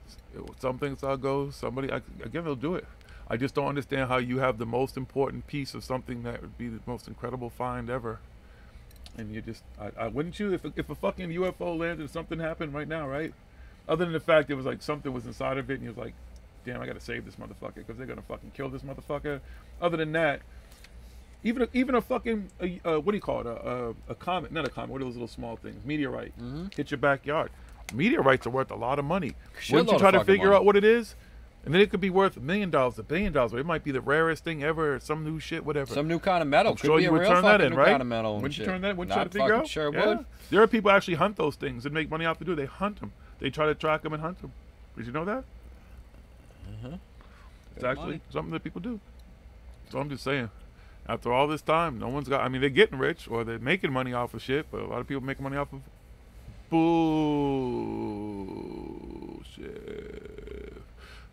Speaker 1: some things I'll go. Again, they'll do it. I just don't understand how you have the most important piece of something that would be the most incredible find ever. And you just, I wouldn't you? If a fucking UFO landed and something happened right now, right? Other than the fact it was like something was inside of it and you was like, damn, I gotta save this motherfucker because they're gonna fucking kill this motherfucker. Other than that, even a fucking, what do you call it? A comet, not a comet, what are those little small things? Meteorite. Hit your backyard. Meteorites are worth a lot of money. Wouldn't you try to figure out what it is? And then it could be worth $1 million, $1 billion. Or it might be the rarest thing ever, some new shit, whatever.
Speaker 3: Some new kind of metal.
Speaker 1: I'm
Speaker 3: Could
Speaker 1: sure
Speaker 3: be
Speaker 1: you
Speaker 3: a
Speaker 1: would
Speaker 3: real
Speaker 1: turn that
Speaker 3: fucking
Speaker 1: in,
Speaker 3: new
Speaker 1: right?
Speaker 3: kind of metal.
Speaker 1: Wouldn't you turn that? Wouldn't you try to
Speaker 3: Not
Speaker 1: figure
Speaker 3: fucking
Speaker 1: out?
Speaker 3: sure
Speaker 1: Yeah.
Speaker 3: would.
Speaker 1: There are people who actually hunt those things and make money off to do. They hunt them. They try to track them and hunt them. Did you know that? It's actually something that people do. So I'm just saying, after all this time, no one's got. I mean, they're getting rich or they're making money off of shit, but a lot of people making money off of bullshit.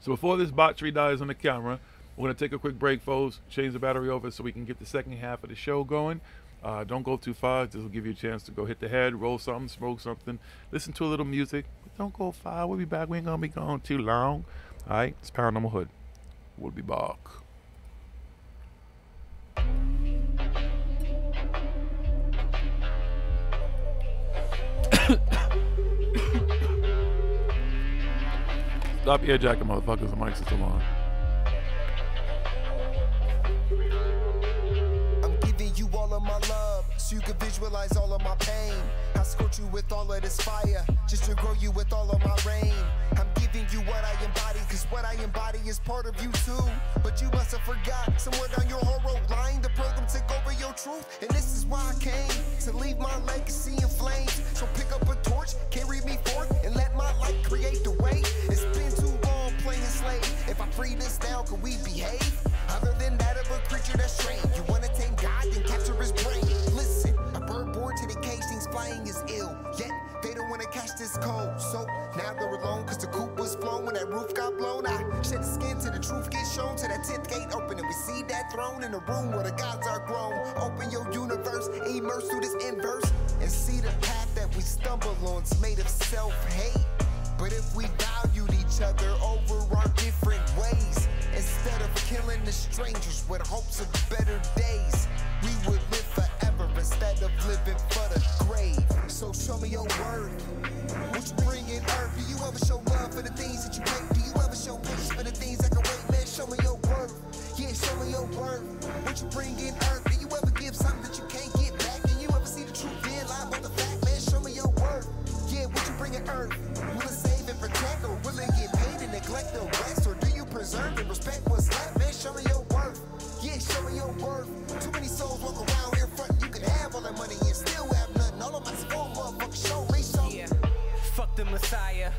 Speaker 1: So before this battery dies on the camera, we're gonna take a quick break, folks. Change the battery over so we can get the second half of the show going. Don't go too far. This will give you a chance to go hit the head, roll something, smoke something, listen to a little music. But don't go far. We'll be back. We ain't gonna be gone too long. All right, it's Paranormal Hood. We'll be back. Stop ear jacking, motherfuckers. The mics are still on.
Speaker 2: I'm giving you all of my love, so you can visualize all of my pain. I scorch you with all of this fire, just to grow you with all of my rain. I'm giving you what I embody, cause what I embody is part of you too. But you must have forgot, somewhere down your whole road line, the program took over your truth. And this is why I came, to leave my legacy in flames. So pick up a torch, carry me forth, and let my light create the way. It's been too long playing slave. If I free this now, can we behave? Other than that of a creature that's strange. You wanna tame God, then capture his brain. Listen, a bird born to the cage thinks flying is ill. Yet, they don't wanna catch this cold. So, now they're alone, cause the coop was flown. When that roof got blown, I shed the skin till the truth gets shown. Till that 10th gate open and we see that throne in the room where the gods are grown. Open your universe, immerse through this inverse, and see the path that we stumble on. It's made of self-hate. But if we valued each other over our different ways, instead of killing the strangers with hopes of better days, we would live forever instead of living for the grave. So show me your word. What you bring in earth? Do you ever show love for the things that you hate? Do you ever show patience for the things that can wait? Man, show me your word. Yeah, show me your word. What you bring in earth? Do you ever give something that you can't get back? And you ever see the truth being live on the fact? Man, show me your word. Yeah, what you bring in earth? Will it save and protect, or will it get paid and neglect the rest? Or do you preserve and respect what's left? Man, show me your worth. Yeah, show me your worth. Too many souls walk around here frontin'. You can have all that money and still have nothing. All of my small motherfuckers show me something.
Speaker 10: Yeah, fuck the Messiah.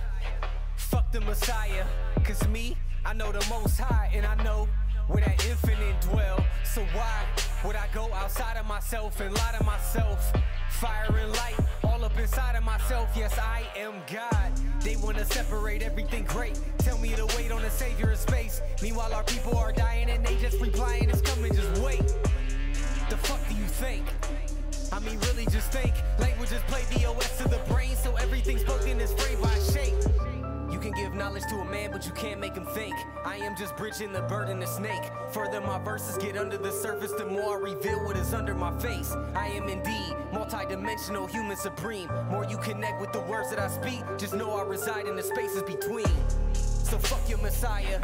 Speaker 10: Fuck the Messiah. Cause me, I know the Most High, and I know where that infinite dwell. So why would I go outside of myself and lie to myself? Fire and light all up inside of myself. Yes, I am God. They wanna separate everything great. Tell me to wait on the savior of space. Meanwhile our people are dying and they just replying it's coming, just wait. The fuck do you think? I mean really just think. Languages play DOS to the brain, so everything spoken is framed by shape. You can give knowledge to a man, but you can't make him think. I am just bridging the bird and the snake. Further my verses get under the surface, the more I reveal what is under my face. I am indeed multi-dimensional, human supreme. More you connect with the words that I speak, just know I reside in the spaces between. So fuck your Messiah,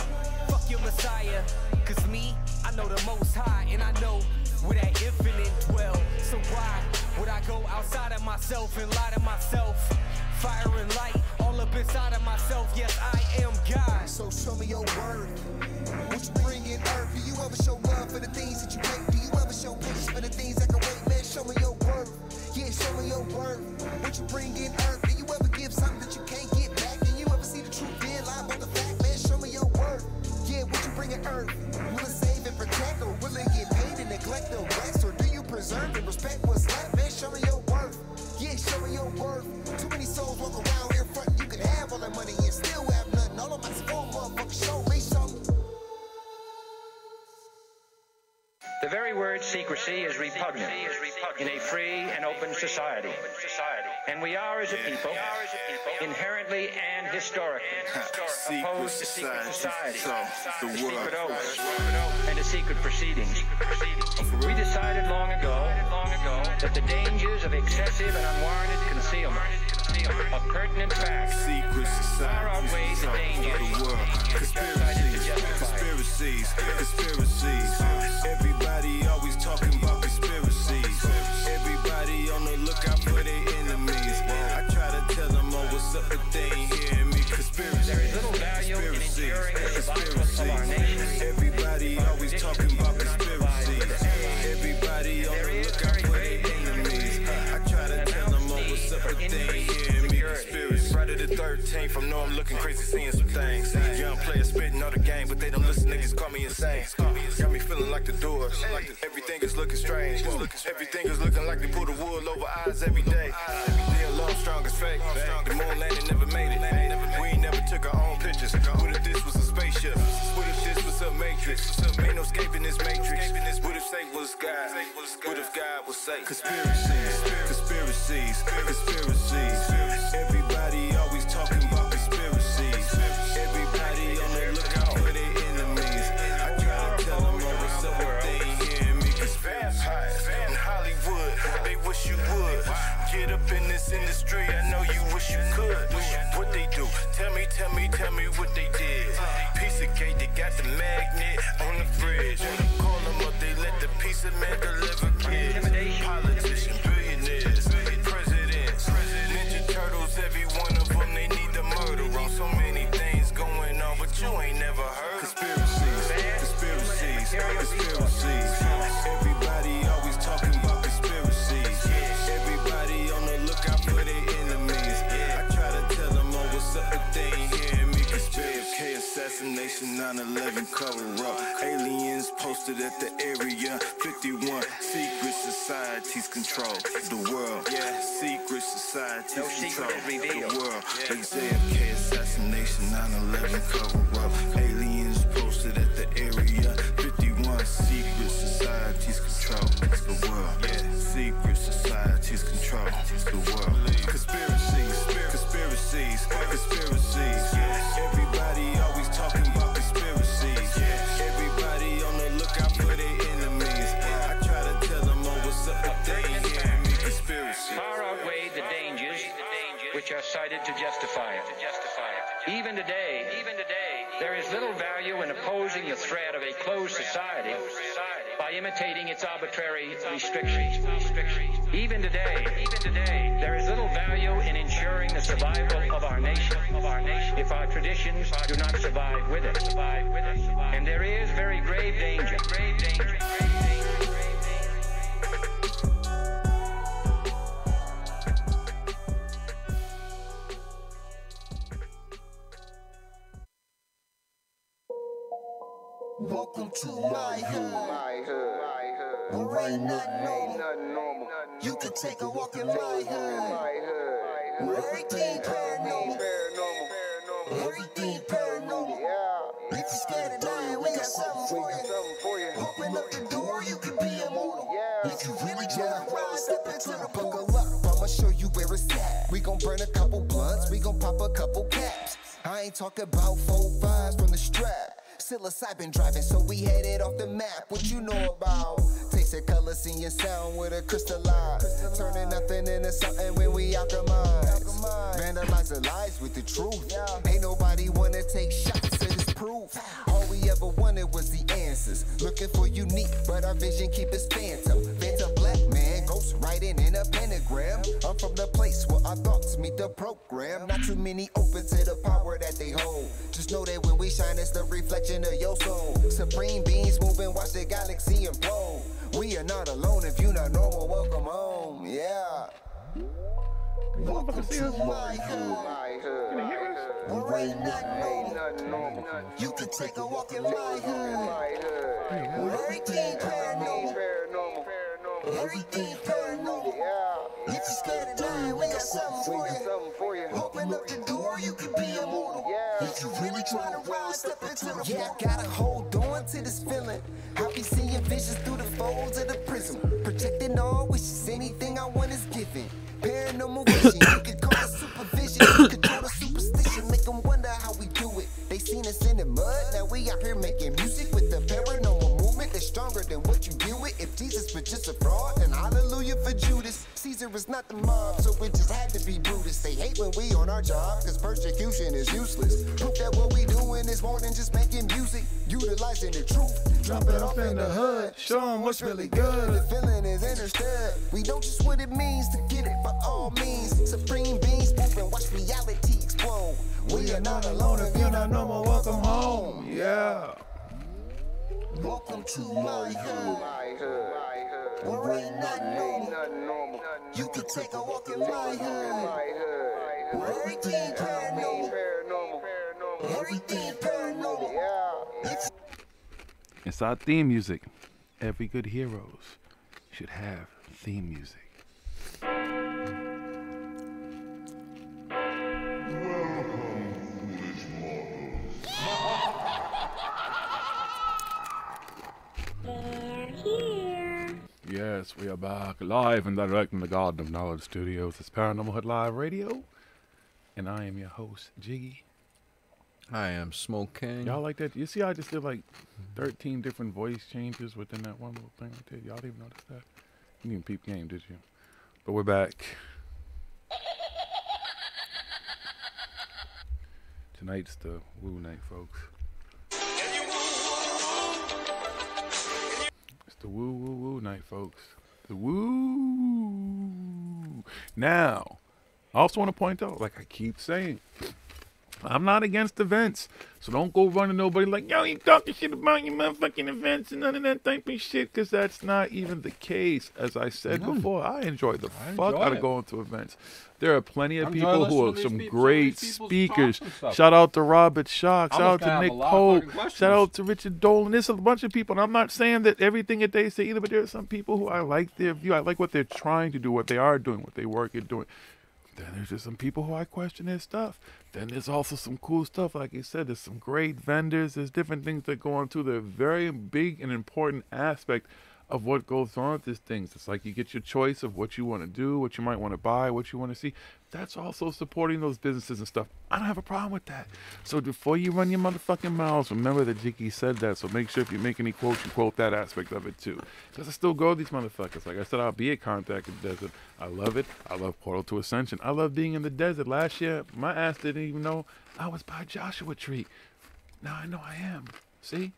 Speaker 10: fuck your Messiah. Cause me, I know the Most High, and I know where that infinite dwell. So why would I go outside of myself and lie to myself? Fire and light all up inside of myself. Yes, I am God.
Speaker 2: So show me your word. What you bring in earth? Do you ever show love for the things that you make? Do you ever show patience for the things that can wait? Man, show me your word. Yeah, show me your word. What you bring in earth? Do you ever give something that you can't get back? Do you ever see the truth then lie about the fact? Man, show me your word. Yeah, what you bring in earth? Will it save and protect, or will it get paid and neglect the rest? Or do you preserve and respect what's left? Man, show me your worth. Yeah, show me your worth. Too many souls walk around here frontin'. You can have all that money and still have nothing. All of my small motherfuckers show me something.
Speaker 11: The very word secrecy is repugnant in a free and open society. And we are, as a people, inherently and historically opposed to secret society, to secret oaths, and to secret proceedings. We decided long ago that the dangers of excessive and unwarranted concealment of pertinent facts far outweigh the dangers which are cited to justify.
Speaker 8: Conspiracies. Everybody always talking about conspiracies. Everybody on the lookout for their enemies. I try to tell them, oh, what's up, but they ain't hearing me. Conspiracies.
Speaker 11: There is little value in ensuring the survival of our nation.
Speaker 8: Everybody always talking about conspiracies. Everybody on the lookout for their enemies. I try to tell them, oh, what's up, but they ain't hearing me. Conspiracies. Friday the 13th, I know I'm looking crazy, seeing some things. Young players spitting on the game, but they don't listen, niggas call me insane. Got me feeling like the doors. Everything is looking strange. Everything is looking like they pull the wool over eyes every day. The alarm strong as fake. The moon landing never made it. We ain't never took our own pictures. What if this was a spaceship? What if this was a matrix? Ain't no escaping this matrix. What if Satan was God? What if God was Satan? Conspiracies. Everybody always talking about conspiracies. Everybody on the lookout for their enemies. I try to tell them, oh, what's up, but they ain't hearing me. Cause vampires in Hollywood, they wish you would get up in this industry. I know you wish you could. What they do? Tell me what they did. Piece of cake, they got the magnet on the fridge. Call them up, they let the piece of man deliver kids. Politicians, billionaires, presidents, Ninja Turtles, every one of them, they need the murder on. So many things going on, but you ain't never heard. Conspiracies. Everybody always talking about conspiracies. Everybody on the lookout for their enemies. I try to tell them, oh, what's up, but they ain't hearing me. JFK assassination, 9/11 cover up. Aliens posted at the area 51. Secret societies control the world. Yeah, secret societies control the world. The JFK assassination, 9/11 cover up. Aliens posted at the area 51. Secret societies control the world. Yeah, secret societies control the world. Conspiracies. Everybody always talking about conspiracies. Everybody on the lookout for their enemies. I try to tell them, oh, what's up, but they ain't hearing me. Conspiracy.
Speaker 11: Far outweigh the dangers which are cited to justify it. Even today, there is little value in opposing the threat of a closed society by imitating its arbitrary restrictions. Even today, there is little value in ensuring the survival of our nation if our traditions do not survive with it. And there is very grave danger
Speaker 2: Welcome to my hood. Where ain't nothing normal. You can take a walk in my hood. Where everything paranormal. Everything paranormal. If you're scared of dying, we got something for you. Open up the door, you can be immortal. If you really try to ride, step into the buckle up. I'ma show you where it's at. We gon' burn a couple blunts, we gon' pop a couple caps. I ain't talking about 4-5s from the strap. Psilocybin driving, so we headed off the map. What you know about? Tasting color, seeing sound with a crystal eye. Turning nothing into something when we alchemize. Vandalize the lies with the truth. Ain't nobody wanna take shots to this proof. All we ever wanted was the answers. Looking for unique, but our vision keep us phantom. Phantom black man, ghost writing in a pentagram. I'm from the place where our thoughts meet the program. Not too many open to the power that they hold. Just know that when we shine, it's the reflection of your soul. Supreme beings moving, watch the galaxy implode. We are not alone. If you're not normal, welcome home. Yeah. Welcome to my hood. Where ain't nothing normal. You can take a walk in my hood. Where everything paranormal. Everything paranormal. If you're scared of dying, we got something for you. Open up the door, you can be immortal. If you really try to rise, step into the I gotta hold on to this feeling. I be seeing visions through the folds of the prism. Protecting all wishes, anything I want is given. Paranormal vision, you can call it supervision. You control the superstition, make them wonder how we do it. They seen us in the mud, now we out here making music with the paranormal movement that's stronger than what you deal with. If Jesus was just a fraud, then hallelujah for Judas. Caesar is not the mob, so it just had to be Brutus. They hate when we on our job, cause persecution is useless. Proof that what we doing is more than just making music. Utilizing the truth, drop it off in the hood. Show them what's really good. The feeling is understood. We know just what it means to get it by all means. Supreme beings moving, watch reality explode. We are not alone. If you're not normal, welcome home.
Speaker 1: Yeah.
Speaker 2: Welcome to my hood. Where ain't nothing normal. You can take a walk in my hood. Where everything paranormal. Everything paranormal.
Speaker 1: It's our theme music. Every good heroes should have theme music.
Speaker 9: They're here.
Speaker 1: Yes, we are back live and direct in the Garden of Knowledge Studios. It's ParanormalHooD Live Radio, and I am your host, Jiggy.
Speaker 3: I am Smoke King.
Speaker 1: Y'all like that? You see, I just did like 13 different voice changes within that one little thing I did. Y'all didn't even notice that? You didn't even peep game, did you? But we're back. Tonight's the woo night, folks. It's the woo woo woo night, folks. The woo. Now, I also want to point out, like I keep saying, I'm not against events, so don't go running nobody like, yo, you talking shit about your motherfucking events and none of that type of shit, because that's not even the case. As I said before, I enjoy the fuck out of going to events. There are plenty of people who are some great speakers. Shout out to Robert Shock. Shout out to Nick Pope. Shout out to Richard Dolan. There's a bunch of people, and I'm not saying that everything that they say either, but there are some people who I like their view. I like what they're trying to do, what they are doing, what they work at doing. Then there's just some people who I question their stuff. Then there's also some cool stuff. Like you said, there's some great vendors. There's different things that go on too. They're a very big and important aspect of what goes on with these things. It's like you get your choice of what you want to do, what you might want to buy, what you want to see. That's also supporting those businesses and stuff. I don't have a problem with that. So before you run your motherfucking mouths, remember that Jiggy said that. So make sure if you make any quotes, you quote that aspect of it too. Because I still go to these motherfuckers. Like I said, I'll be at Contact in the Desert. I love it. I love Portal to Ascension. I love being in the desert. Last year, my ass didn't even know I was by Joshua Tree. Now I know I am. See?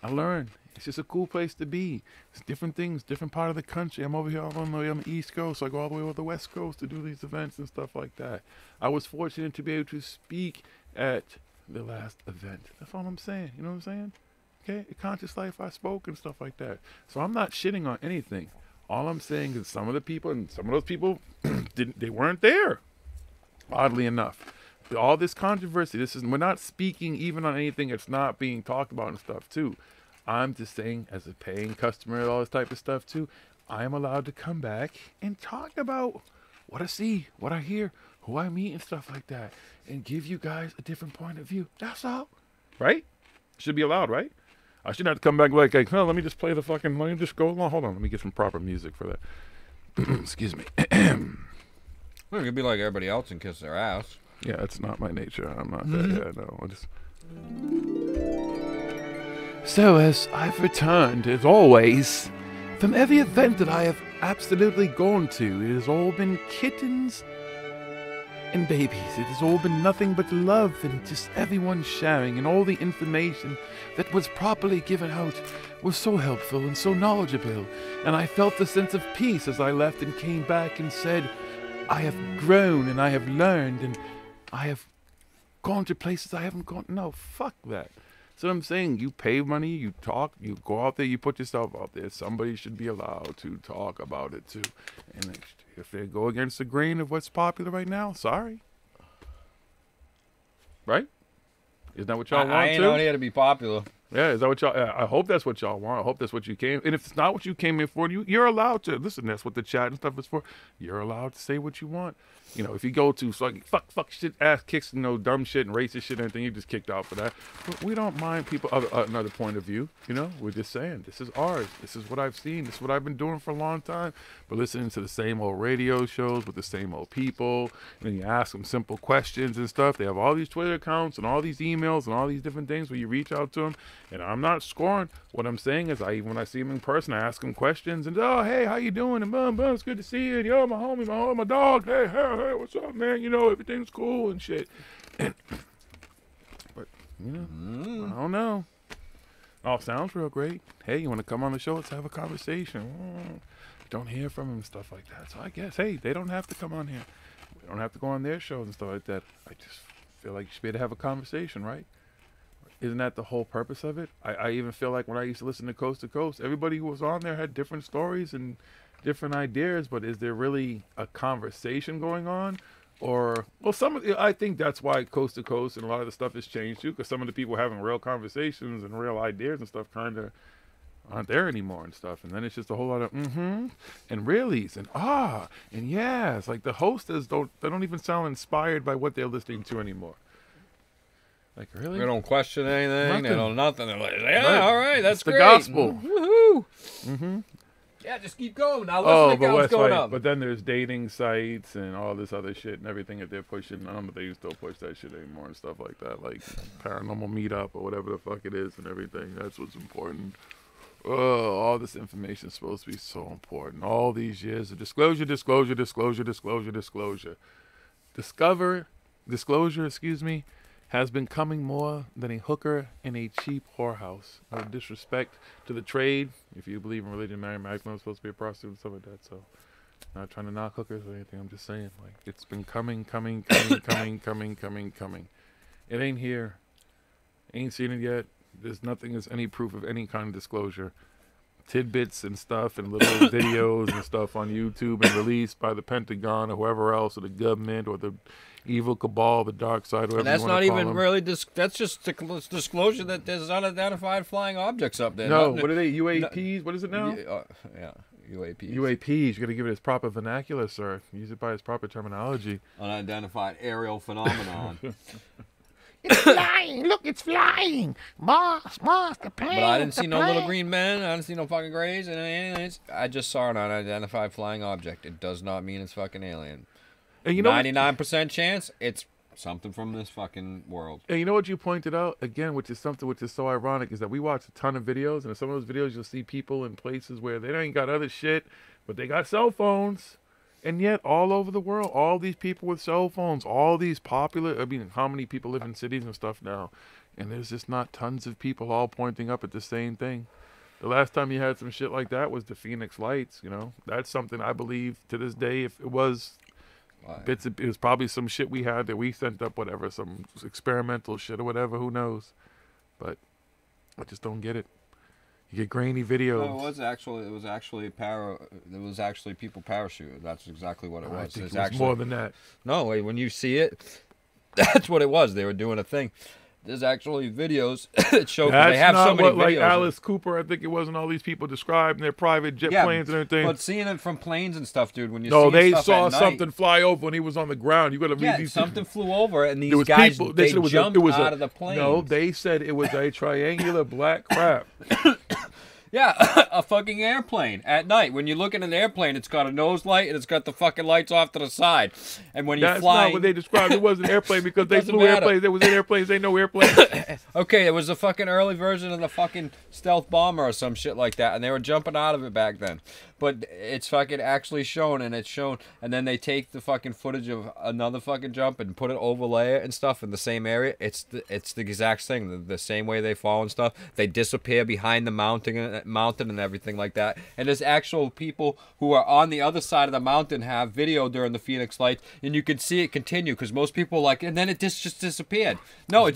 Speaker 1: I learned. It's just a cool place to be. It's different things, different part of the country. I'm over here on the East Coast, so I go all the way over the West Coast to do these events and stuff like that. I was fortunate to be able to speak at the last event. That's all I'm saying. You know what I'm saying? Okay? A Conscious Life, I spoke and stuff like that. So I'm not shitting on anything. All I'm saying is some of the people, and some of those people, they weren't there, oddly enough. all this controversy, we're not speaking even on anything that's not being talked about and stuff too. I'm just saying, as a paying customer and all this type of stuff too, I am allowed to come back and talk about what I see, what I hear, who I meet and stuff like that, and give you guys a different point of view. That's all. Right? Should be allowed, right? I shouldn't have to come back like, oh, let me just play let me just go along. Hold on, let me get some proper music for that. Excuse me.
Speaker 3: Well, you could be like everybody else and kiss their ass.
Speaker 1: Yeah, that's not my nature. I'm not that. Yeah, no. So, as I've returned, as always, from every event that I have absolutely gone to, it has all been kittens and babies. It has all been nothing but love and just everyone sharing, and all the information that was properly given out was so helpful and so knowledgeable. And I felt the sense of peace as I left and came back and said, I have grown and I have learned and I have gone to places I haven't gone. No, fuck that. So I'm saying, you pay money, you talk, you go out there, you put yourself out there. Somebody should be allowed to talk about it too. And if they go against the grain of what's popular right now, sorry. Right? Isn't that what y'all want
Speaker 3: I ain't
Speaker 1: too?
Speaker 3: out here to be popular.
Speaker 1: Yeah, is that what y'all? I hope that's what y'all want. I hope that's what you came. And if it's not what you came in for, you're allowed to listen. That's what the chat and stuff is for. You're allowed to say what you want. You know, if you go to fuck shit, ass kicks, dumb shit and racist shit and anything, you just kicked out for that. But we don't mind people another point of view. You know, we're just saying this is ours. This is what I've seen. This is what I've been doing for a long time. But listening to the same old radio shows with the same old people, and then you ask them simple questions and stuff. They have all these Twitter accounts and all these emails and all these different things where you reach out to them. And I'm not scoring. What I'm saying is, when I see them in person, I ask them questions and, oh, hey, how you doing? And boom, it's good to see you. And, yo, my homie, my dog. Hey, what's up, man? Everything's cool and shit. But, I don't know. All sounds real great. Hey, you want to come on the show? Let's have a conversation. Don't hear from them and stuff like that. So I guess, hey, they don't have to come on here. We don't have to go on their shows and stuff like that. I just feel like you should be able to have a conversation, right? Isn't that the whole purpose of it? I even feel like when I used to listen to Coast, everybody who was on there had different stories and different ideas, but is there really a conversation going on? Or, well, I think that's why Coast to Coast and a lot of the stuff has changed too, because some of the people having real conversations and real ideas and stuff kind of aren't there anymore and stuff. And then it's just a whole lot of and reallys and and yeah. It's like the hostess they don't even sound inspired by what they're listening to anymore. Like, really?
Speaker 3: They don't question anything.
Speaker 1: Nothing.
Speaker 3: They don't nothing. They're like, yeah,
Speaker 1: Right.
Speaker 3: all right, that's
Speaker 1: It's the
Speaker 3: great.
Speaker 1: gospel.
Speaker 3: Woohoo!
Speaker 1: Mm-hmm.
Speaker 3: Yeah, just keep going. Now let's make out what's going on.
Speaker 1: But then there's dating sites and all this other shit and everything that they're pushing. I don't know if they still push that shit anymore and stuff like that, like Paranormal Meetup or whatever the fuck it is and everything. That's what's important. All this information is supposed to be so important. All these years of disclosure, has been coming more than a hooker in a cheap whorehouse. No disrespect to the trade. If you believe in religion, Mary Magdalene was supposed to be a prostitute and stuff like that. So, not trying to knock hookers or anything. I'm just saying, like, it's been coming. It ain't here. Ain't seen it yet. There's nothing as any proof of any kind of disclosure. Tidbits and stuff and little videos and stuff on YouTube and released by the Pentagon or whoever else, or the government or the evil cabal, the dark side, whatever.
Speaker 3: And that's
Speaker 1: you want
Speaker 3: not
Speaker 1: to call
Speaker 3: even
Speaker 1: them.
Speaker 3: really. That's just disclosure that there's unidentified flying objects up there.
Speaker 1: No, what are they? UAPs? What is it now?
Speaker 3: Yeah, UAPs.
Speaker 1: UAPs. You got to give it its proper vernacular, sir. Use it by its proper terminology.
Speaker 3: Unidentified aerial phenomenon.
Speaker 2: It's flying! Look, it's flying! Mars, the plane!
Speaker 3: But I didn't see no little green men. I didn't see no fucking grays and aliens. I just saw an unidentified flying object. It does not mean it's fucking alien.
Speaker 1: And you know,
Speaker 3: 99% chance it's something from this fucking world.
Speaker 1: And you know what you pointed out again, which is something which is so ironic, is that we watch a ton of videos, and in some of those videos you'll see people in places where they ain't got other shit, but they got cell phones. And yet, all over the world, all these people with cell phones, all these popular, I mean, how many people live in cities and stuff now? And there's just not tons of people all pointing up at the same thing. The last time you had some shit like that was the Phoenix Lights, you know? That's something I believe to this day, if it was it was probably some shit we had that we sent up, whatever, some experimental shit or whatever, who knows? But I just don't get it. You get grainy videos.
Speaker 3: No, it was actually people parachuting. That's exactly what it was.
Speaker 1: I think it was more than that.
Speaker 3: No, wait, when you see it, That's what it was. They were doing a thing. There's actually videos that show
Speaker 1: That's
Speaker 3: they have
Speaker 1: not
Speaker 3: so many
Speaker 1: what, like
Speaker 3: videos.
Speaker 1: Alice Cooper, I think it was, and all these people described in their private jet planes and everything.
Speaker 3: But seeing it from planes and stuff, dude, when you
Speaker 1: no,
Speaker 3: see
Speaker 1: they
Speaker 3: stuff
Speaker 1: saw
Speaker 3: at night,
Speaker 1: something fly over when he was on the ground. You got to read these.
Speaker 3: something flew over, and these
Speaker 1: there was
Speaker 3: guys
Speaker 1: people,
Speaker 3: they
Speaker 1: said it was
Speaker 3: jumped out of the plane.
Speaker 1: No, they said it was a triangular black crap.
Speaker 3: Yeah, a fucking airplane at night. When you look at an airplane, it's got a nose light and it's got the fucking lights off to the side. And when you're flying,
Speaker 1: that's not what they described. It wasn't an airplane because they
Speaker 3: Doesn't
Speaker 1: flew
Speaker 3: matter.
Speaker 1: airplanes. They was in airplanes. They know airplanes.
Speaker 3: Okay, it was a fucking early version of the fucking stealth bomber or some shit like that, and they were jumping out of it back then. But it's fucking actually shown, and it's shown, and then they take the fucking footage of another fucking jump and put it overlay it and stuff in the same area. It's the exact thing, the same way they fall and stuff. They disappear behind the mountain and everything like that. And there's actual people who are on the other side of the mountain have video during the Phoenix Lights, and you can see it continue because most people are like, and then it just disappeared. No, it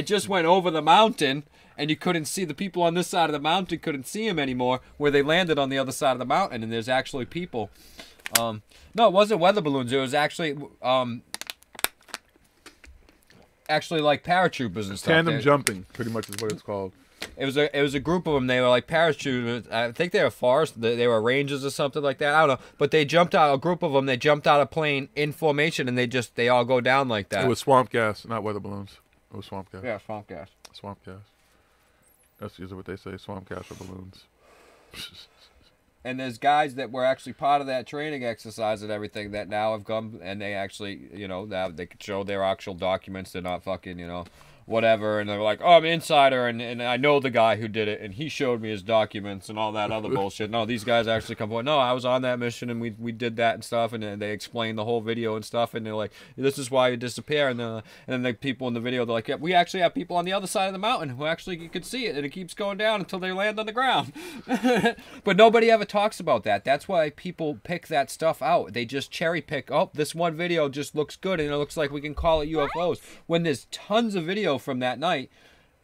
Speaker 3: just went over the mountain. And you couldn't see the people on this side of the mountain, couldn't see them anymore, where they landed on the other side of the mountain. And there's actually people. No, it wasn't weather balloons. It was actually like paratroopers and stuff.
Speaker 1: Tandem jumping, pretty much is what it's called.
Speaker 3: It was a group of them. They were like parachuters. I think they were forest. They were rangers or something like that. I don't know. But they jumped out. A group of them. They jumped out of a plane in formation, and they all go down like that.
Speaker 1: It was swamp gas, not weather balloons. It was swamp gas.
Speaker 3: Yeah, swamp gas.
Speaker 1: Swamp gas. That's usually what they say, swamp gas or balloons.
Speaker 3: And there's guys that were actually part of that training exercise and everything that now have come and they actually, now they could show their actual documents. They're not fucking, whatever. And they're like, oh, I'm an insider and I know the guy who did it and he showed me his documents and all that other bullshit. No, these guys actually come forward. No, I was on that mission and we did that and stuff. And then they explain the whole video and stuff. And they're like, this is why you disappear. And then the people in the video, they're like, yeah, we actually have people on the other side of the mountain who actually you could see it. And it keeps going down until they land on the ground. But nobody ever talks about that. That's why people pick that stuff out. They just cherry pick. Oh, this one video just looks good and it looks like we can call it UFOs. When there's tons of video from that night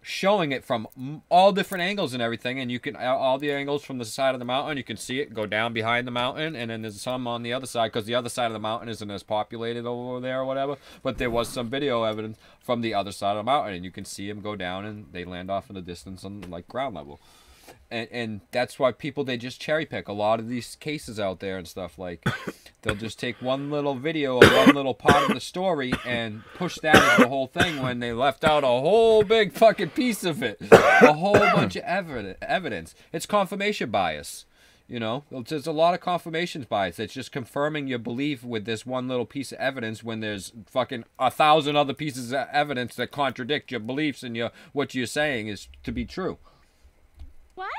Speaker 3: showing it from all different angles and everything, and you can all the angles from the side of the mountain, you can see it go down behind the mountain, and then there's some on the other side because the other side of the mountain isn't as populated over there or whatever, but there was some video evidence from the other side of the mountain, and you can see them go down and they land off in the distance on like ground level. And that's why people, they just cherry pick a lot of these cases out there and stuff. Like, they'll just take one little video of one little part of the story and push that as the whole thing when they left out a whole big fucking piece of it. A whole bunch of evidence. It's confirmation bias. There's a lot of confirmation bias. It's just confirming your belief with this one little piece of evidence when there's fucking 1,000 other pieces of evidence that contradict your beliefs and what you're saying is to be true.
Speaker 9: What?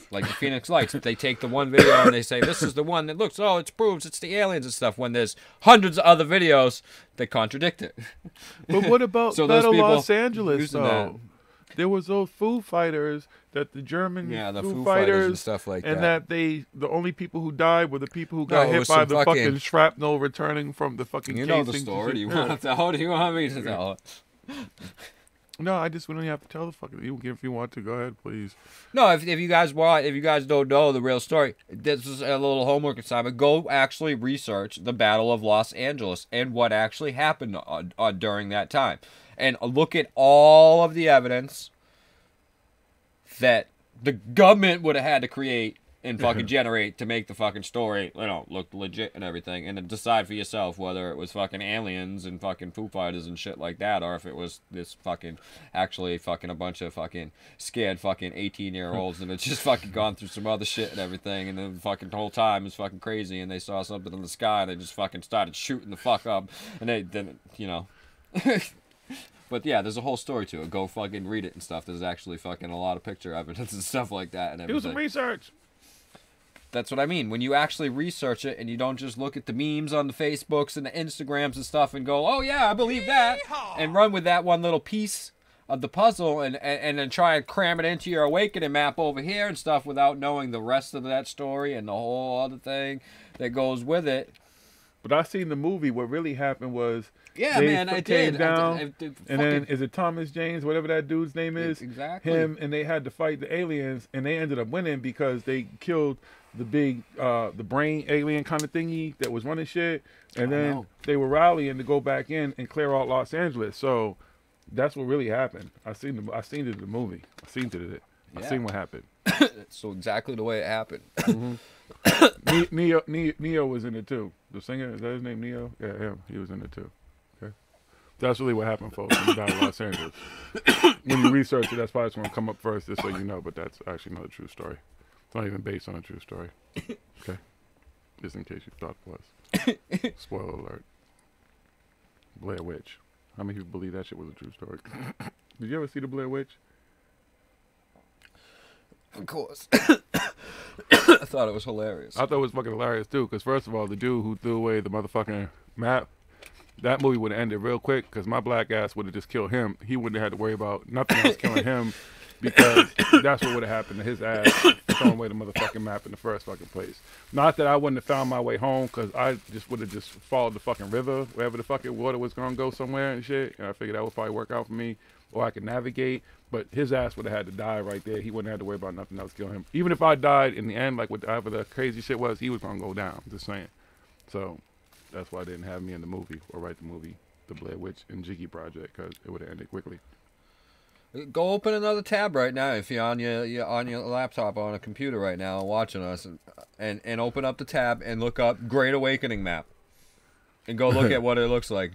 Speaker 3: Like the Phoenix Lights, they take the one video and they say, this is the one that looks, it proves it's the aliens and stuff, when there's hundreds of other videos that contradict it.
Speaker 1: But what about
Speaker 3: so
Speaker 1: Battle
Speaker 3: those people
Speaker 1: Los Angeles, though?
Speaker 3: That.
Speaker 1: There was those Foo Fighters, that the German
Speaker 3: the
Speaker 1: Foo
Speaker 3: Foo
Speaker 1: Fighters
Speaker 3: and stuff like
Speaker 1: and
Speaker 3: that.
Speaker 1: the only people who died were the people who got
Speaker 3: it
Speaker 1: hit
Speaker 3: was
Speaker 1: by
Speaker 3: some
Speaker 1: the fucking shrapnel returning from the fucking
Speaker 3: You know the
Speaker 1: casings and
Speaker 3: story.
Speaker 1: shit.
Speaker 3: Do you want to tell? Do you want me to tell it?
Speaker 1: No, we don't even have to tell the fucking. If you want to, go ahead, please.
Speaker 3: No, if you guys don't know the real story, this is a little homework assignment. Go actually research the Battle of Los Angeles and what actually happened during that time, and look at all of the evidence that the government would have had to create and fucking generate to make the fucking story, look legit and everything, and then decide for yourself whether it was fucking aliens and fucking Foo Fighters and shit like that, or if it was this fucking, actually fucking a bunch of fucking scared fucking 18-year-olds and it's just fucking gone through some other shit and everything, and then fucking the whole time is fucking crazy, and they saw something in the sky and they just fucking started shooting the fuck up, and they then, But yeah, there's a whole story to it. Go fucking read it and stuff. There's actually fucking a lot of picture evidence and stuff like that and everything.
Speaker 1: Do some research.
Speaker 3: That's what I mean. When you actually research it and you don't just look at the memes on the Facebooks and the Instagrams and stuff and go, oh yeah, I believe that, and run with that one little piece of the puzzle and then try and cram it into your awakening map over here and stuff without knowing the rest of that story and the whole other thing that goes with it,
Speaker 1: But I seen the movie. What really happened was
Speaker 3: Yeah, man, I
Speaker 1: came
Speaker 3: did.
Speaker 1: down,
Speaker 3: I did
Speaker 1: and then is it Thomas James, whatever that dude's name is?
Speaker 3: Exactly.
Speaker 1: Him, and they had to fight the aliens, and they ended up winning because they killed the big, the brain alien kind of thingy that was running shit, and then they were rallying to go back in and clear out Los Angeles. So that's what really happened. I seen it in the movie. I seen what happened.
Speaker 3: So exactly the way it happened.
Speaker 1: Neo was in it too. The singer, is that his name, Neo? Yeah, him. He was in it too. Okay, that's really what happened, folks. When he died in Los Angeles. When you research it, that's probably going to come up first, just so you know. But that's actually not a true story. It's not even based on a true story. Okay, just in case you thought it was. Spoiler alert. Blair Witch. How many people believe that shit was a true story? Did you ever see the Blair Witch?
Speaker 3: Of course. I thought it was hilarious.
Speaker 1: I thought it was fucking hilarious too, because first of all, the dude who threw away the motherfucking map, that movie would have ended real quick, because my black ass would have just killed him. He wouldn't have had to worry about nothing else killing him, because that's what would have happened to his ass, throwing away the motherfucking map in the first fucking place. Not that I wouldn't have found my way home, because I just would have just followed the fucking river, wherever the fucking water was going to go somewhere and shit, and I figured that would probably work out for me, or I could navigate. But his ass would have had to die right there. He wouldn't have to worry about nothing else killing him. Even if I died in the end, like whatever the crazy shit was, he was going to go down. Just saying. So that's why they didn't have me in the movie or write the movie, The Blair Witch and Jiggy Project, because it would have ended quickly.
Speaker 3: Go open another tab right now if you're on your laptop or on a computer right now and watching us, and open up the tab and look up Great Awakening map, and go look at what it looks like,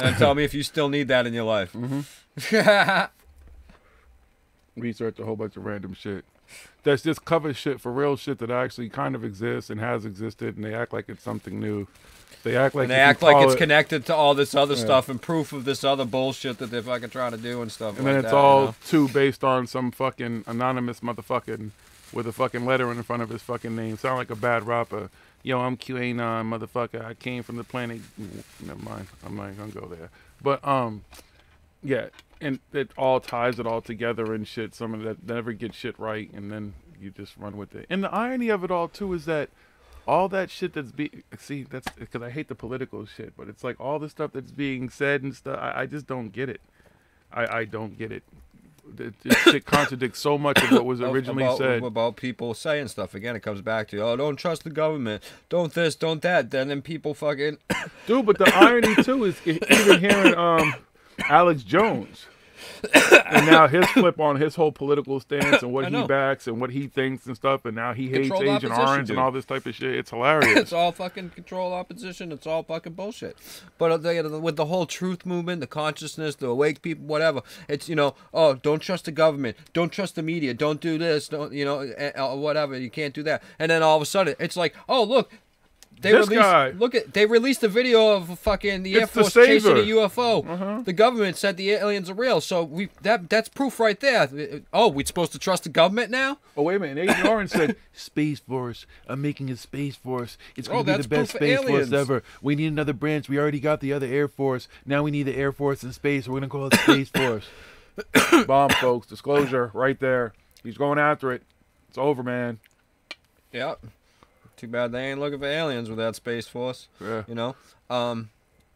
Speaker 3: and tell me if you still need that in your life.
Speaker 1: Research a whole bunch of random shit that's just cover shit for real shit that actually kind of exists and has existed, and they act like it's something new. They act like
Speaker 3: it's connected to all this other stuff and proof of this other bullshit that they're fucking trying to do and stuff.
Speaker 1: And
Speaker 3: like
Speaker 1: then it's
Speaker 3: that,
Speaker 1: all
Speaker 3: you know?
Speaker 1: too based on some fucking anonymous motherfucking with a fucking letter in front of his fucking name. Sound like a bad rapper. Yo, I'm QAnon, motherfucker. I came from the planet. Never mind. I'm not even gonna go there. But yeah, and it all ties it all together and shit. Some of that never get shit right, and then you just run with it. And the irony of it all too is that all that shit that's that's because I hate the political shit, but it's like all the stuff that's being said and stuff. I just don't get it. I don't get it. This shit contradicts so much of what was originally said
Speaker 3: about people saying stuff. Again, it comes back to, oh, don't trust the government, don't this, don't that. Then people fucking
Speaker 1: dude. But the irony too is even hearing Alex Jones, and now his flip on his whole political stance and what he backs and what he thinks and stuff, and now he hates Agent Orange and all this type of shit. It's hilarious.
Speaker 3: It's all fucking control opposition. It's all fucking bullshit. But with the whole truth movement, the consciousness, the awake people, whatever, it's, you know, oh, don't trust the government, don't trust the media, don't do this, don't, you know, whatever, you can't do that. And then all of a sudden, it's like, oh, look. They released a video of fucking the Air Force chasing a UFO. The government said the aliens are real, so that's proof right there. Oh, we're supposed to trust the government now?
Speaker 1: Oh, wait a minute. Agent Orange said, Space Force. I'm making a Space Force. It's going to be the best Space Force ever. We need another branch. We already got the other Air Force. Now we need the Air Force in space. We're going to call it Space Force. Bomb, folks. Disclosure right there. He's going after it. It's over, man.
Speaker 3: Yep. Too bad they ain't looking for aliens with that Space Force.
Speaker 1: Yeah.
Speaker 3: You know?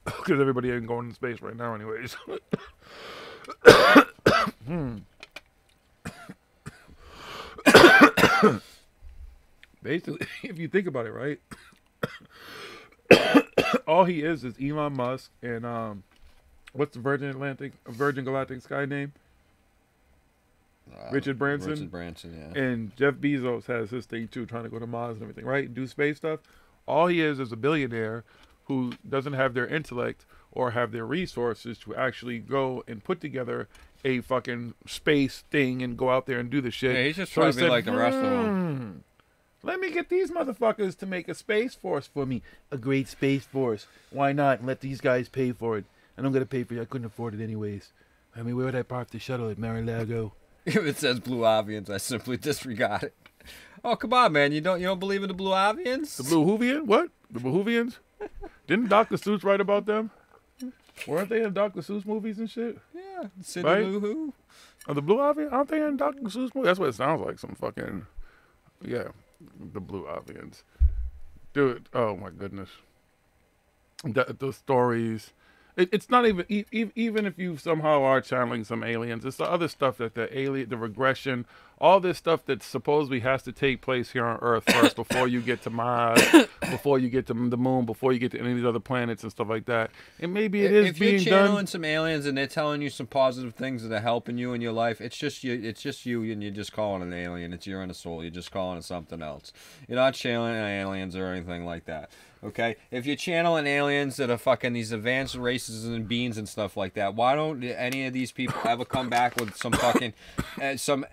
Speaker 1: Because everybody ain't going into space right now anyways. Basically, if you think about it, right? All he is Elon Musk and what's the Virgin Galactic Sky name? Richard Branson.
Speaker 3: Richard Branson, yeah.
Speaker 1: And Jeff Bezos has his thing too, trying to go to Mars and everything, right? Do space stuff. All he is a billionaire who doesn't have their intellect or have their resources to actually go and put together a fucking space thing and go out there and do the shit.
Speaker 3: Yeah, he's just trying to be like the rest of them.
Speaker 1: Let me get these motherfuckers to make a space force for me. A great space force. Why not? Let these guys pay for it. And I'm going to pay for it. I couldn't afford it anyways. I mean, where would I park the shuttle? At Mar-a-Lago?
Speaker 3: If it says Blue Avians, I simply disregard it. Oh, come on, man. You don't believe in the Blue Avians?
Speaker 1: The Blue Hoovian? What? The Blue Hoovians? Didn't Dr. Seuss write about them? Weren't they in Dr. Seuss movies and shit?
Speaker 3: Yeah. Sidney Lou Who?
Speaker 1: Oh, the Blue Avians? Aren't they in Dr. Seuss movies? That's what it sounds like. Some fucking... Yeah. The Blue Avians. Dude. Oh, my goodness. the stories. It's not even even if you somehow are channeling some aliens. It's the other stuff that the regression, all this stuff that supposedly has to take place here on Earth first before you get to Mars, before you get to the Moon, before you get to any of these other planets and stuff like that. And maybe it is being done.
Speaker 3: If you're channeling some aliens and they're telling you some positive things that are helping you in your life, it's just you. It's just you, and you're just calling it an alien. It's your inner soul. You're just calling it something else. You're not channeling aliens or anything like that. Okay, if you're channeling aliens that are fucking these advanced races and beings and stuff like that, why don't any of these people ever come back with some fucking, some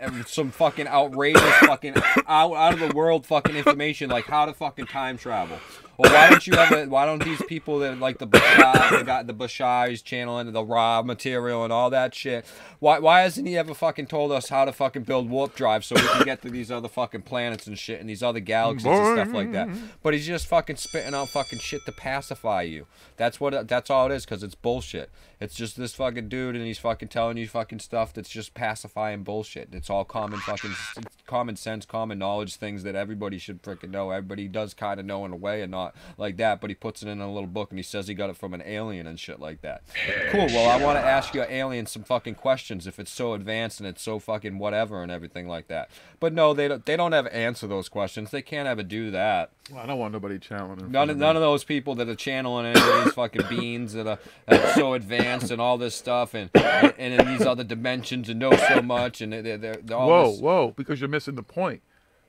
Speaker 3: fucking outrageous fucking out of the world fucking information like how to fucking time travel? Or why don't these people that like the Bashar, they got the Bashar's channeling the raw material and all that shit, why hasn't he ever fucking told us how to fucking build warp drives so we can get to these other fucking planets and shit and these other galaxies and stuff like that? But he's just fucking spitting out fucking shit to pacify you. That's all it is, because it's bullshit. It's just this fucking dude, and he's fucking telling you fucking stuff that's just pacifying bullshit. It's all common sense, common knowledge things that everybody should freaking know. Everybody does kind of know in a way and not like that, but he puts it in a little book and he says he got it from an alien and shit like that. Cool, well, I want to ask your alien some fucking questions if it's so advanced and it's so fucking whatever and everything like that. But no, they don't ever answer those questions. They can't ever do that.
Speaker 1: Well, I don't want nobody channeling.
Speaker 3: None of those people that are channeling any of these fucking beings that are so advanced and all this stuff and in these other dimensions and know so much and they're all
Speaker 1: whoa, because you're missing the point.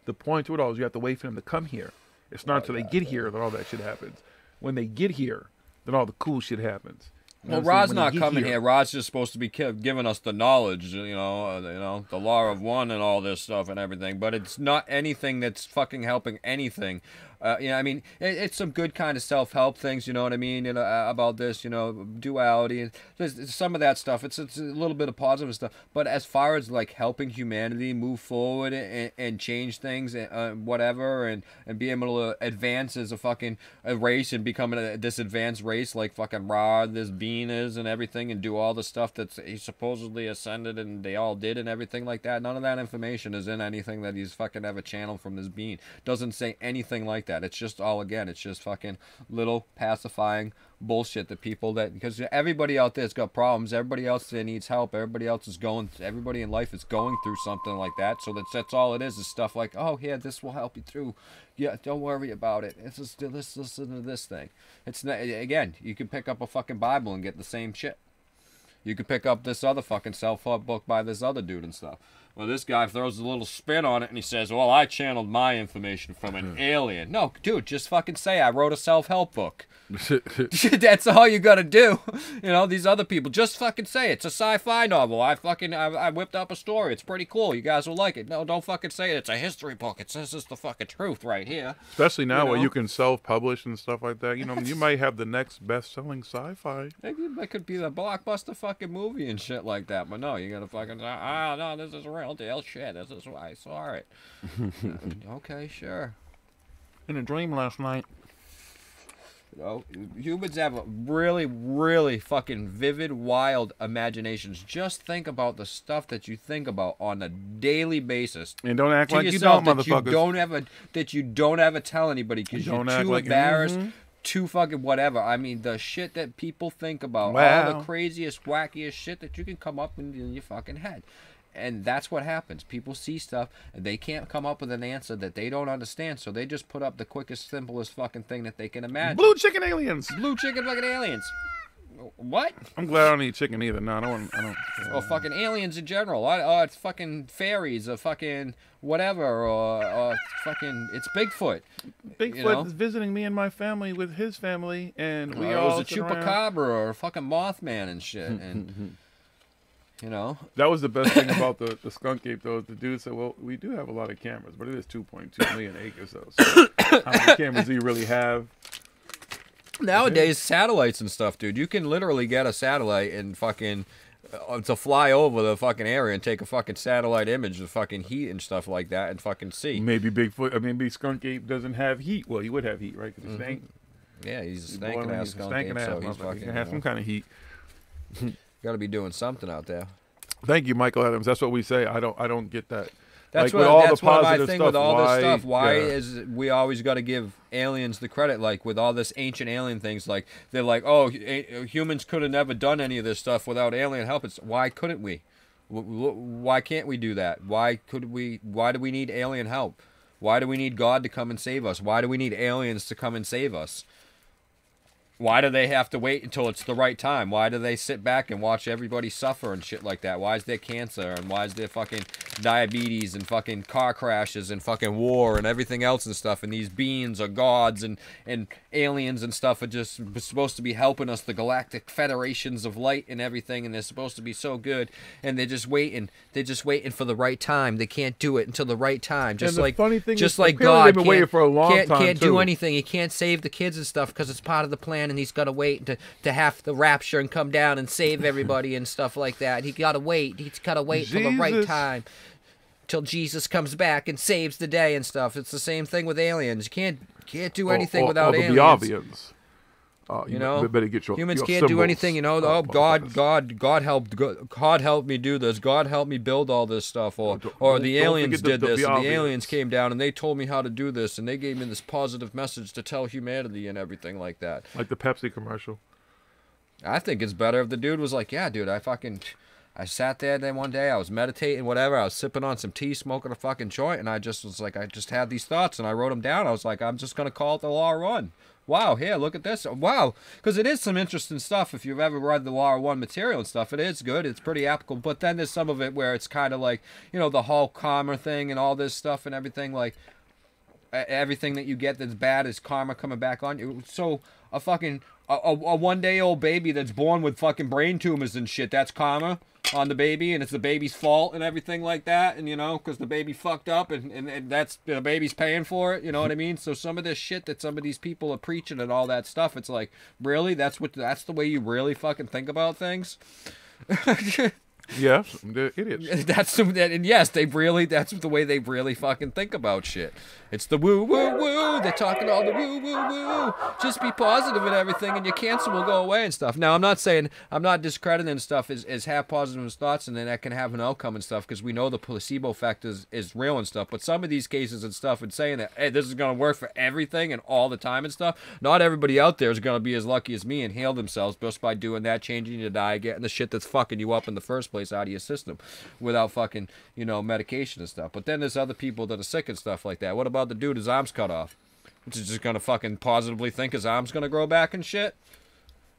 Speaker 1: The point to it all is you have to wait for them to come here. It's not until they get here that all that shit happens. When they get here, then all the cool shit happens.
Speaker 3: Well, Rod's not coming here. Rod's just supposed to be giving us the knowledge, you know, the law of one and all this stuff and everything. But it's not anything that's fucking helping anything. I mean, it's some good kind of self-help things, you know what I mean, about this, duality. There's some of that stuff. It's a little bit of positive stuff. But as far as, like, helping humanity move forward and change things, and whatever, and be able to advance as a race and become this advanced race like fucking Rod, this being is and everything, and do all the stuff that he supposedly ascended and they all did and everything like that, none of that information is in anything that he's fucking ever channeled from this being. Doesn't say anything like that. It's just all, again, it's just fucking little pacifying bullshit that people because everybody out there's got problems, everybody else there needs help, everybody in life is going through something like that, so that's all it is stuff like, oh yeah, this will help you through, yeah, don't worry about it, it's just listen to this thing. It's not, again, you can pick up a fucking Bible and get the same shit. You could pick up this other fucking self-help book by this other dude and stuff. Well, this guy throws a little spin on it and he says, well, I channeled my information from an alien. No, dude, just fucking say I wrote a self-help book. That's all you gotta do. These other people, just fucking say it's a sci-fi novel. I whipped up a story. It's pretty cool. You guys will like it. No, don't fucking say it's a history book. It says it's the fucking truth right here.
Speaker 1: Especially now where you can self-publish and stuff like that. You might have the next best-selling sci-fi.
Speaker 3: That could be the blockbuster fucking movie and shit like that. But no, you gotta fucking, no, this is real deal shit. This is why I saw it. Okay, sure.
Speaker 1: In a dream last night.
Speaker 3: Humans have really, really fucking vivid, wild imaginations. Just think about the stuff that you think about on a daily basis.
Speaker 1: And don't act like you don't, motherfuckers.
Speaker 3: That you don't ever tell anybody because you're too embarrassed, too fucking whatever. I mean, the shit that people think about, all the craziest, wackiest shit that you can come up in your fucking head. And that's what happens. People see stuff and they can't come up with an answer that they don't understand, so they just put up the quickest, simplest fucking thing that they can imagine.
Speaker 1: Blue chicken aliens.
Speaker 3: Blue chicken fucking aliens. What?
Speaker 1: I'm glad I don't eat chicken either. No, I don't.
Speaker 3: Or fucking aliens in general. It's fucking fairies or fucking whatever. Or fucking, it's Bigfoot.
Speaker 1: Bigfoot is visiting me and my family with his family, and we all.
Speaker 3: It was a chupacabra or a fucking Mothman and shit. And
Speaker 1: that was the best thing about the skunk ape, though. The dude said, well, we do have a lot of cameras, but it is 2.2 million acres, though. So how many cameras do you really have?
Speaker 3: Nowadays, satellites and stuff, dude. You can literally get a satellite and fucking to fly over the fucking area and take a fucking satellite image of fucking heat and stuff like that and fucking see.
Speaker 1: Maybe maybe skunk ape doesn't have heat. Well, he would have heat, right? Because he's stank.
Speaker 3: Yeah, he's a stinking ass skunk ape, so he's fucking.
Speaker 1: He can have some kind of heat.
Speaker 3: Got to be doing something out there.
Speaker 1: Thank you, Michael Adams. That's what we say. I don't get that.
Speaker 3: That's
Speaker 1: like,
Speaker 3: what,
Speaker 1: with
Speaker 3: that's
Speaker 1: all the
Speaker 3: what I
Speaker 1: positive
Speaker 3: think
Speaker 1: stuff,
Speaker 3: with all this stuff. Why
Speaker 1: yeah.
Speaker 3: is we always got to give aliens the credit? Like with all this ancient alien things, like they're like, oh, humans could have never done any of this stuff without alien help. It's why couldn't we? Why can't we do that? Why could we? Why do we need alien help? Why do we need God to come and save us? Why do we need aliens to come and save us? Why do they have to wait until it's the right time? Why do they sit back and watch everybody suffer and shit like that? Why is there cancer and why is there fucking diabetes and fucking car crashes and fucking war and everything else and stuff? And these beings are gods and aliens and stuff are just supposed to be helping us, the galactic federations of light and everything, and they're supposed to be so good, and they're just waiting. They're just waiting for the right time. They can't do it until the right time. Just
Speaker 1: the
Speaker 3: like
Speaker 1: funny thing
Speaker 3: just
Speaker 1: is,
Speaker 3: like
Speaker 1: apparently
Speaker 3: God
Speaker 1: they've been waiting for a long time,
Speaker 3: can't do
Speaker 1: too.
Speaker 3: anything. He can't save the kids and stuff because it's part of the plan, and he's got to wait to have the rapture and come down and save everybody and stuff like that. He got to wait. He's got to wait till the right time, till Jesus comes back and saves the day and stuff. It's the same thing with aliens. You can't do anything without aliens.
Speaker 1: The obvious.
Speaker 3: You know,
Speaker 1: better get your
Speaker 3: humans
Speaker 1: your
Speaker 3: can't do
Speaker 1: symbols.
Speaker 3: anything. You know, oh God helped me do this. God helped me build all this stuff. Or the
Speaker 1: don't
Speaker 3: aliens
Speaker 1: forget
Speaker 3: did this.
Speaker 1: the
Speaker 3: And the
Speaker 1: obvious.
Speaker 3: aliens came down and they told me how to do this, and they gave me this positive message to tell humanity and everything like that.
Speaker 12: Like the Pepsi commercial.
Speaker 3: I think it's better if the dude was like, yeah, dude, I sat there then one day, I was meditating, whatever, I was sipping on some tea, smoking a fucking joint, and I just was like, I just had these thoughts, and I wrote them down. I was like, I'm just going to call it the Law of One. Wow, here, look at this. Wow, because it is some interesting stuff. If you've ever read the Law of One material and stuff, it is good. It's pretty applicable. But then there's some of it where it's kind of like, you know, the whole karma thing and all this stuff and everything, like, everything that you get that's bad is karma coming back on you. So a fucking a one-day-old baby that's born with fucking brain tumors and shit, that's karma on the baby, and it's the baby's fault and everything like that, and you know, because the baby fucked up, and that's, the baby's paying for it, you know what I mean? So some of this shit that some of these people are preaching and all that stuff, it's like, really? That's the way you really fucking think about things?
Speaker 12: Yes, they're idiots.
Speaker 3: And yes, that's the way they really fucking think about shit. It's the woo woo woo. They're talking all the woo woo woo. Just be positive and everything, and your cancer will go away and stuff. Now, I'm not discrediting stuff as have positive thoughts, and then that can have an outcome and stuff, because we know the placebo effect is real and stuff. But some of these cases and stuff, and saying that, hey, this is gonna work for everything and all the time and stuff. Not everybody out there is gonna be as lucky as me and heal themselves just by doing that, changing your diet, getting the shit that's fucking you up in the first place out of your system without fucking, you know, medication and stuff. But then there's other people that are sick and stuff like that. What about the dude his arm's cut off, which is just gonna fucking positively think his arm's gonna grow back and shit?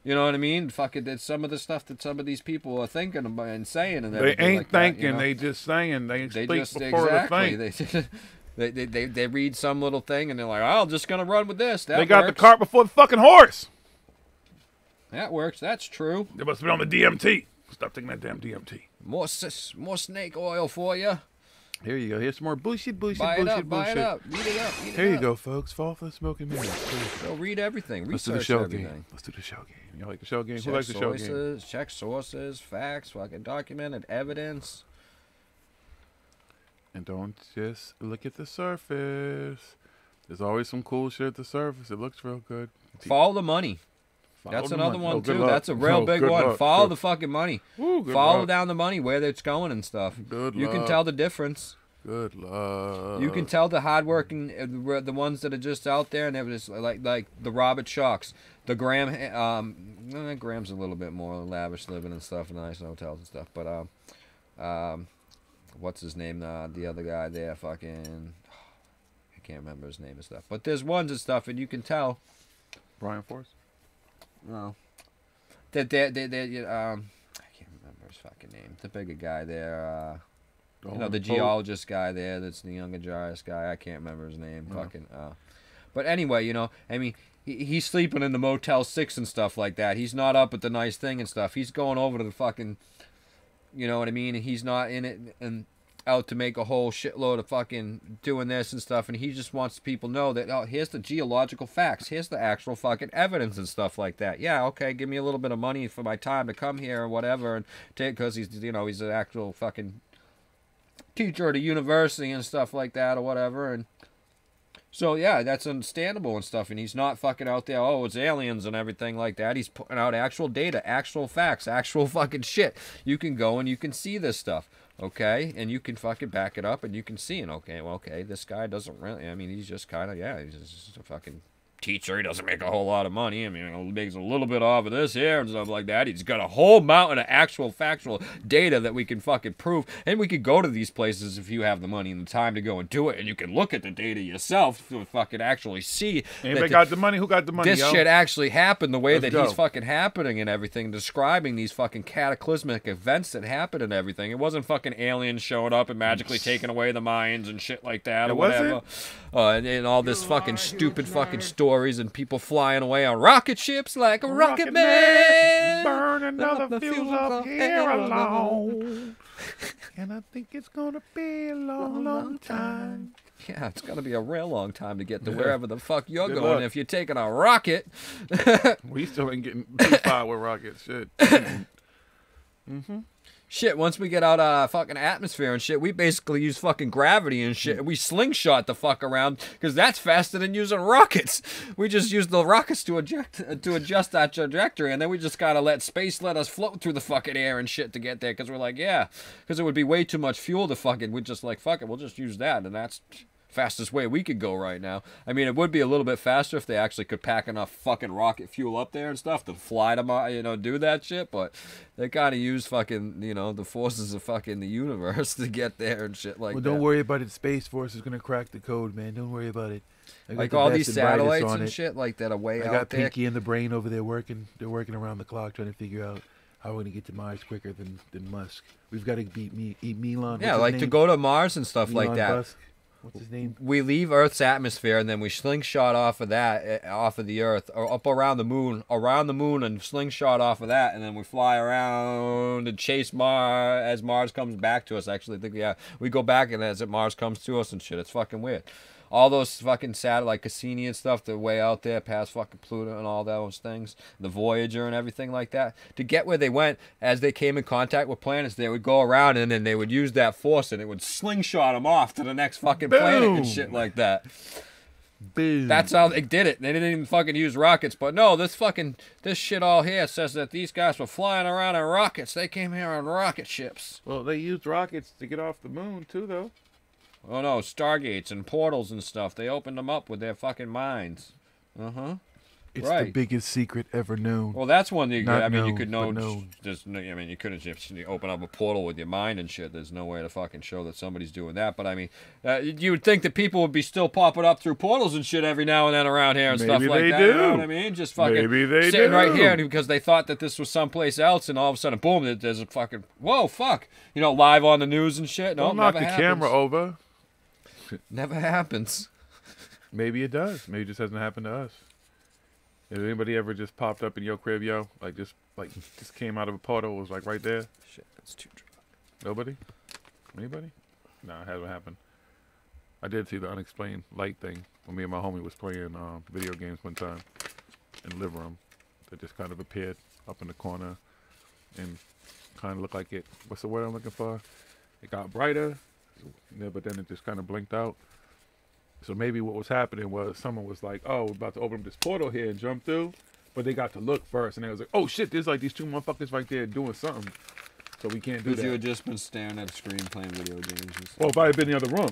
Speaker 3: You know what I mean? Fucking, it's some of the stuff that some of these people are thinking about and saying, and
Speaker 1: they ain't
Speaker 3: like
Speaker 1: thinking,
Speaker 3: that, you know?
Speaker 1: they just saying. They speak
Speaker 3: just
Speaker 1: before
Speaker 3: exactly.
Speaker 1: they think.
Speaker 3: They read some little thing and they're like, oh, I'm just gonna run with this. That
Speaker 1: they got
Speaker 3: works.
Speaker 1: the cart before the fucking horse.
Speaker 3: That works. That's true.
Speaker 1: They must have been on the DMT. Stop taking that damn DMT.
Speaker 3: More snake oil for you.
Speaker 1: Here you go. Here's some more bullshit.
Speaker 3: Buy it up. Read it up.
Speaker 1: Here you go, folks. Fall for the smoking mirrors.
Speaker 3: Go read everything.
Speaker 1: Let's do the show game. Let's do the show game. You like the show game? Who likes the show game?
Speaker 3: Check sources, facts, fucking documented evidence.
Speaker 1: And don't just look at the surface. There's always some cool shit at the surface. It looks real good.
Speaker 3: Follow the money. That's another one too. That's a real big one. Follow the fucking money. Follow down the money, where it's going and stuff. You can tell the difference.
Speaker 1: Good luck.
Speaker 3: You can tell the hardworking, the ones that are just out there, and just like the Robert Shocks, the Graham. Graham's a little bit more lavish living and stuff, and nice hotels and stuff. But what's his name? The other guy there, fucking, I can't remember his name and stuff. But there's ones and stuff, and you can tell.
Speaker 1: Brian Force.
Speaker 3: No. I can't remember his fucking name. The bigger guy there, you know, the geologist guy there, that's the younger geologist guy. I can't remember his name. Fucking, but anyway, you know, I mean, he's sleeping in the Motel 6 and stuff like that. He's not up at the nice thing and stuff. He's going over to the fucking, you know what I mean? And he's not in it and out to make a whole shitload of fucking doing this and stuff, and he just wants people to know that, oh, here's the geological facts, here's the actual fucking evidence and stuff like that. Yeah, okay, give me a little bit of money for my time to come here or whatever, and take, because he's, you know, he's an actual fucking teacher at a university and stuff like that or whatever. And so yeah, that's understandable and stuff, and he's not fucking out there, oh, it's aliens and everything like that. He's putting out actual data, actual facts, actual fucking shit. You can go and you can see this stuff. Okay, and you can fucking back it up, and you can see, and okay, this guy doesn't really, I mean, he's just kind of, yeah, he's just a fucking teacher. He doesn't make a whole lot of money. I mean, he makes a little bit off of this here and stuff like that. He's got a whole mountain of actual factual data that we can fucking prove, and we could go to these places if you have the money and the time to go and do it, and you can look at the data yourself to fucking actually see.
Speaker 1: Anybody got the money? Who got the money?
Speaker 3: This shit actually happened the way that
Speaker 1: go.
Speaker 3: he's fucking happening and everything, describing these fucking cataclysmic events that happened and everything. It wasn't fucking aliens showing up and magically taking away the Mayans and shit like that or whatever. And all this fucking stupid fucking stories and people flying away on rocket ships like a rocket man.
Speaker 1: Burn another fuse up here alone. And I think it's gonna be a long, long time.
Speaker 3: Yeah, it's gonna be a real long time to get to wherever the fuck you're
Speaker 1: Good
Speaker 3: going
Speaker 1: luck.
Speaker 3: if you're taking a rocket.
Speaker 1: We still ain't getting too far with rockets. Shit. Mm-hmm.
Speaker 3: Shit, once we get out of our fucking atmosphere and shit, we basically use fucking gravity and shit. We slingshot the fuck around because that's faster than using rockets. We just use the rockets to adjust our trajectory, and then we just gotta let space let us float through the fucking air and shit to get there because we're like, yeah, because it would be way too much fuel to fucking, we're just like, fuck it, we'll just use that, and that's fastest way we could go right now. I mean, it would be a little bit faster if they actually could pack enough fucking rocket fuel up there and stuff to fly to, do that shit, but they gotta use fucking, the forces of fucking the universe to get there and shit like that.
Speaker 1: Well, don't worry about it. Space Force is gonna crack the code, man. Don't worry about it.
Speaker 3: Like all these satellites and shit like that are way out there.
Speaker 1: I got Pinky and the Brain over there working. They're working around the clock trying to figure out how we're gonna get to Mars quicker than Musk. We've got to beat Elon.
Speaker 3: Yeah, like to go to Mars and stuff like that.
Speaker 1: Musk. What's his name?
Speaker 3: We leave Earth's atmosphere and then we slingshot off of that, off of the Earth, or up around the moon, and slingshot off of that, and then we fly around and chase Mars as Mars comes back to us. Actually, I think we go back and as Mars comes to us and shit. It's fucking weird. All those fucking satellite Cassini and stuff, they're way out there past fucking Pluto and all those things, the Voyager and everything like that. To get where they went, as they came in contact with planets, they would go around and then they would use that force and it would slingshot them off to the next fucking planet and shit like that.
Speaker 1: Boom.
Speaker 3: That's how they did it. They didn't even fucking use rockets. But no, this shit all here says that these guys were flying around in rockets. They came here on rocket ships.
Speaker 1: Well, they used rockets to get off the moon too, though.
Speaker 3: Oh no, stargates and portals and stuff. They opened them up with their fucking minds.
Speaker 1: It's the biggest secret ever known.
Speaker 3: Well, that's one you could know.
Speaker 1: known.
Speaker 3: You couldn't just open up a portal with your mind and shit. There's no way to fucking show that somebody's doing that. But I mean, you would think that people would be still popping up through portals and shit every now and then around here and stuff like that. You know what I mean? Just fucking sitting right here because they thought that this was someplace else, and all of a sudden, boom! There's a fucking whoa, fuck! Live on the news and shit. No,
Speaker 1: don't knock the camera over.
Speaker 3: Never happens.
Speaker 1: Maybe it does. Maybe it just hasn't happened to us. Has anybody ever just popped up in your crib, yo? Just came out of a portal, was like right there?
Speaker 3: Shit, that's too drunk.
Speaker 1: Nobody? Anybody? No, it hasn't happened. I did see the unexplained light thing when me and my homie was playing video games one time in the living room. That just kind of appeared up in the corner and kind of looked like it. What's the word I'm looking for? It got brighter. Yeah, but then it just kind of blinked out. So maybe what was happening was someone was like, oh, we're about to open up this portal here and jump through. But they got to look first, and they was like, oh, shit, there's like these two motherfuckers right there doing something. So we can't do that.
Speaker 3: Because you had just been staring at a screen playing video games and stuff.
Speaker 1: Well, if I had been in the other room.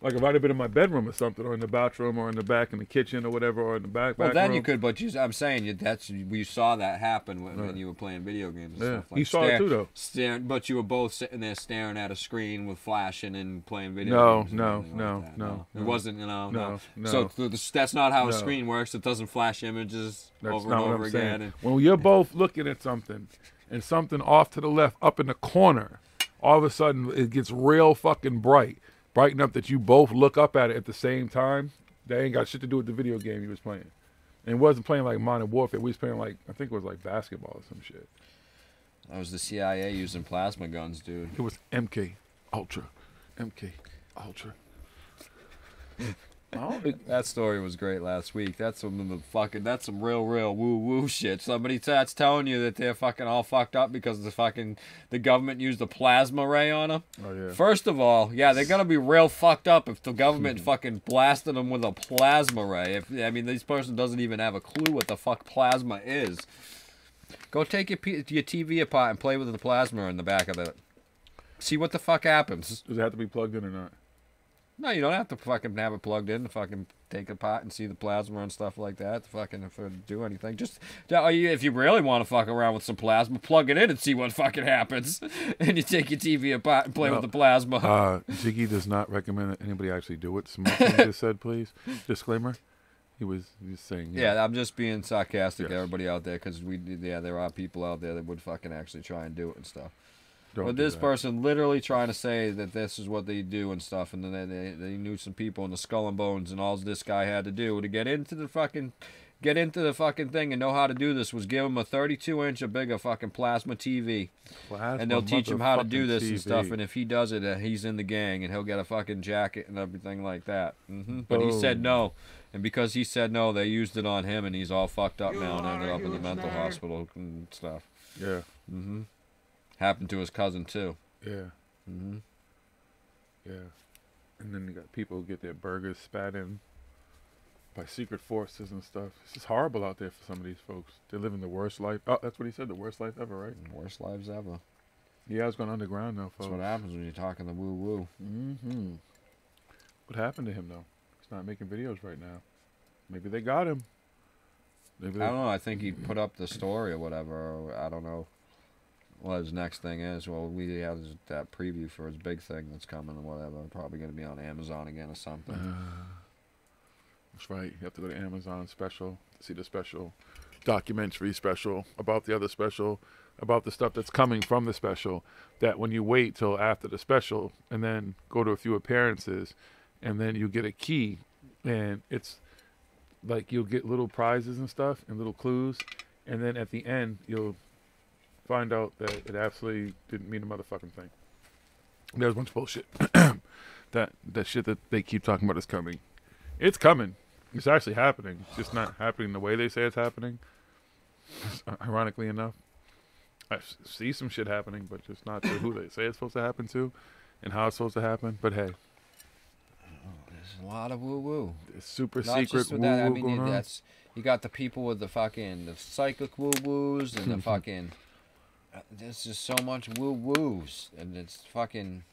Speaker 1: Like if I'd have been in my bedroom or something, or in the bathroom, or in the back in the kitchen or whatever, or in the back
Speaker 3: then
Speaker 1: room.
Speaker 3: you could, but I'm saying you saw that happen when you were playing video games and stuff. Like
Speaker 1: he saw it too, though.
Speaker 3: But you were both sitting there staring at a screen with flashing and playing video games.
Speaker 1: No.
Speaker 3: It wasn't,
Speaker 1: No.
Speaker 3: So that's not how a screen works. It doesn't flash images over and over again.
Speaker 1: When you're both looking at something, and something off to the left, up in the corner, all of a sudden it gets real fucking bright. Bright enough that you both look up at it at the same time. That ain't got shit to do with the video game you was playing. And it wasn't playing like Modern Warfare. We was playing like, I think it was like basketball or some shit.
Speaker 3: That was the CIA using plasma guns, dude.
Speaker 1: It was MK Ultra. MK Ultra.
Speaker 3: That story was great last week. That's some real woo woo shit. Somebody that's telling you that they're fucking all fucked up because the government used a plasma ray on them.
Speaker 1: Oh yeah.
Speaker 3: First of all, yeah, they're gonna be real fucked up if the government fucking blasted them with a plasma ray. This person doesn't even have a clue what the fuck plasma is. Go take your TV apart and play with the plasma in the back of it. See what the fuck happens.
Speaker 1: Does it have to be plugged in or not?
Speaker 3: No, you don't have to fucking have it plugged in to fucking take it apart and see the plasma and stuff like that to fucking do anything. Just if you really want to fuck around with some plasma, plug it in and see what fucking happens. And you take your TV apart and play with the plasma.
Speaker 1: Jiggy does not recommend that anybody actually do it. Smoking just said, please. Disclaimer. He was just saying.
Speaker 3: Yeah, I'm just being sarcastic to everybody out there because there are people out there that would fucking actually try and do it and stuff. But this person literally trying to say that this is what they do and stuff, and then they knew some people in the Skull and Bones, and all this guy had to do to get into the fucking thing and know how to do this was give him a 32-inch or bigger fucking plasma TV, and they'll teach him how to do this and stuff. And if he does it, he's in the gang, and he'll get a fucking jacket and everything like that. But he said no, and because he said no, they used it on him, and he's all fucked up now and ended up in the mental hospital and stuff.
Speaker 1: Yeah.
Speaker 3: Happened to his cousin too.
Speaker 1: Yeah. Yeah. And then you got people who get their burgers spat in by secret forces and stuff. It's just horrible out there for some of these folks. They're living the worst life. Oh, that's what he said, the worst life ever, right?
Speaker 3: Worst lives ever.
Speaker 1: Yeah, I was going underground now, folks.
Speaker 3: That's what happens when you're talking the woo-woo.
Speaker 1: What happened to him, though? He's not making videos right now. Maybe they got him. Maybe
Speaker 3: I don't know. I think he put up the story or whatever. Or I don't know what his next thing is. Well, we have that preview for his big thing that's coming or whatever. Probably going to be on Amazon again or something.
Speaker 1: That's right. You have to go to Amazon special to see the special documentary special about the other special, about the stuff that's coming from the special, that when you wait till after the special and then go to a few appearances and then you get a key, and it's like you'll get little prizes and stuff and little clues, and then at the end you'll find out that it absolutely didn't mean a motherfucking thing. There's a bunch of bullshit. that shit that they keep talking about is coming. It's coming. It's actually happening. It's just not happening the way they say it's happening. Ironically enough, I see some shit happening, but just not to who they say it's supposed to happen to and how it's supposed to happen. But hey,
Speaker 3: there's a lot of woo-woo.
Speaker 1: It's super
Speaker 3: not
Speaker 1: secret
Speaker 3: just with
Speaker 1: woo-woo
Speaker 3: that. I mean,
Speaker 1: going on.
Speaker 3: that's, you got the people with the psychic woo-woos and the fucking... There's just so much woo-woos, and it's fucking...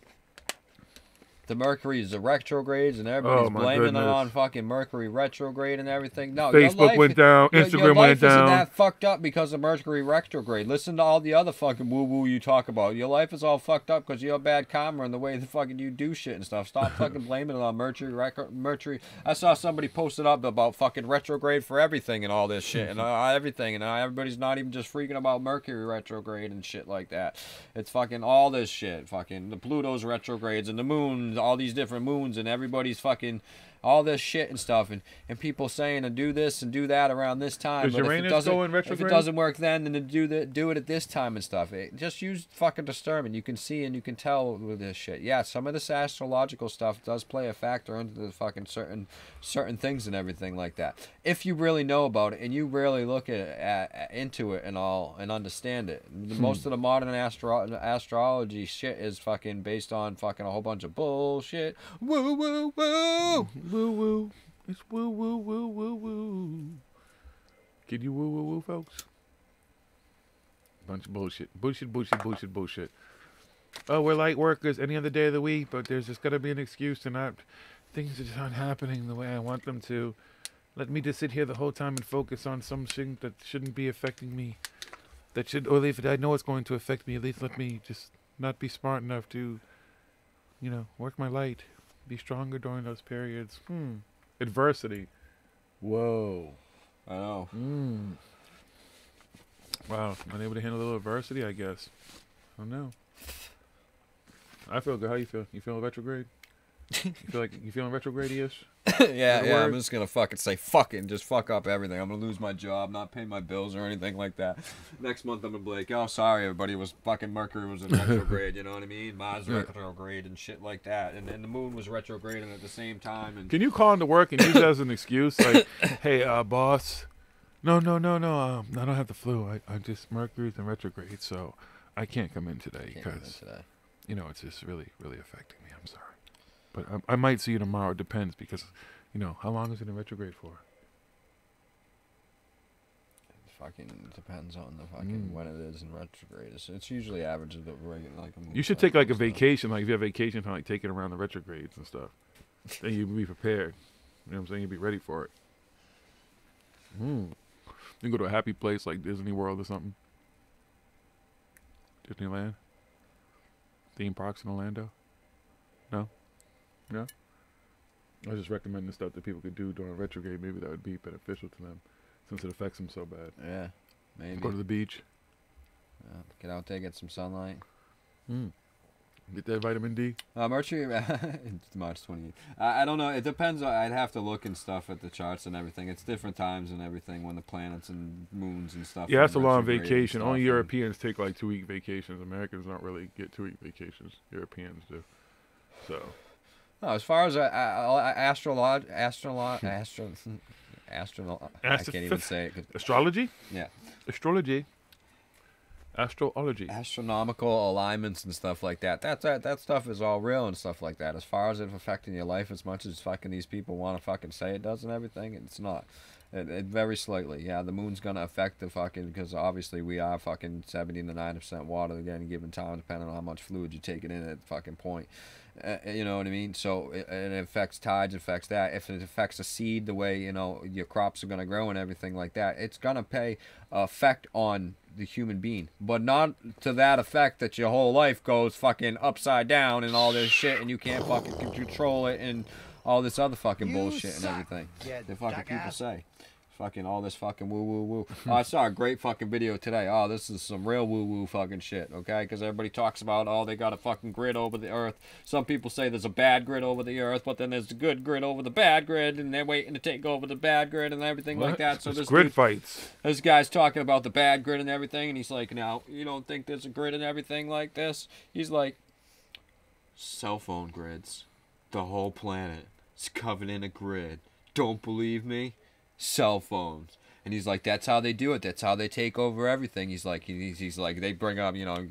Speaker 3: The Mercury is the retrogrades, and everybody's blaming it on fucking Mercury retrograde and everything. No,
Speaker 1: Facebook went down, Instagram went down.
Speaker 3: Your life isn't that fucked up because of Mercury retrograde. Listen to all the other fucking woo-woo you talk about. Your life is all fucked up because you have bad karma and the way the fucking you do shit and stuff. Stop fucking blaming it on Mercury. I saw somebody posted up about fucking retrograde for everything and all this shit and everything, and everybody's not even just freaking about Mercury retrograde and shit like that. It's fucking all this shit. Fucking the Pluto's retrogrades and the moon, all these different moons, and everybody's fucking all this shit and stuff, and people saying to do this and do that around this time.
Speaker 1: Does Uranus go in retrograde?
Speaker 3: If it doesn't work then to do it at this time and stuff. Just use fucking disturbing. You can see and you can tell with this shit. Yeah, some of this astrological stuff does play a factor into the fucking certain things and everything like that. If you really know about it and you really look into it and all and understand it. Most of the modern astrology shit is fucking based on fucking a whole bunch of bullshit. Woo woo woo.
Speaker 1: Woo woo. It's woo woo woo woo woo. Can you woo woo woo, folks? Bunch of bullshit. Bullshit. Oh, we're light workers any other day of the week, but there's just gotta be an excuse to not. Things are just not happening the way I want them to. Let me just sit here the whole time and focus on something that shouldn't be affecting me. That should, or if I know it's going to affect me, at least let me just not be smart enough to, work my light. Be stronger during those periods. Adversity. Whoa.
Speaker 3: I know.
Speaker 1: Wow. Unable to handle a little adversity, I guess. I don't know. I feel good. How you feel? You feeling retrograde? You feel like you feeling retrograde-ish?
Speaker 3: Yeah. I'm just gonna fucking say just fuck up everything. I'm gonna lose my job, not pay my bills or anything like that. Next month I'm gonna be like, oh, sorry everybody, was fucking Mercury was in retrograde, you know what I mean? Mars retrograde and shit like that, and the moon was retrograding at the same time. And
Speaker 1: can you call into work and use that as an excuse, like, hey, boss? No. I don't have the flu. I just Mercury's in retrograde, so I can't come in today because it's just really, really affecting me. I'm sorry. But I might see you tomorrow. It depends because, how long is it in retrograde for?
Speaker 3: fucking depends on the fucking when it is in retrograde. It's usually averages the regular like.
Speaker 1: You should take like a vacation, like if you have vacation time, like take it around the retrogrades and stuff. Then you'd be prepared. You know what I'm saying? You'd be ready for it. You can go to a happy place like Disney World or something. Disneyland. Theme parks in Orlando. No? No? I was just recommending stuff that people could do during retrograde. Maybe that would be beneficial to them since it affects them so bad.
Speaker 3: Yeah, maybe.
Speaker 1: Go to the beach.
Speaker 3: Get out there, get some sunlight.
Speaker 1: Get that vitamin D.
Speaker 3: Mercury, it's March 28th. I don't know. It depends. I'd have to look and stuff at the charts and everything. It's different times and everything when the planets and moons and stuff.
Speaker 1: Yeah, that's a long vacation. Only Europeans take like 2-week vacations. Americans don't really get 2-week vacations. Europeans do. So.
Speaker 3: No, as far as I can't even say it.
Speaker 1: Astrology?
Speaker 3: Yeah.
Speaker 1: Astrology. Astrology.
Speaker 3: Astronomical alignments and stuff like that. That stuff is all real and stuff like that. As far as it affecting your life as much as fucking these people want to fucking say it does and everything, it's not. It very slightly. Yeah, the moon's going to affect the fucking, because obviously we are fucking 70 to 90% water at any given time, depending on how much fluid you take it in at the fucking point. You know what I mean? So it affects tides, affects that. If it affects a seed, the way, you know, your crops are going to grow and everything like that, it's going to pay effect on the human being. But not to that effect that your whole life goes fucking upside down and all this shit and you can't fucking control it and all this other fucking bullshit and everything. The fucking people say. Fucking all this fucking woo woo woo. Oh, I saw a great fucking video today. Oh, this is some real woo woo fucking shit, okay? Because everybody talks about, oh, they got a fucking grid over the earth. Some people say there's a bad grid over the earth, but then there's the good grid over the bad grid, and they're waiting to take over the bad grid and everything like that. So this
Speaker 1: grid fights.
Speaker 3: This guy's talking about the bad grid and everything, and he's like, now, you don't think there's a grid and everything like this? He's like, cell phone grids. The whole planet is covered in a grid. Don't believe me? Cell phones. And he's like, that's how they do it. That's how they take over everything. He's like, they bring up, you know,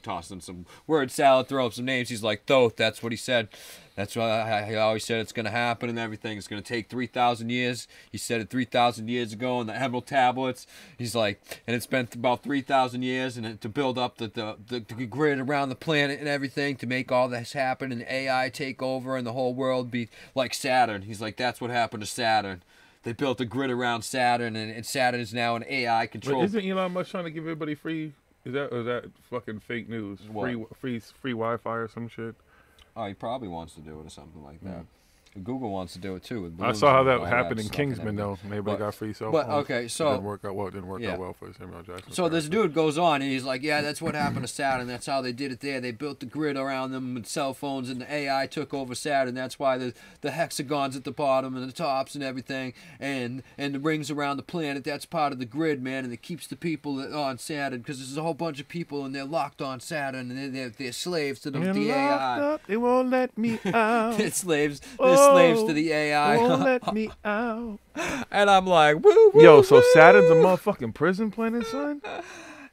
Speaker 3: toss them some word salad, throw up some names. He's like, Thoth, that's what he said. That's why he always said it's going to happen and everything. It's going to take 3,000 years. He said it 3,000 years ago in the Emerald Tablets. He's like, and it's been about 3,000 years and to build up the grid around the planet and everything to make all this happen and AI take over and the whole world be like Saturn. He's like, that's what happened to Saturn. They built a grid around Saturn, and Saturn is now an AI control.
Speaker 1: Isn't Elon Musk trying to give everybody free? Is that fucking fake news?
Speaker 3: What?
Speaker 1: Free Wi-Fi or some shit?
Speaker 3: Oh, he probably wants to do it or something like that. Google wants to do it too.
Speaker 1: I saw how that happened in Kingsman though. Maybe they got free cell phones.
Speaker 3: But okay, so
Speaker 1: it didn't work out well. It didn't work out well for Samuel Jackson.
Speaker 3: So this dude goes on and he's like, yeah, that's what happened to Saturn. That's how they did it there. They built the grid around them with cell phones, and the AI took over Saturn. That's why the hexagons at the bottom and the tops and everything, and the rings around the planet. That's part of the grid, man, and it keeps the people on Saturn because there's a whole bunch of people and they're locked on Saturn and they're slaves to the AI.
Speaker 1: Up, they won't let me out.
Speaker 3: They're slaves to the AI.
Speaker 1: Won't let me out.
Speaker 3: And I'm like, woo, woo,
Speaker 1: yo, so
Speaker 3: woo.
Speaker 1: Saturn's a motherfucking prison planet, son?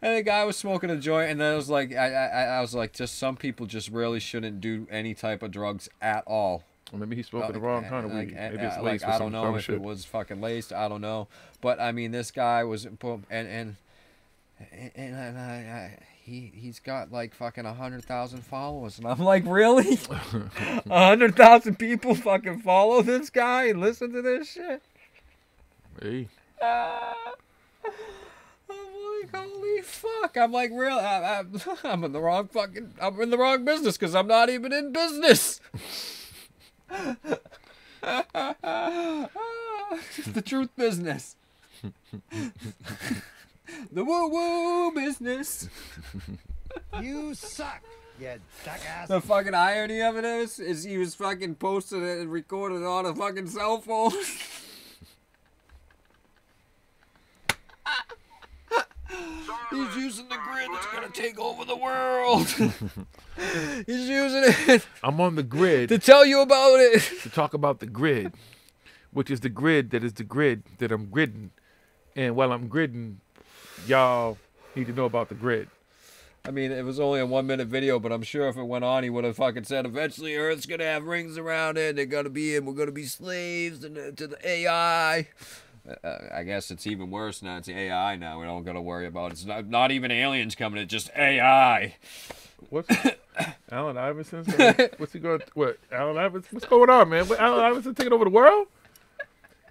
Speaker 3: And the guy was smoking a joint, and then I was like, I was like, just some people just really shouldn't do any type of drugs at all.
Speaker 1: Well, maybe he's smoking the wrong kind of weed. Maybe it's laced with
Speaker 3: I don't know if
Speaker 1: shit.
Speaker 3: it was fucking laced. I don't know, but I mean, this guy was, he's got like fucking 100,000 followers, and I'm like, really? 100,000 people fucking follow this guy and listen to this shit?
Speaker 1: Hey.
Speaker 3: I'm like, holy fuck! I'm like, real? I'm in the wrong I'm in the wrong business because I'm not even in business. It's the truth business. The woo-woo business.
Speaker 13: You suck, you jackass.
Speaker 3: The fucking irony of it is he was fucking posted it and recorded it on a fucking cell phone. He's using the grid that's gonna take over the world. He's using it.
Speaker 1: I'm on the grid.
Speaker 3: To tell you about it.
Speaker 1: To talk about the grid. Which is the grid that I'm gridding. And while I'm gridding, y'all need to know about the grid.
Speaker 3: I mean, it was only a 1-minute video, but I'm sure if it went on, he would have fucking said, eventually Earth's going to have rings around it, they're going to be, and we're going to be slaves to the AI. I guess it's even worse now. It's AI now. We don't got to worry about it. It's not even aliens coming. It's just AI.
Speaker 1: What's Allen Iverson? What's he going? What Allen Iverson? What's going on, man? What, Allen Iverson taking over the world?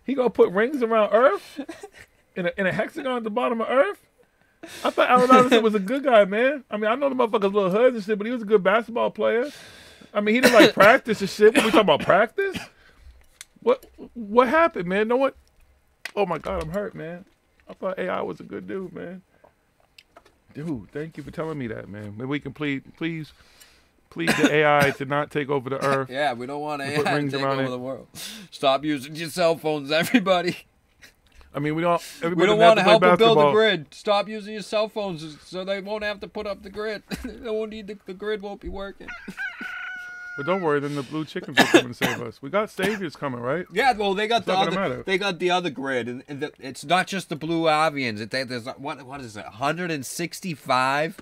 Speaker 1: He gonna put rings around Earth in a hexagon at the bottom of Earth? I thought Allen Iverson was a good guy, man. I mean, I know the motherfucker's little hoods and shit, but he was a good basketball player. I mean, he didn't like practice and shit. What we talking about practice? What happened, man? No one. Oh my God, I'm hurt, man. I thought AI was a good dude, man. Dude, thank you for telling me that, man. Maybe we can please the AI to not take over the Earth.
Speaker 3: Yeah, we don't want AI to take over the world. Stop using your cell phones, everybody.
Speaker 1: I mean, we don't
Speaker 3: want to help them build the grid. Stop using your cell phones so they won't have to put up the grid. They won't need the grid won't be working.
Speaker 1: But don't worry, then the blue chickens will come and save us. We got saviors coming, right?
Speaker 3: Yeah, well, they got the other grid, and it's not just the blue avians. There's what is it? 165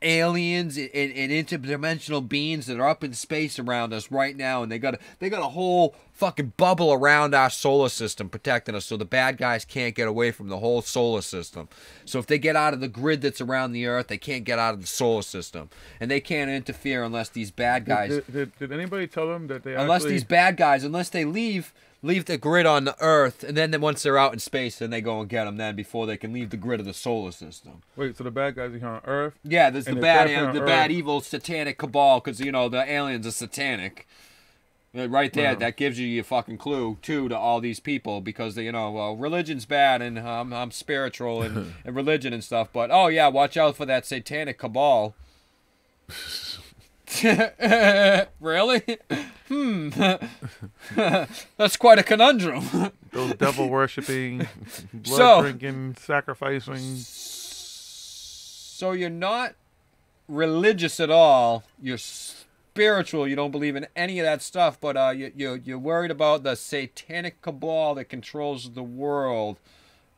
Speaker 3: aliens and interdimensional beings that are up in space around us right now, and they got a whole fucking bubble around our solar system protecting us, so the bad guys can't get away from the whole solar system. So if they get out of the grid that's around the Earth, they can't get out of the solar system, and they can't interfere unless these bad guys.
Speaker 1: Did anybody tell them that they?
Speaker 3: These bad guys, unless they leave the grid on the Earth, and then once they're out in space, then they go and get them. Then before they can leave the grid of the solar system.
Speaker 1: Wait, so the bad guys are here on Earth?
Speaker 3: Yeah, there's the bad evil satanic cabal, because the aliens are satanic. Right there, that gives you your fucking clue too to all these people, because they, religion's bad and I'm spiritual and religion and stuff. But oh yeah, watch out for that satanic cabal. Really? That's quite a conundrum.
Speaker 1: Those devil worshipping, blood drinking, sacrificing.
Speaker 3: So you're not religious at all. You're spiritual. You don't believe in any of that stuff, but you're worried about the satanic cabal that controls the world.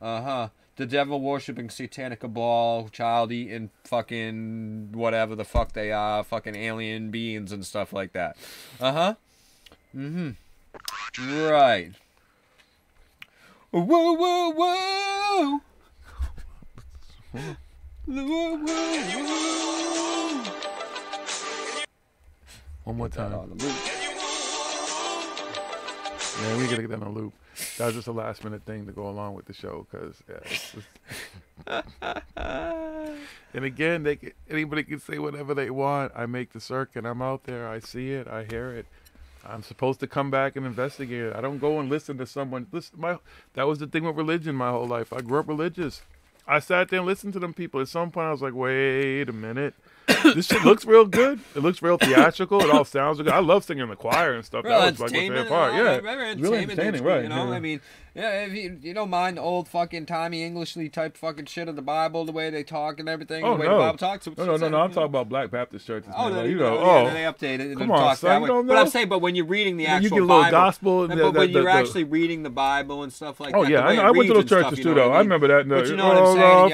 Speaker 3: The devil worshipping satanic cabal, child eating fucking whatever the fuck they are, fucking alien beings and stuff like that. Right. Whoa, whoa, whoa. Whoa, whoa, whoa.
Speaker 1: One more time. Man, we gotta get that on loop. That was just a last minute thing to go along with the show, because and again, anybody can say whatever they want. I make the circuit. I'm out there. I see it. I hear it. I'm supposed to come back and investigate it. I don't go and listen to someone. That was the thing with religion my whole life. I grew up religious. I sat there and listened to them people. At some point, I was like, wait a minute. This shit looks real good. It looks real theatrical. It all sounds good. I love singing in the choir and stuff.
Speaker 3: Real
Speaker 1: that was like my favorite part. Yeah,
Speaker 3: really entertaining, right? I mean, yeah, if you don't mind the old fucking timey Englishly type fucking shit of the Bible, the way they talk and everything, the way the Bible talks.
Speaker 1: No. I'm talking about Black Baptist churches.
Speaker 3: Oh,
Speaker 1: man.
Speaker 3: they update it.
Speaker 1: Come on, son, you don't know?
Speaker 3: But I'm saying, but when you're reading the actual
Speaker 1: you get a
Speaker 3: Bible,
Speaker 1: little gospel,
Speaker 3: but when you're actually reading the Bible and stuff like that.
Speaker 1: Oh yeah, I went to those churches too, though. I remember that.
Speaker 3: But you know what I'm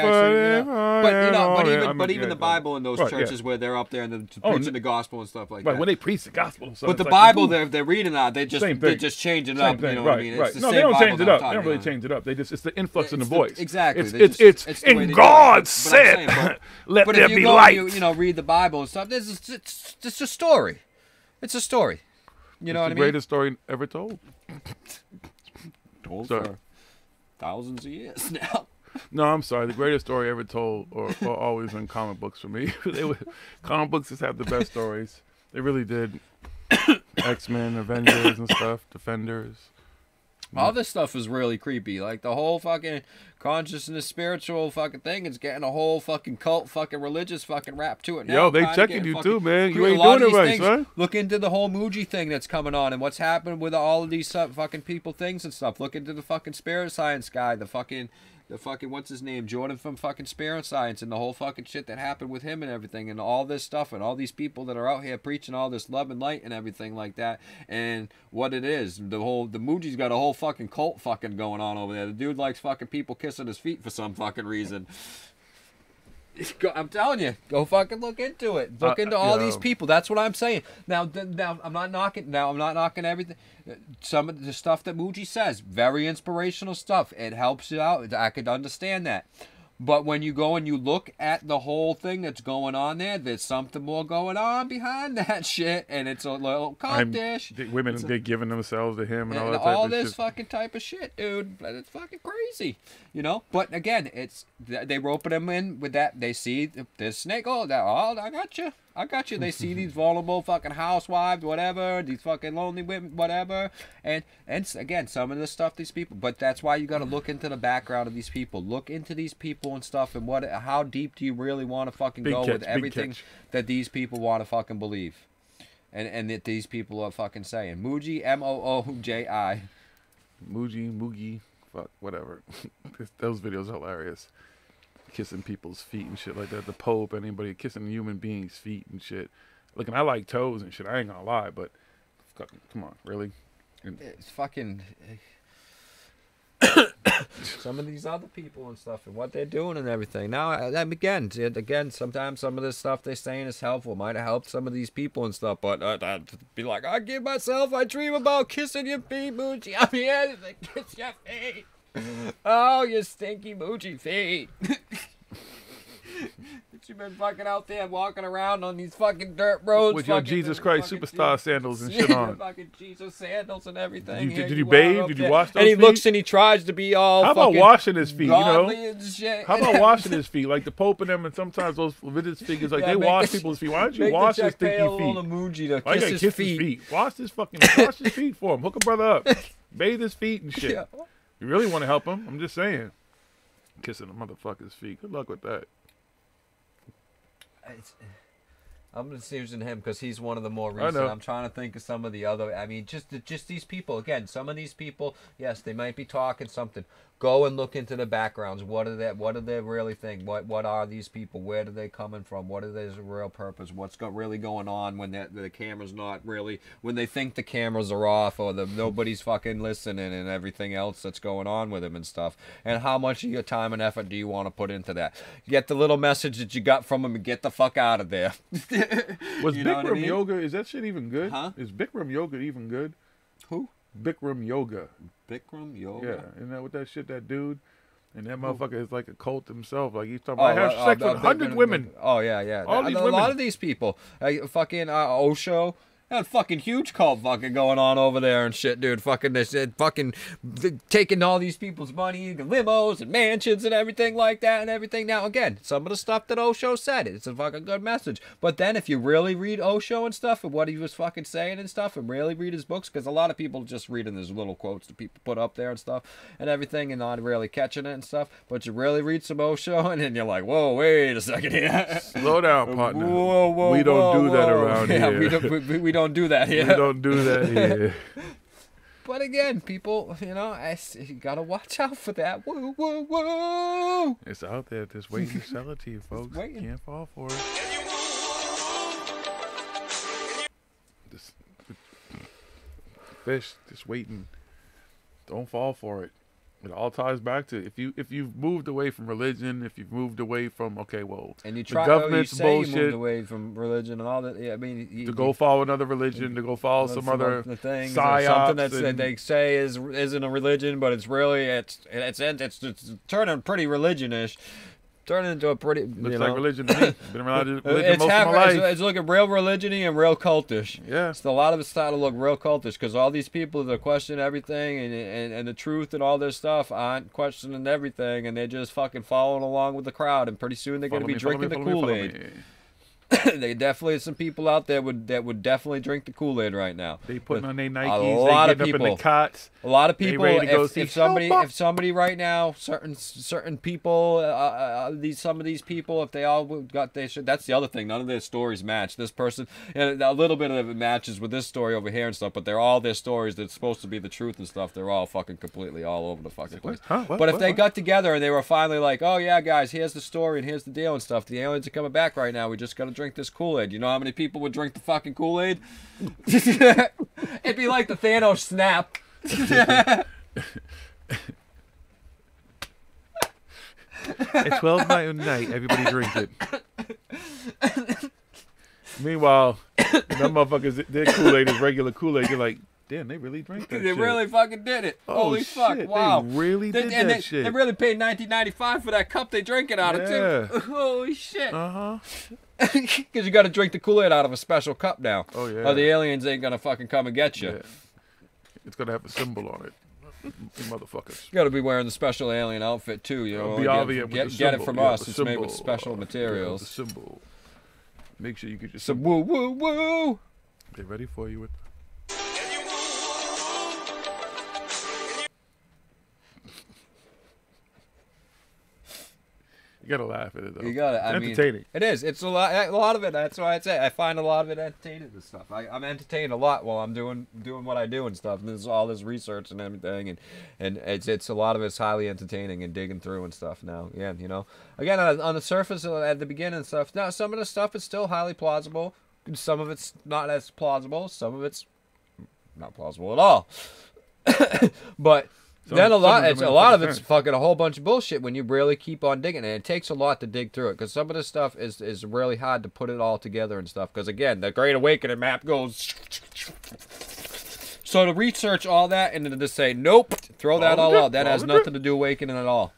Speaker 3: saying? But even the Bible in those churches where they're up there and they're preaching the gospel and stuff like that.
Speaker 1: Right, when they preach the gospel.
Speaker 3: But the Bible, they're reading that. They just change it up. You know what I mean?
Speaker 1: No, they don't change it up. They don't really change it up. It's the influx in the voice.
Speaker 3: Exactly.
Speaker 1: It's in God said, let there be light.
Speaker 3: But if you go and read the Bible and stuff, it's a story. It's a story. You know what I mean?
Speaker 1: The greatest story ever told.
Speaker 3: Told for thousands of years now.
Speaker 1: No, I'm sorry. The greatest story ever told are always in comic books for me. Comic books just have the best stories. They really did. X-Men, Avengers and stuff, Defenders.
Speaker 3: All this stuff is really creepy. Like the whole fucking consciousness, spiritual fucking thing is getting a whole fucking cult, fucking religious fucking rap to it now.
Speaker 1: Yo, they checking you too, man. You ain't doing it right, son.
Speaker 3: Look into the whole Muji thing that's coming on and what's happened with all of these fucking people things and stuff. Look into the fucking spirit science guy, the fucking what's his name, Jordan from fucking Spirit Science, and the whole fucking shit that happened with him and everything, and all this stuff, and all these people that are out here preaching all this love and light and everything like that, and what it is, the Muji's got a whole fucking cult fucking going on over there. The dude likes fucking people kissing his feet for some fucking reason. I'm telling you, go fucking look into it. Look into all these people. That's what I'm saying. Now I'm not knocking. Now I'm not knocking everything. Some of the stuff that Muji says, very inspirational stuff. It helps you out. I could understand that. But when you go and you look at the whole thing that's going on there, there's something more going on behind that shit, and it's a little cultish.
Speaker 1: Women, they're giving themselves to him and all that type
Speaker 3: all
Speaker 1: of
Speaker 3: this
Speaker 1: shit.
Speaker 3: fucking type of shit, dude. It's fucking crazy, you know. But again, it's they roping them in with that. They see this snake. Oh, I got you. I got you. They see these vulnerable fucking housewives, whatever, these fucking lonely women, whatever. And again, some of the stuff these people, but that's why you got to look into the background of these people. Look into these people and stuff, and how deep do you really want to fucking go with everything that these people want to fucking believe, and that these people are fucking saying. Muji, Mooji,
Speaker 1: Moogie, fuck, whatever. Those videos are hilarious. Kissing people's feet and shit like that. The Pope, anybody kissing human beings' feet and shit. Look, and I like toes and shit. I ain't gonna lie, but come on, really?
Speaker 3: It's fucking some of these other people and stuff and what they're doing and everything. Now, again, sometimes some of this stuff they're saying is helpful. Might have helped some of these people and stuff, but I'd be like, I dream about kissing your feet, Mooji. I'm here to kiss your feet. Oh, you stinky Mooji feet. You've been fucking out there walking around on these fucking dirt roads
Speaker 1: with your Jesus Christ superstar sandals and shit on.
Speaker 3: Fucking Jesus sandals and everything.
Speaker 1: Did you bathe? Did you wash those feet?
Speaker 3: And he looks and he tries to be all.
Speaker 1: How about washing his feet? You know.
Speaker 3: And shit.
Speaker 1: How about washing his feet? Like the Pope and them, and sometimes those religious figures, like they wash people's feet. Why don't you wash his stinky feet?
Speaker 3: Why
Speaker 1: kiss his feet? Wash his feet for him. Hook a brother up. Bathe his feet and shit. Yeah. You really want to help him? I'm just saying. Kissing a motherfucker's feet. Good luck with that.
Speaker 3: I'm just using him because he's one of the more recent. I'm trying to think of some of the other. I mean, just these people. Again, some of these people, yes, they might be talking something. Go and look into the backgrounds. What do they really think? What are these people? Where are they coming from? What is their real purpose? What's really going on when the camera's not really, when they think the cameras are off or nobody's fucking listening and everything else that's going on with them and stuff. And how much of your time and effort do you want to put into that? Get the little message that you got from them and get the fuck out of there.
Speaker 1: Was Bikram yoga, is that shit even good?
Speaker 3: Huh?
Speaker 1: Is Bikram yoga even good?
Speaker 3: Who?
Speaker 1: Bikram yoga.
Speaker 3: Bikram yoga?
Speaker 1: Yeah, isn't that what that shit, that dude? And that motherfucker is like a cult himself. Like he's talking about, I have sex with 100 women.
Speaker 3: Oh, yeah.
Speaker 1: All these
Speaker 3: a lot of these people. Fucking Osho. That fucking huge cult fucking going on over there and shit, dude. Fucking this, fucking taking all these people's money, and limos and mansions and everything like that and everything. Now, again, some of the stuff that Osho said, it's a fucking good message. But then if you really read Osho and stuff and what he was fucking saying and stuff and really read his books, because a lot of people just reading his little quotes that people put up there and stuff and everything and not really catching it and stuff. But you really read some Osho and then you're like, whoa, wait a second here.
Speaker 1: Slow down, partner.
Speaker 3: Whoa,
Speaker 1: we don't do that around
Speaker 3: here.
Speaker 1: We
Speaker 3: don't do that here.
Speaker 1: We don't do that here.
Speaker 3: But again, people, you know, you gotta watch out for that. Woo, woo, woo.
Speaker 1: It's out there. Just waiting to sell it to you, folks. Can't fall for it. Fish, just waiting. Don't fall for it. It all ties back to if you've moved away from religion, if you've moved away from
Speaker 3: and you
Speaker 1: try, the government's
Speaker 3: you say
Speaker 1: bullshit,
Speaker 3: you moved away from religion and all that. Yeah, I mean,
Speaker 1: to go follow another religion, to go follow some other
Speaker 3: things,
Speaker 1: psyops,
Speaker 3: something that they say isn't a religion, but it's really it's turning pretty religionish. Turning into a pretty,
Speaker 1: looks like religion to me. Been around religion
Speaker 3: it's
Speaker 1: most of my life.
Speaker 3: It's looking real religion-y and real cultish.
Speaker 1: Yeah.
Speaker 3: So a lot of it's starting to look real cultish because all these people that question everything and the truth and all this stuff aren't questioning everything and they're just fucking following along with the crowd and pretty soon they're going to be drinking the Kool-Aid. They definitely some people out there that would definitely drink the Kool-Aid right now.
Speaker 1: They putting on their Nikes.
Speaker 3: A lot of people.
Speaker 1: Up in the cots.
Speaker 3: A lot of people. If somebody right now, certain people, some of these people, if they all got they should. That's the other thing. None of their stories match. This person, and a little bit of it matches with this story over here and stuff. But they're all their stories that's supposed to be the truth and stuff. They're all fucking completely all over the fucking place. But if they got together and they were finally like, oh yeah, guys, here's the story and here's the deal and stuff. The aliens are coming back right now. We just got to drink this Kool-Aid. You know how many people would drink the fucking Kool-Aid? It'd be like the Thanos snap.
Speaker 1: At 12 night, everybody drink it. Meanwhile, them motherfuckers, their Kool-Aid is regular Kool-Aid. You're like, damn, they really drank that
Speaker 3: They
Speaker 1: shit.
Speaker 3: really fucking did it.
Speaker 1: Oh,
Speaker 3: Holy fuck,
Speaker 1: shit,
Speaker 3: wow.
Speaker 1: They really did
Speaker 3: and
Speaker 1: that shit.
Speaker 3: They really paid $19.95 for that cup they drink it out of, too. Holy shit.
Speaker 1: Uh-huh.
Speaker 3: Because you got to drink the Kool-Aid out of a special cup now.
Speaker 1: Oh, yeah.
Speaker 3: Or the aliens ain't going to fucking come and get you.
Speaker 1: Yeah. It's going to have a symbol on it. You motherfuckers.
Speaker 3: You got to be wearing the special alien outfit, too. You know,
Speaker 1: Be obvious with the
Speaker 3: get it
Speaker 1: symbol.
Speaker 3: from
Speaker 1: Yeah,
Speaker 3: us.
Speaker 1: the
Speaker 3: It's made with
Speaker 1: symbol.
Speaker 3: special materials.
Speaker 1: The symbol. Make sure you get your
Speaker 3: Some
Speaker 1: symbol.
Speaker 3: woo, woo, woo.
Speaker 1: They're ready for you with... You gotta laugh at it, though.
Speaker 3: You got it.
Speaker 1: It's
Speaker 3: I
Speaker 1: entertaining.
Speaker 3: mean, it is. It's a lot of it. That's why I'd say I find a lot of it entertaining and stuff. I'm entertained a lot while I'm doing what I do and stuff. And there's all this research and everything, and it's a lot of it's highly entertaining and digging through and stuff. Now, yeah, you know, again on the surface at the beginning and stuff. Now, some of the stuff is still highly plausible. Some of it's not as plausible. Some of it's not plausible at all. But. Then a lot of it's fucking a whole bunch of bullshit when you really keep on digging, and it takes a lot to dig through it because some of this stuff is really hard to put it all together and stuff. Because again, the Great Awakening map goes. So to research all that and to say nope, throw that all out. That has nothing to do with awakening at all.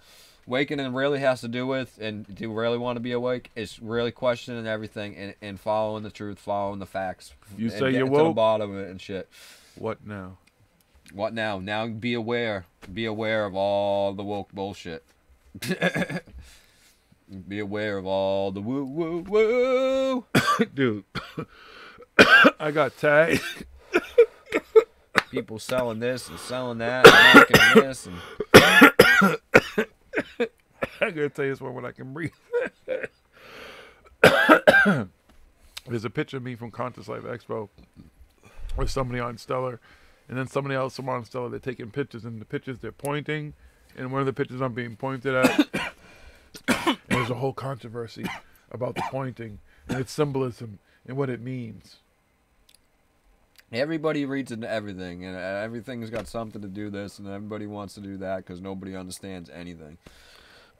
Speaker 3: Awakening really has to do with, and do you really want to be awake, is really questioning everything and following the truth, following the facts.
Speaker 1: You
Speaker 3: and
Speaker 1: say you're
Speaker 3: getting to the
Speaker 1: woke?
Speaker 3: bottom of it and shit.
Speaker 1: What now?
Speaker 3: What now? Now be aware. Be aware of all the woke bullshit. Be aware of all the woo woo woo.
Speaker 1: Dude, I got tagged.
Speaker 3: People selling this and selling that and marketing this. And...
Speaker 1: I gotta tell you this one when I can breathe. There's a picture of me from Conscious Life Expo with somebody on Stellar. And then somebody else from on Stellar, they're taking pictures, and the pictures they're pointing, and one of the pictures I'm being pointed at, and there's a whole controversy about the pointing and its symbolism and what it means.
Speaker 3: Everybody reads into everything, and everything's got something to do this, and everybody wants to do that because nobody understands anything.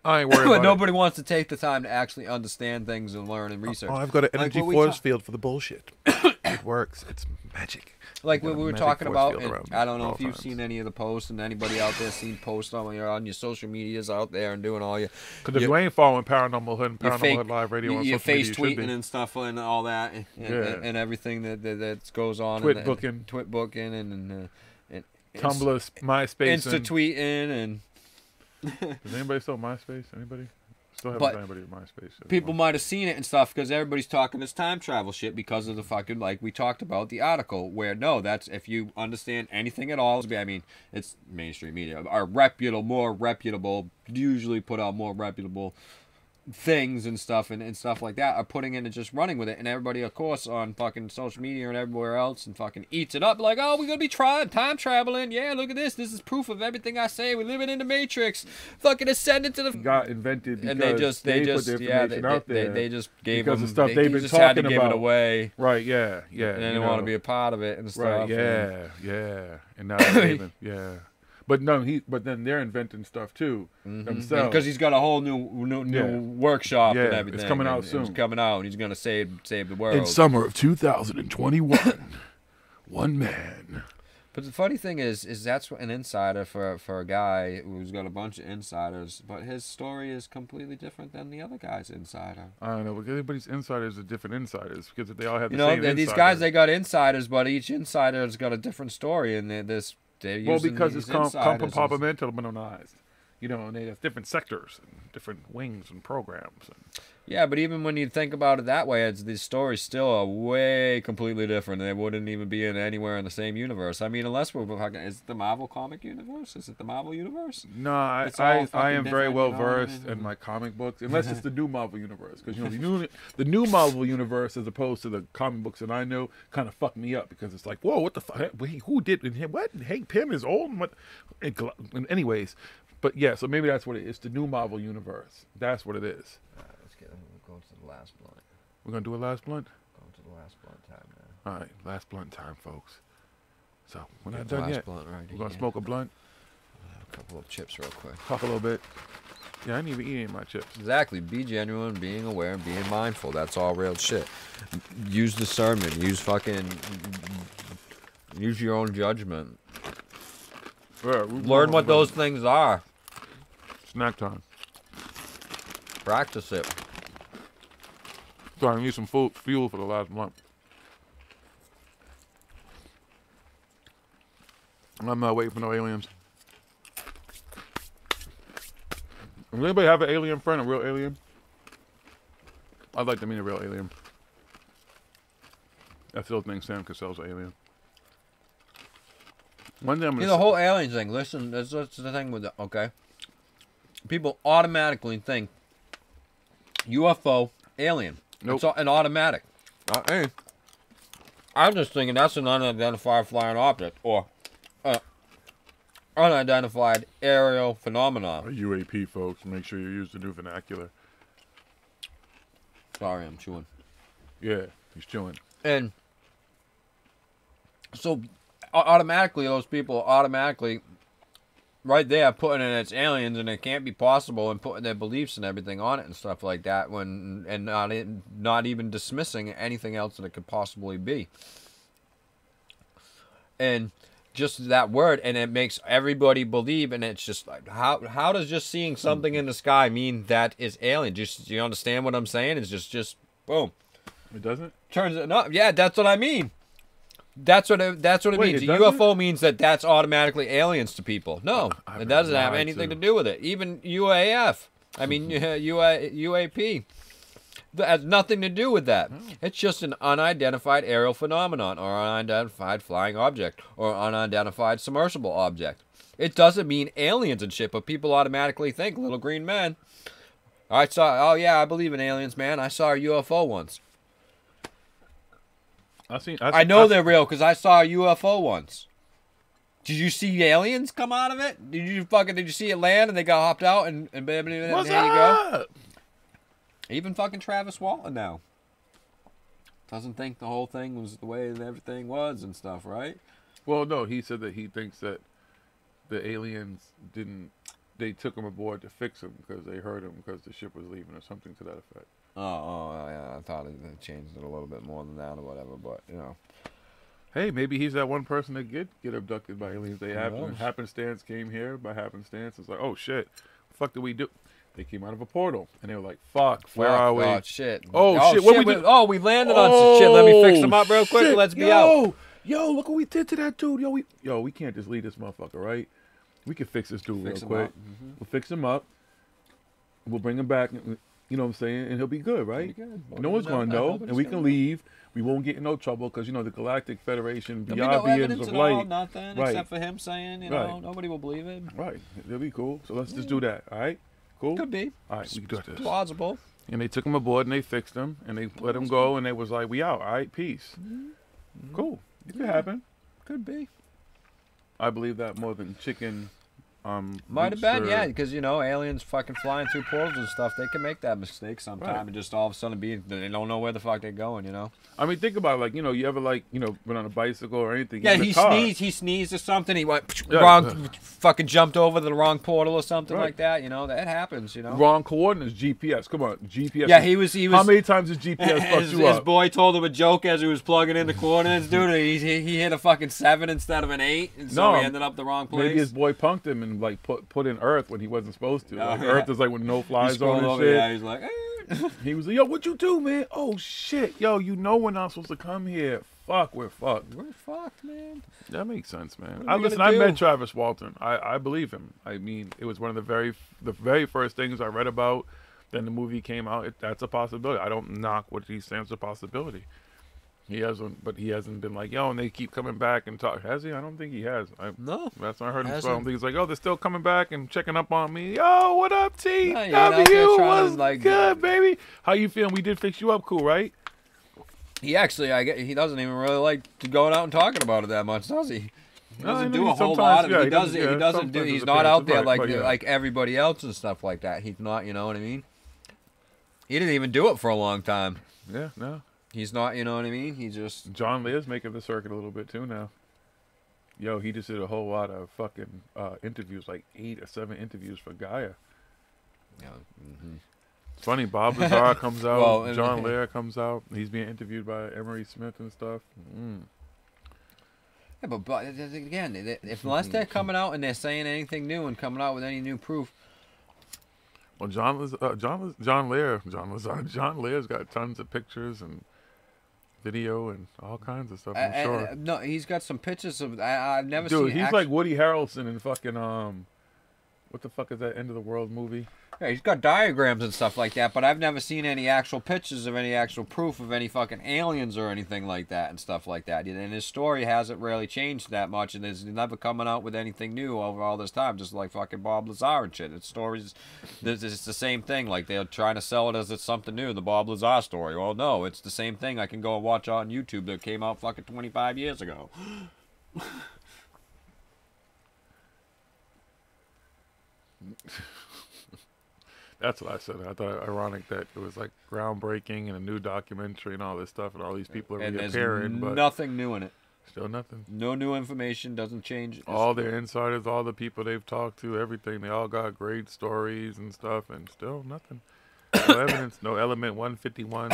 Speaker 1: I ain't worried about
Speaker 3: Nobody wants to take the time to actually understand things and learn and research.
Speaker 1: Oh, I've got an energy force field for the bullshit. It works. It's magic.
Speaker 3: Like what we were talking about, and I don't know if you've
Speaker 1: times.
Speaker 3: seen any of the posts, and anybody out there seen posts on your social medias out there and doing all your.
Speaker 1: Because if you ain't following Paranormal Hood and Paranormal Hood Live Radio on
Speaker 3: your
Speaker 1: social media,
Speaker 3: face tweeting and stuff and all that, and everything that goes on.
Speaker 1: Twit booking,
Speaker 3: and
Speaker 1: Tumblr, MySpace,
Speaker 3: Insta tweeting, and.
Speaker 1: Does anybody still MySpace? Anybody? Still haven't got anybody with MySpace.
Speaker 3: People might have seen it and stuff because everybody's talking this time travel shit because of the fucking, like we talked about, the article where, no, that's, if you understand anything at all, I mean, it's mainstream media, are more reputable, usually put out more reputable things and stuff and stuff like that, are putting in and just running with it, and everybody, of course, on fucking social media and everywhere else and fucking eats it up like, oh, we're gonna be time traveling, yeah, look at this is proof of everything I say, we're living in the Matrix, fucking ascended to the
Speaker 1: got invented because
Speaker 3: and they just
Speaker 1: put the information out there
Speaker 3: they just gave
Speaker 1: because
Speaker 3: them
Speaker 1: the stuff they've been
Speaker 3: just
Speaker 1: talking
Speaker 3: had to give
Speaker 1: about.
Speaker 3: it away,
Speaker 1: right? Yeah,
Speaker 3: and they didn't want to be a part of it and stuff,
Speaker 1: right? Yeah, and now they're even, yeah. But no, but then they're inventing stuff too themselves
Speaker 3: because he's got a whole new workshop and everything.
Speaker 1: It's coming out soon.
Speaker 3: It's coming out, and he's gonna save the world
Speaker 1: in summer of 2021. One man.
Speaker 3: But the funny thing is that's an insider for a guy who's got a bunch of insiders, but his story is completely different than the other guy's insider.
Speaker 1: I don't know, because everybody's insiders are different insiders because they all have the
Speaker 3: same
Speaker 1: insider.
Speaker 3: These guys, they got insiders, but each insider's got a different story, and
Speaker 1: well, because it's compartmentalized, you know, and they have different sectors and different wings and programs.
Speaker 3: Yeah, but even when you think about it that way, these stories still are way completely different. They wouldn't even be anywhere in the same universe. I mean, unless we're talking, is it the Marvel comic universe? Is it the Marvel universe?
Speaker 1: No, I am very well versed in my comic books, unless it's the new Marvel universe, because you know the new Marvel universe, as opposed to the comic books that I know, kind of fucked me up because it's like, whoa, what the fuck? Who did what? Hank Pym is old. What? And anyways, but yeah, so maybe that's what it is. The new Marvel universe. That's what it is.
Speaker 3: We're going to the last blunt.
Speaker 1: We're going to do a last blunt?
Speaker 3: Going to the last blunt time now.
Speaker 1: All right, last blunt time, folks. So, we're not done yet. We're going to smoke a blunt.
Speaker 3: I'll have a couple of chips real quick.
Speaker 1: Talk a little bit. Yeah, I didn't even eat any of my chips.
Speaker 3: Exactly. Be genuine, being aware, and being mindful. That's all real shit. Use discernment. Use your own judgment.
Speaker 1: Yeah,
Speaker 3: Learn what those things are.
Speaker 1: Snack time.
Speaker 3: Practice it.
Speaker 1: So I need some fuel for the last month. I'm not waiting for no aliens. Does anybody have an alien friend, a real alien? I'd like to meet a real alien. I still think Sam Cassell's an alien. One day I'm gonna
Speaker 3: the whole alien thing. Listen, that's the thing with it. Okay, people automatically think UFO, alien.
Speaker 1: Nope.
Speaker 3: It's an automatic.
Speaker 1: Hey,
Speaker 3: I'm just thinking that's an unidentified flying object or unidentified aerial phenomenon.
Speaker 1: a UAP, folks. Make sure you use the new vernacular.
Speaker 3: Sorry, I'm chewing.
Speaker 1: Yeah, he's chewing.
Speaker 3: And so automatically, those people automatically right there putting in it's aliens and it can't be possible and putting their beliefs and everything on it and stuff like that and not even dismissing anything else that it could possibly be. And just that word, and it makes everybody believe, and it's just like, how does just seeing something in the sky mean that is alien? Just, you understand what I'm saying? It's just boom.
Speaker 1: It doesn't?
Speaker 3: Turns it up. Yeah, that's what I mean. That's what it
Speaker 1: Wait,
Speaker 3: means.
Speaker 1: it
Speaker 3: A
Speaker 1: doesn't?
Speaker 3: UFO means that that's automatically aliens to people. No,
Speaker 1: I've
Speaker 3: it doesn't
Speaker 1: been
Speaker 3: have
Speaker 1: lied
Speaker 3: anything
Speaker 1: to.
Speaker 3: to do with it. Even UAF. I mean, UAP. That has nothing to do with that. It's just an unidentified aerial phenomenon or unidentified flying object or unidentified submersible object. It doesn't mean aliens and shit, but people automatically think little green men. Oh yeah, I believe in aliens, man. I saw a UFO once. I know they're real because I saw a UFO once. Did you see aliens come out of it? Did you see it land and they got hopped out and there you go? Even fucking Travis Walton now doesn't think the whole thing was the way that everything was and stuff, right?
Speaker 1: Well, no, he said that he thinks that the aliens they took him aboard to fix him because they heard him because the ship was leaving or something to that effect.
Speaker 3: Oh, yeah, I thought it changed it a little bit more than that or whatever, but, you know.
Speaker 1: Hey, maybe he's that one person that get abducted by aliens. They
Speaker 3: knows?
Speaker 1: happenstance came here by happenstance. It's like, oh shit, what the fuck did we do? They came out of a portal and they were like, fuck, where are we?
Speaker 3: Oh shit.
Speaker 1: Oh shit, what we do?
Speaker 3: Oh, we landed on some shit. Let me fix them up real quick.
Speaker 1: Shit.
Speaker 3: Let's be out.
Speaker 1: Yo, look what we did to that dude. We can't just leave this motherfucker, right? We can fix this dude real quick.
Speaker 3: Mm-hmm.
Speaker 1: We'll fix him up. We'll bring him back. You know what I'm saying? And he'll be good, right?
Speaker 3: He'll be good.
Speaker 1: No one's going to know.
Speaker 3: Nobody's
Speaker 1: And we
Speaker 3: gonna
Speaker 1: can
Speaker 3: know.
Speaker 1: leave. We won't get in no trouble because, the Galactic Federation,
Speaker 3: There'll be no
Speaker 1: beings
Speaker 3: evidence
Speaker 1: of
Speaker 3: at all,
Speaker 1: light.
Speaker 3: nothing,
Speaker 1: Right.
Speaker 3: except for him saying, you know, nobody will believe him.
Speaker 1: Right. It'll be cool. So let's just do that, all right? Cool?
Speaker 3: Could be.
Speaker 1: All right, we can do this.
Speaker 3: Plausible.
Speaker 1: And they took him aboard and they fixed him and they let him go and they was like, we out, all right? Peace.
Speaker 3: Mm-hmm.
Speaker 1: Cool. It could happen.
Speaker 3: Could be.
Speaker 1: I believe that more than chicken.
Speaker 3: Might have been,
Speaker 1: rooster-
Speaker 3: yeah, because, aliens fucking flying through portals and stuff, they can make that mistake sometime
Speaker 1: Right.
Speaker 3: and just all of a sudden they don't know where the fuck they're going,
Speaker 1: I mean, think about it, you ever been on a bicycle or anything?
Speaker 3: Yeah,
Speaker 1: in a
Speaker 3: he
Speaker 1: car.
Speaker 3: sneezed or something, he went
Speaker 1: Yeah.
Speaker 3: wrong, fucking jumped over the wrong portal or something
Speaker 1: Right.
Speaker 3: like that, that happens,
Speaker 1: Wrong coordinates, GPS. Come on, GPS.
Speaker 3: Yeah, he was.
Speaker 1: How many times has GPS fucked
Speaker 3: his,
Speaker 1: you
Speaker 3: his
Speaker 1: up?
Speaker 3: boy told him a joke as he was plugging in the coordinates, dude. And he hit a fucking 7 instead of an 8, and so he ended up the wrong place.
Speaker 1: Maybe his boy punked him and put in Earth when he wasn't supposed to. Like,
Speaker 3: yeah.
Speaker 1: Earth is with no fly
Speaker 3: He
Speaker 1: zone
Speaker 3: scrolled
Speaker 1: and
Speaker 3: over,
Speaker 1: shit.
Speaker 3: yeah, he's like,
Speaker 1: He was like, yo, what you do, man? Oh shit, yo, we're not supposed to come here. Fuck, we're fucked.
Speaker 3: We're fucked, man.
Speaker 1: That makes sense, man.
Speaker 3: What are we
Speaker 1: I
Speaker 3: gonna do?
Speaker 1: met Travis Walton. I believe him. I mean, it was one of the very first things I read about. Then the movie came out. That's a possibility. I don't knock what he stands a possibility. He hasn't been like, yo, and they keep coming back and talk. Has he? I don't think he has.
Speaker 3: No.
Speaker 1: That's what I heard him. So I
Speaker 3: Hasn't.
Speaker 1: don't think he's like, oh, they're still coming back and checking up on me. Yo, what up, T?
Speaker 3: No, he ain't out there
Speaker 1: W,
Speaker 3: trying to,
Speaker 1: what's
Speaker 3: like-
Speaker 1: good, baby? How you feeling? We did fix you up, cool, right?
Speaker 3: He actually, he doesn't even really like to going out and talking about it that much, does he? He
Speaker 1: No, I
Speaker 3: doesn't
Speaker 1: know
Speaker 3: do
Speaker 1: he
Speaker 3: a whole
Speaker 1: sometimes-
Speaker 3: lot of
Speaker 1: yeah,
Speaker 3: it.
Speaker 1: he
Speaker 3: He
Speaker 1: doesn't-
Speaker 3: doesn't.
Speaker 1: yeah,
Speaker 3: He doesn't do.
Speaker 1: sometimes
Speaker 3: He's
Speaker 1: it
Speaker 3: not
Speaker 1: depends,
Speaker 3: out there
Speaker 1: right, but yeah.
Speaker 3: like everybody else and stuff like that. He's not. You know what I mean? He didn't even do it for a long time.
Speaker 1: Yeah, no.
Speaker 3: He's not. You know what I mean? He just.
Speaker 1: John Lear's making the circuit a little bit too now. Yo, he just did a whole lot of fucking interviews, like 8 or 7 interviews for Gaia.
Speaker 3: Yeah.
Speaker 1: It's funny. Bob Lazar comes out.
Speaker 3: Well,
Speaker 1: John Lear comes out. He's being interviewed by Emery Smith and stuff.
Speaker 3: Yeah, but again, unless they're coming out and they're saying anything new and coming out with any new proof.
Speaker 1: Well, John Lear's got tons of pictures and video and all kinds of stuff. I'm sure.
Speaker 3: No, he's got some pictures of. I've never seen.
Speaker 1: Dude, he's like Woody Harrelson in fucking what the fuck is that End of the World movie?
Speaker 3: Yeah, he's got diagrams and stuff like that, but I've never seen any actual pictures of any actual proof of any fucking aliens or anything like that and stuff like that. And his story hasn't really changed that much, and he's never coming out with anything new over all this time, just like fucking Bob Lazar and shit. It's stories, it's the same thing. Like, they're trying to sell it as it's something new, the Bob Lazar story. Well, no, it's the same thing. I can go and watch on YouTube that came out fucking 25 years ago.
Speaker 1: That's what I said. I thought it ironic that it was like groundbreaking and a new documentary and all this stuff, and all these people are reappearing, but
Speaker 3: nothing new in it.
Speaker 1: Still nothing.
Speaker 3: No new information. Doesn't change.
Speaker 1: All their insiders, all the people they've talked to, everything. They all got great stories and stuff, and still nothing. No evidence. No element 151.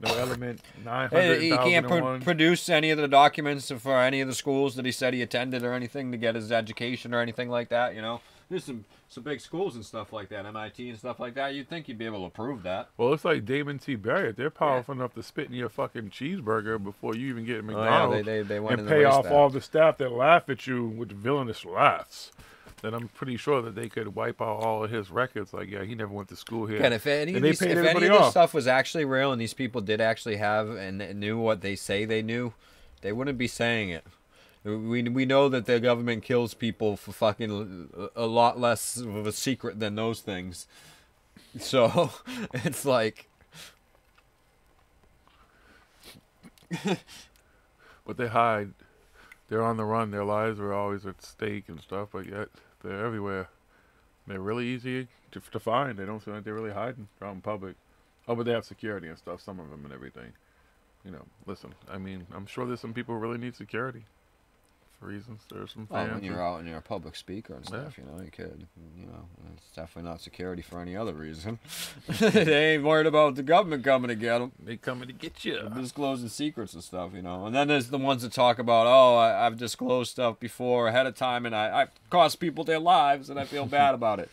Speaker 1: No element 900.
Speaker 3: He can't produce any of the documents for any of the schools that he said he attended or anything to get his education or anything like that. You know, there's some big schools and stuff like that, MIT and stuff like that. You'd think you'd be able to prove that.
Speaker 1: Well, it's like Damon T. Barrett. They're powerful enough to spit in your fucking cheeseburger before you even get McDonald's,
Speaker 3: they went
Speaker 1: and pay off all the staff that laugh at you with villainous laughs. Then I'm pretty sure that they could wipe out all of his records. Like, yeah, he never went to school here.
Speaker 3: And if any of this stuff was actually real and these people did actually have and knew what they say they knew, they wouldn't be saying it. We know that the government kills people for fucking a lot less of a secret than those things. So, it's like...
Speaker 1: But they hide. They're on the run. Their lives are always at stake and stuff, but yet they're everywhere. They're really easy to find. They don't seem like they're really hiding out in public. Oh, but they have security and stuff, some of them and everything. You know, listen, I mean, I'm sure there's some people who really need security for reasons. There's some fans.
Speaker 3: Well, when you're out and you're a public speaker and stuff, you know, you could, you know, it's definitely not security for any other reason. They ain't worried about the government coming to get them.
Speaker 1: They coming to get you.
Speaker 3: They're disclosing secrets and stuff, you know. And then there's the ones that talk about, oh, I've disclosed stuff before ahead of time, and I've cost people their lives, and I feel bad about it.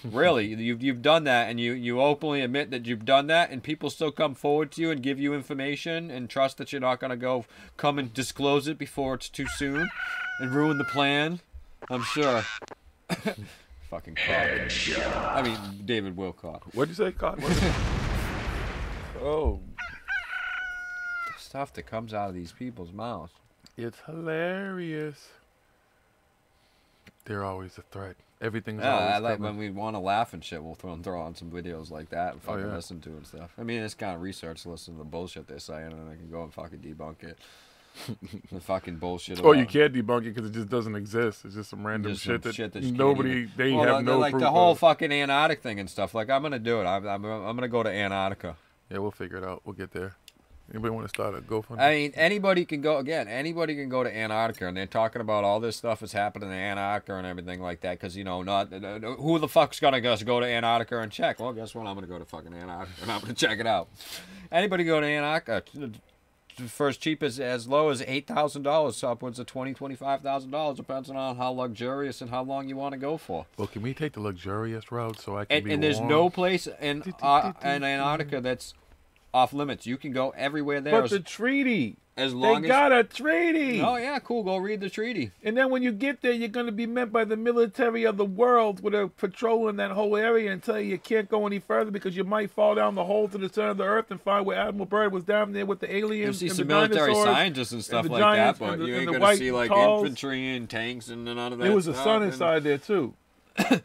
Speaker 3: Really, you've done that, and you openly admit that you've done that, and people still come forward to you and give you information and trust that you're not going to come and disclose it before it's too soon and ruin the plan. I'm sure. Fucking cock. I mean, David Wilcock.
Speaker 1: What'd you say, cock? Oh.
Speaker 3: The stuff that comes out of these people's mouths.
Speaker 1: It's hilarious. They're always a threat. Everything's always
Speaker 3: I like
Speaker 1: coming.
Speaker 3: when we want to laugh and shit, we'll throw on some videos like that and fucking listen to and stuff. I mean, it's kind of research to listen to the bullshit they're saying, and I can go and fucking debunk it. The fucking bullshit.
Speaker 1: Oh, you can't debunk it because it just doesn't exist. It's just some random shit that nobody, they have no
Speaker 3: like
Speaker 1: proof
Speaker 3: the whole
Speaker 1: of.
Speaker 3: fucking Antarctic thing and stuff. Like, I'm going to do it. I'm going to go to Antarctica.
Speaker 1: Yeah, we'll figure it out. We'll get there. Anybody want to start a GoFundMe?
Speaker 3: I mean, anybody can go to Antarctica, and they're talking about all this stuff that's happening in Antarctica and everything like that, because, you know, who the fuck's going to just go to Antarctica and check? Well, guess what? I'm going to go to fucking Antarctica, and I'm going to check it out. Anybody go to Antarctica, first cheap as low as $8,000, upwards of $20,000, $25,000, depends on how luxurious and how long you want to go for.
Speaker 1: Well, can we take the luxurious route so I can be warm?
Speaker 3: And there's no place in Antarctica that's off limits. You can go everywhere there.
Speaker 1: But the treaty.
Speaker 3: As long
Speaker 1: they got a treaty.
Speaker 3: Oh, yeah, cool. Go read the treaty.
Speaker 1: And then when you get there, you're going to be met by the military of the world with a patrol in that whole area and tell you can't go any further because you might fall down the hole to the center of the earth and find where Admiral Byrd was down there with the aliens.
Speaker 3: You see
Speaker 1: and
Speaker 3: some
Speaker 1: the
Speaker 3: military
Speaker 1: dinosaurs
Speaker 3: scientists and stuff
Speaker 1: and
Speaker 3: like
Speaker 1: giants
Speaker 3: that, but
Speaker 1: and
Speaker 3: you ain't
Speaker 1: the
Speaker 3: going to see, like,
Speaker 1: talls.
Speaker 3: infantry and tanks and none of that.
Speaker 1: There was a sun inside there, too.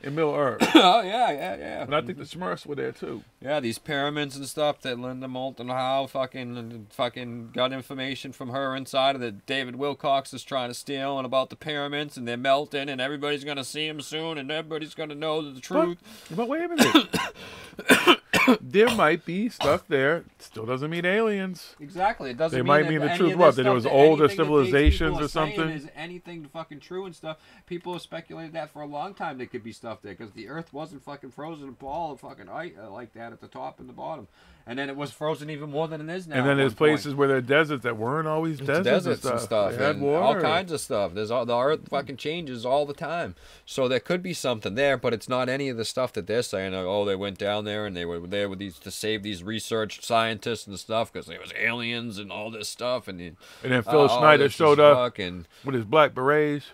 Speaker 1: In Middle Earth.
Speaker 3: Oh, yeah.
Speaker 1: And I think the Smurfs were there, too.
Speaker 3: Yeah, these pyramids and stuff that Linda Moulton Howe fucking got information from her inside that David Wilcox is trying to steal and about the pyramids, and they're melting, and everybody's going to see them soon, and everybody's going to know the truth.
Speaker 1: But wait a minute. there might be stuff there. Still doesn't mean aliens.
Speaker 3: Exactly. It doesn't
Speaker 1: They
Speaker 3: mean
Speaker 1: might
Speaker 3: that
Speaker 1: mean the
Speaker 3: any
Speaker 1: truth.
Speaker 3: of
Speaker 1: What?
Speaker 3: this
Speaker 1: That it
Speaker 3: stuff,
Speaker 1: was
Speaker 3: that
Speaker 1: older
Speaker 3: anything that these
Speaker 1: civilizations
Speaker 3: people are
Speaker 1: or
Speaker 3: saying
Speaker 1: something?
Speaker 3: Is anything fucking true and stuff. People have speculated that for a long time. There could be stuff there because the Earth wasn't fucking frozen a ball of fucking ice like that at the top and the bottom, and then it was frozen even more than it is now.
Speaker 1: And then
Speaker 3: at
Speaker 1: there's
Speaker 3: one point.
Speaker 1: places where there are deserts that weren't always deserts
Speaker 3: And stuff,
Speaker 1: They had
Speaker 3: and
Speaker 1: water.
Speaker 3: all kinds of stuff. There's the Earth fucking changes all the time, so there could be something there, but it's not any of the stuff that they're saying. Like, oh, they went down there and they were there with these to save these research scientists and stuff because there was aliens and all this stuff. And
Speaker 1: then Phil Schneider showed up
Speaker 3: and
Speaker 1: with his black berets,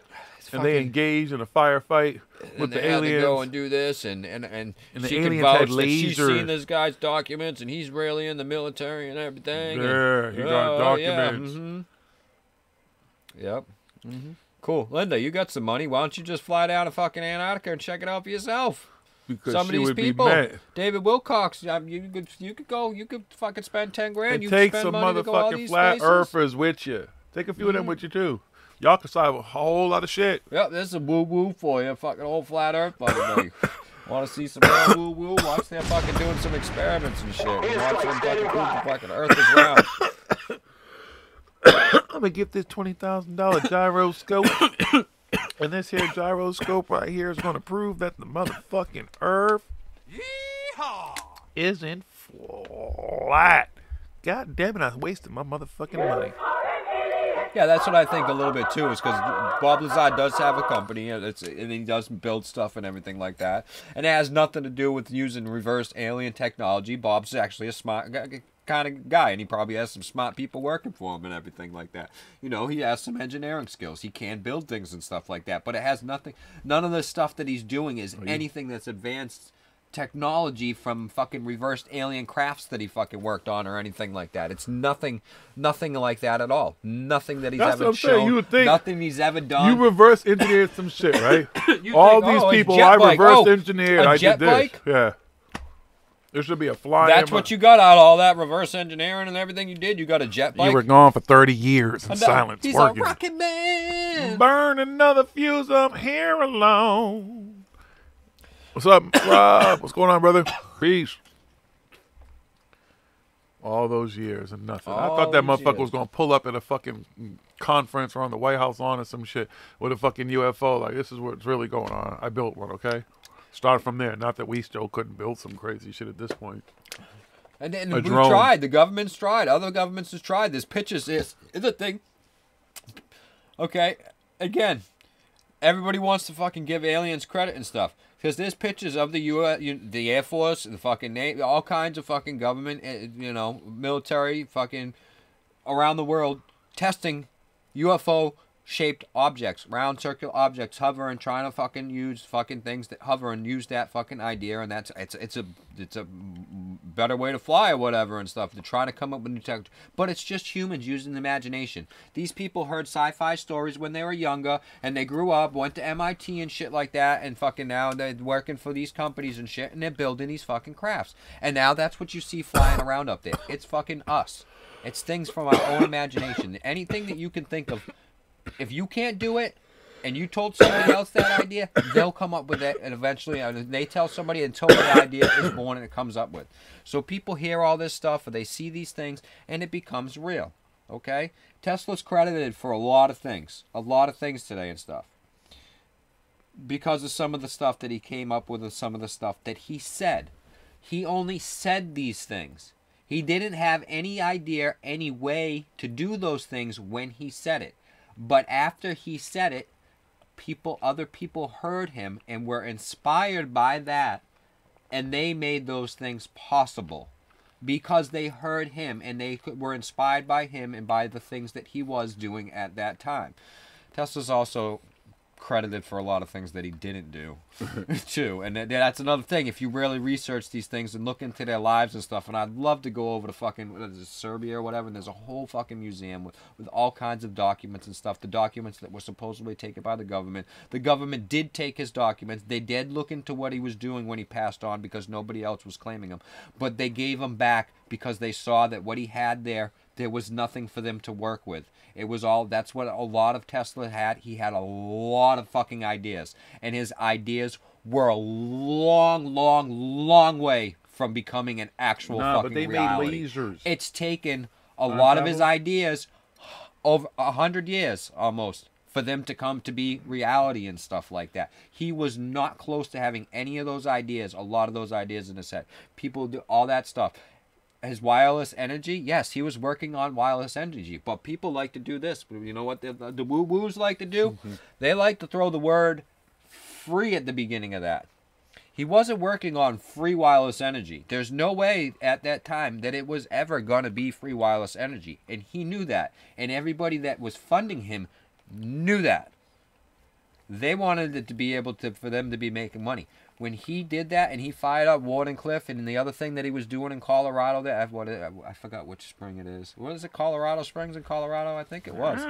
Speaker 1: and they engaged in a firefight with the
Speaker 3: they had
Speaker 1: aliens.
Speaker 3: to go and do this, and
Speaker 1: the
Speaker 3: she can
Speaker 1: aliens
Speaker 3: vouch
Speaker 1: had
Speaker 3: that she's
Speaker 1: lasers.
Speaker 3: seen this guy's documents, and he's really in the military and everything.
Speaker 1: Yeah, he got documents.
Speaker 3: Yeah, Yep. Cool. Linda, you got some money. Why don't you just fly down to fucking Antarctica and check it out for yourself?
Speaker 1: Because
Speaker 3: Some of
Speaker 1: she
Speaker 3: these
Speaker 1: would
Speaker 3: people,
Speaker 1: be mad.
Speaker 3: David Wilcox, you could go, you could fucking spend 10 grand. You
Speaker 1: Take
Speaker 3: could
Speaker 1: some
Speaker 3: spend money to go all
Speaker 1: motherfucking
Speaker 3: these
Speaker 1: flat
Speaker 3: places.
Speaker 1: earthers with you. Take a few of them with you too. Y'all can solve a whole lot of shit.
Speaker 3: Yep, this is a woo-woo for you. Fucking old flat earth buddy. Want to see some real woo-woo? Watch them fucking doing some experiments and shit. And watch them fucking prove the fucking earth is round.
Speaker 1: I'm gonna get this $20,000 gyroscope. And this here gyroscope right here is gonna prove that the motherfucking earth isn't flat. God damn it, I wasted my motherfucking money.
Speaker 3: Yeah, that's what I think a little bit too, is because Bob Lazar does have a company, and he does build stuff and everything like that. And it has nothing to do with using reverse alien technology. Bob's actually a smart kind of guy, and he probably has some smart people working for him and everything like that. You know, he has some engineering skills. He can build things and stuff like that. But it has nothing, none of the stuff that he's doing is anything that's advanced technology from fucking reversed alien crafts that he fucking worked on or anything like that. It's nothing like that at all. Nothing that he's
Speaker 1: That's
Speaker 3: ever
Speaker 1: what I'm saying.
Speaker 3: shown.
Speaker 1: You would think
Speaker 3: nothing he's ever done.
Speaker 1: You reverse engineered some shit, right?
Speaker 3: You
Speaker 1: All
Speaker 3: think,
Speaker 1: these
Speaker 3: oh, a
Speaker 1: people,
Speaker 3: jet
Speaker 1: I
Speaker 3: bike.
Speaker 1: reverse
Speaker 3: Oh,
Speaker 1: engineered.
Speaker 3: a
Speaker 1: I
Speaker 3: jet
Speaker 1: did this.
Speaker 3: bike?
Speaker 1: Yeah. There should be a flying.
Speaker 3: That's what you got out of all that reverse engineering and everything you did. You got a jet bike.
Speaker 1: You were gone for 30 years in silence.
Speaker 3: He's
Speaker 1: working.
Speaker 3: a rocket man.
Speaker 1: Burn another fuse. I'm here alone. What's up, Rob? What's going on, brother? Peace. All those years and nothing. I thought that motherfucker was going to pull up at a fucking conference or on the White House lawn or some shit with a fucking UFO. Like, this is what's really going on. I built one, okay? Start from there. Not that we still couldn't build some crazy shit at this point.
Speaker 3: And we tried. The government's tried. Other governments have tried. There's pictures. Is a thing. Okay. Again, everybody wants to fucking give aliens credit and stuff. Because there's pictures of the the Air Force, the fucking Navy, all kinds of fucking government, military, fucking around the world testing UFO-shaped objects, round circular objects, hover and trying to fucking use fucking things that hover and use that fucking idea, and it's a better way to fly or whatever and stuff, to try to come up with new tech. But it's just humans using the imagination. These people heard sci-fi stories when they were younger, and they grew up, went to MIT and shit like that, and fucking now they're working for these companies and shit, and they're building these fucking crafts. And now that's what you see flying around up there. It's fucking us. It's things from our own imagination. Anything that you can think of, if you can't do it, and you told somebody else that idea, they'll come up with it, and eventually they tell somebody until the idea is born and it comes up with. So people hear all this stuff, or they see these things, and it becomes real. Okay? Tesla's credited for a lot of things today and stuff, because of some of the stuff that he came up with, and some of the stuff that he said. He only said these things. He didn't have any idea, any way to do those things when he said it. But after he said it, other people heard him and were inspired by that, and they made those things possible because they heard him and they were inspired by him and by the things that he was doing at that time. Tesla's also credited for a lot of things that he didn't do too, and that's another thing. If you really research these things and look into their lives and stuff, and I'd love to go over to fucking Serbia or whatever, and there's a whole fucking museum with all kinds of documents and stuff, the documents that were supposedly taken by the government. The government did take his documents. They did look into what he was doing when he passed on, because nobody else was claiming him, but they gave him back because they saw that what he had there was nothing for them to work with. It was all, that's what a lot of Tesla had. He had a lot of fucking ideas, and his ideas were a long way from becoming an actual
Speaker 1: Nah,
Speaker 3: fucking
Speaker 1: but they
Speaker 3: reality.
Speaker 1: made lasers.
Speaker 3: It's taken a lot of his ideas over 100 years almost for them to come to be reality and stuff like that. He was not close to having any of those ideas, a lot of those ideas in his head. People do all that stuff. His wireless energy, yes, he was working on wireless energy, but people like to do this. You know what the woo-woos like to do? They like to throw the word free at the beginning of that. He wasn't working on free wireless energy. There's no way at that time that it was ever going to be free wireless energy, and he knew that, and everybody that was funding him knew that. They wanted it to be able to, for them to be making money. When he did that and he fired up Wardenclyffe and the other thing that he was doing in Colorado, there, I forgot which spring it is. What is it? Colorado Springs in Colorado? I think it was.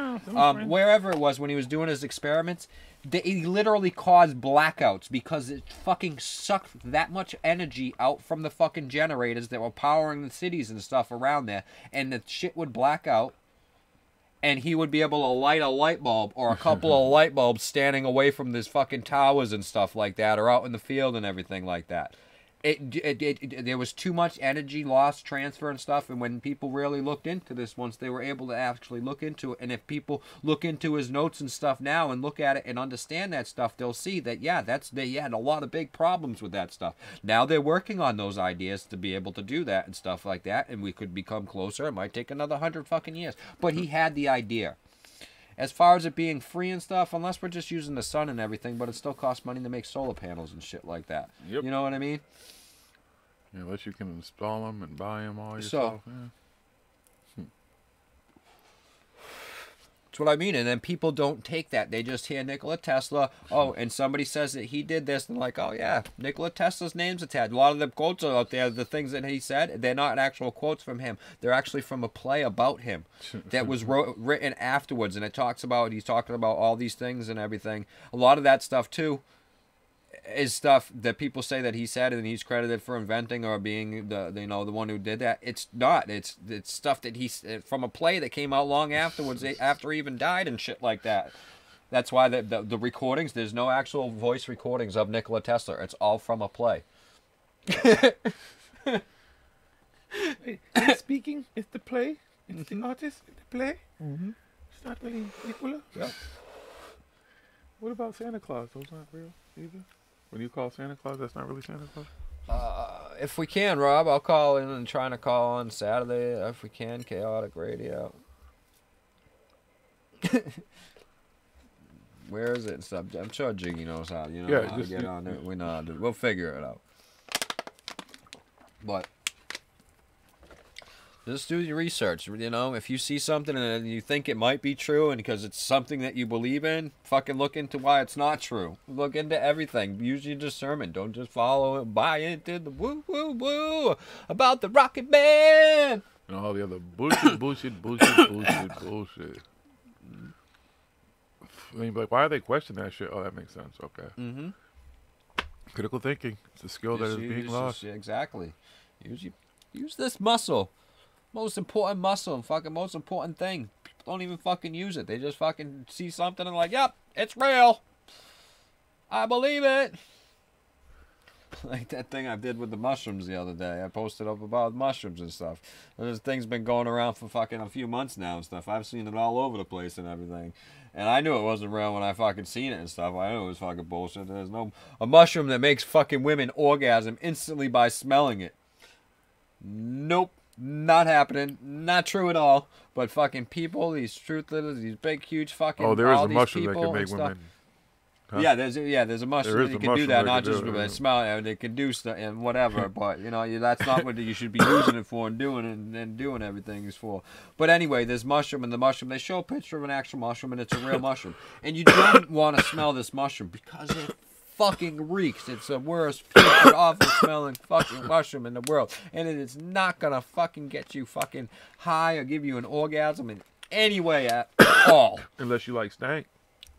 Speaker 3: Wherever it was when he was doing his experiments, he literally caused blackouts because it fucking sucked that much energy out from the fucking generators that were powering the cities and stuff around there, and the shit would black out. And he would be able to light a light bulb or a couple of light bulbs standing away from these fucking towers and stuff like that, or out in the field and everything like that. There was too much energy loss, transfer and stuff, and when people really looked into this, once they were able to actually look into it, and if people look into his notes and stuff now and look at it and understand that stuff, they'll see that, yeah, they had a lot of big problems with that stuff. Now they're working on those ideas to be able to do that and stuff like that, and we could become closer. It might take another 100 fucking years, but he had the idea. As far as it being free and stuff, unless we're just using the sun and everything, but it still costs money to make solar panels and shit like that. Yep. You know what I mean?
Speaker 12: Yeah, unless you can install them and buy them all yourself. Yeah.
Speaker 3: That's what I mean. And then people don't take that. They just hear Nikola Tesla. Oh, and somebody says that he did this. And like, oh, yeah, Nikola Tesla's name's attached. A lot of the quotes are out there. The things that he said, they're not actual quotes from him. They're actually from a play about him that was written afterwards. And it talks about, he's talking about all these things and everything. A lot of that stuff, too, is stuff that people say that he said and he's credited for inventing or being the the one who did that. It's not. It's stuff that he's from a play that came out long afterwards, after he even died and shit like that. That's why the recordings, there's no actual voice recordings of Nikola Tesla. It's all from a play.
Speaker 12: Speaking, it's the play. It's the artist in the play. It's not really Nikola.
Speaker 3: Yeah.
Speaker 12: What about Santa Claus? Those aren't real either. When you call Santa Claus, that's not really Santa Claus?
Speaker 3: If we can, Rob, I'll call in and trying to call on Saturday if we can. Chaotic Radio. Where is it? I'm sure Jiggy knows how. You know how to get on it. We know how to do it. We'll figure it out. But just do your research. You know, if you see something and you think it might be true, and because it's something that you believe in, fucking look into why it's not true. Look into everything. Use your discernment. Don't just follow it. Buy into the woo woo woo about the Rocket Man
Speaker 12: and all the other bullshit. I mean, like, why are they questioning that shit? Oh, that makes sense. Okay.
Speaker 3: Mm-hmm.
Speaker 12: Critical thinking. It's a skill that is being lost.
Speaker 3: Exactly. Use this muscle. Most important muscle, fucking most important thing. People don't even fucking use it. They just fucking see something and like, yep, it's real. I believe it. Like that thing I did with the mushrooms the other day. I posted up about mushrooms and stuff. And this thing's been going around for fucking a few months now and stuff. I've seen it all over the place and everything. And I knew it wasn't real when I fucking seen it and stuff. I knew it was fucking bullshit. There's a mushroom that makes fucking women orgasm instantly by smelling it. Nope. Not happening. Not true at all. But fucking people, these truth leaders, these big, huge fucking.
Speaker 12: Oh, there is a mushroom that can make women.
Speaker 3: Huh? Yeah, there's a mushroom that can do that. Not just with smell, and it can do stuff and whatever. But you know, that's not what you should be using it for and doing it and doing everything is for. But anyway, there's mushroom, and the mushroom. They show a picture of an actual mushroom, and it's a real mushroom. And you don't want to smell this mushroom because it fucking reeks. It's the worst, puke, awful smelling fucking mushroom in the world, and it is not gonna fucking get you fucking high or give you an orgasm in any way at all.
Speaker 12: Unless you like stank.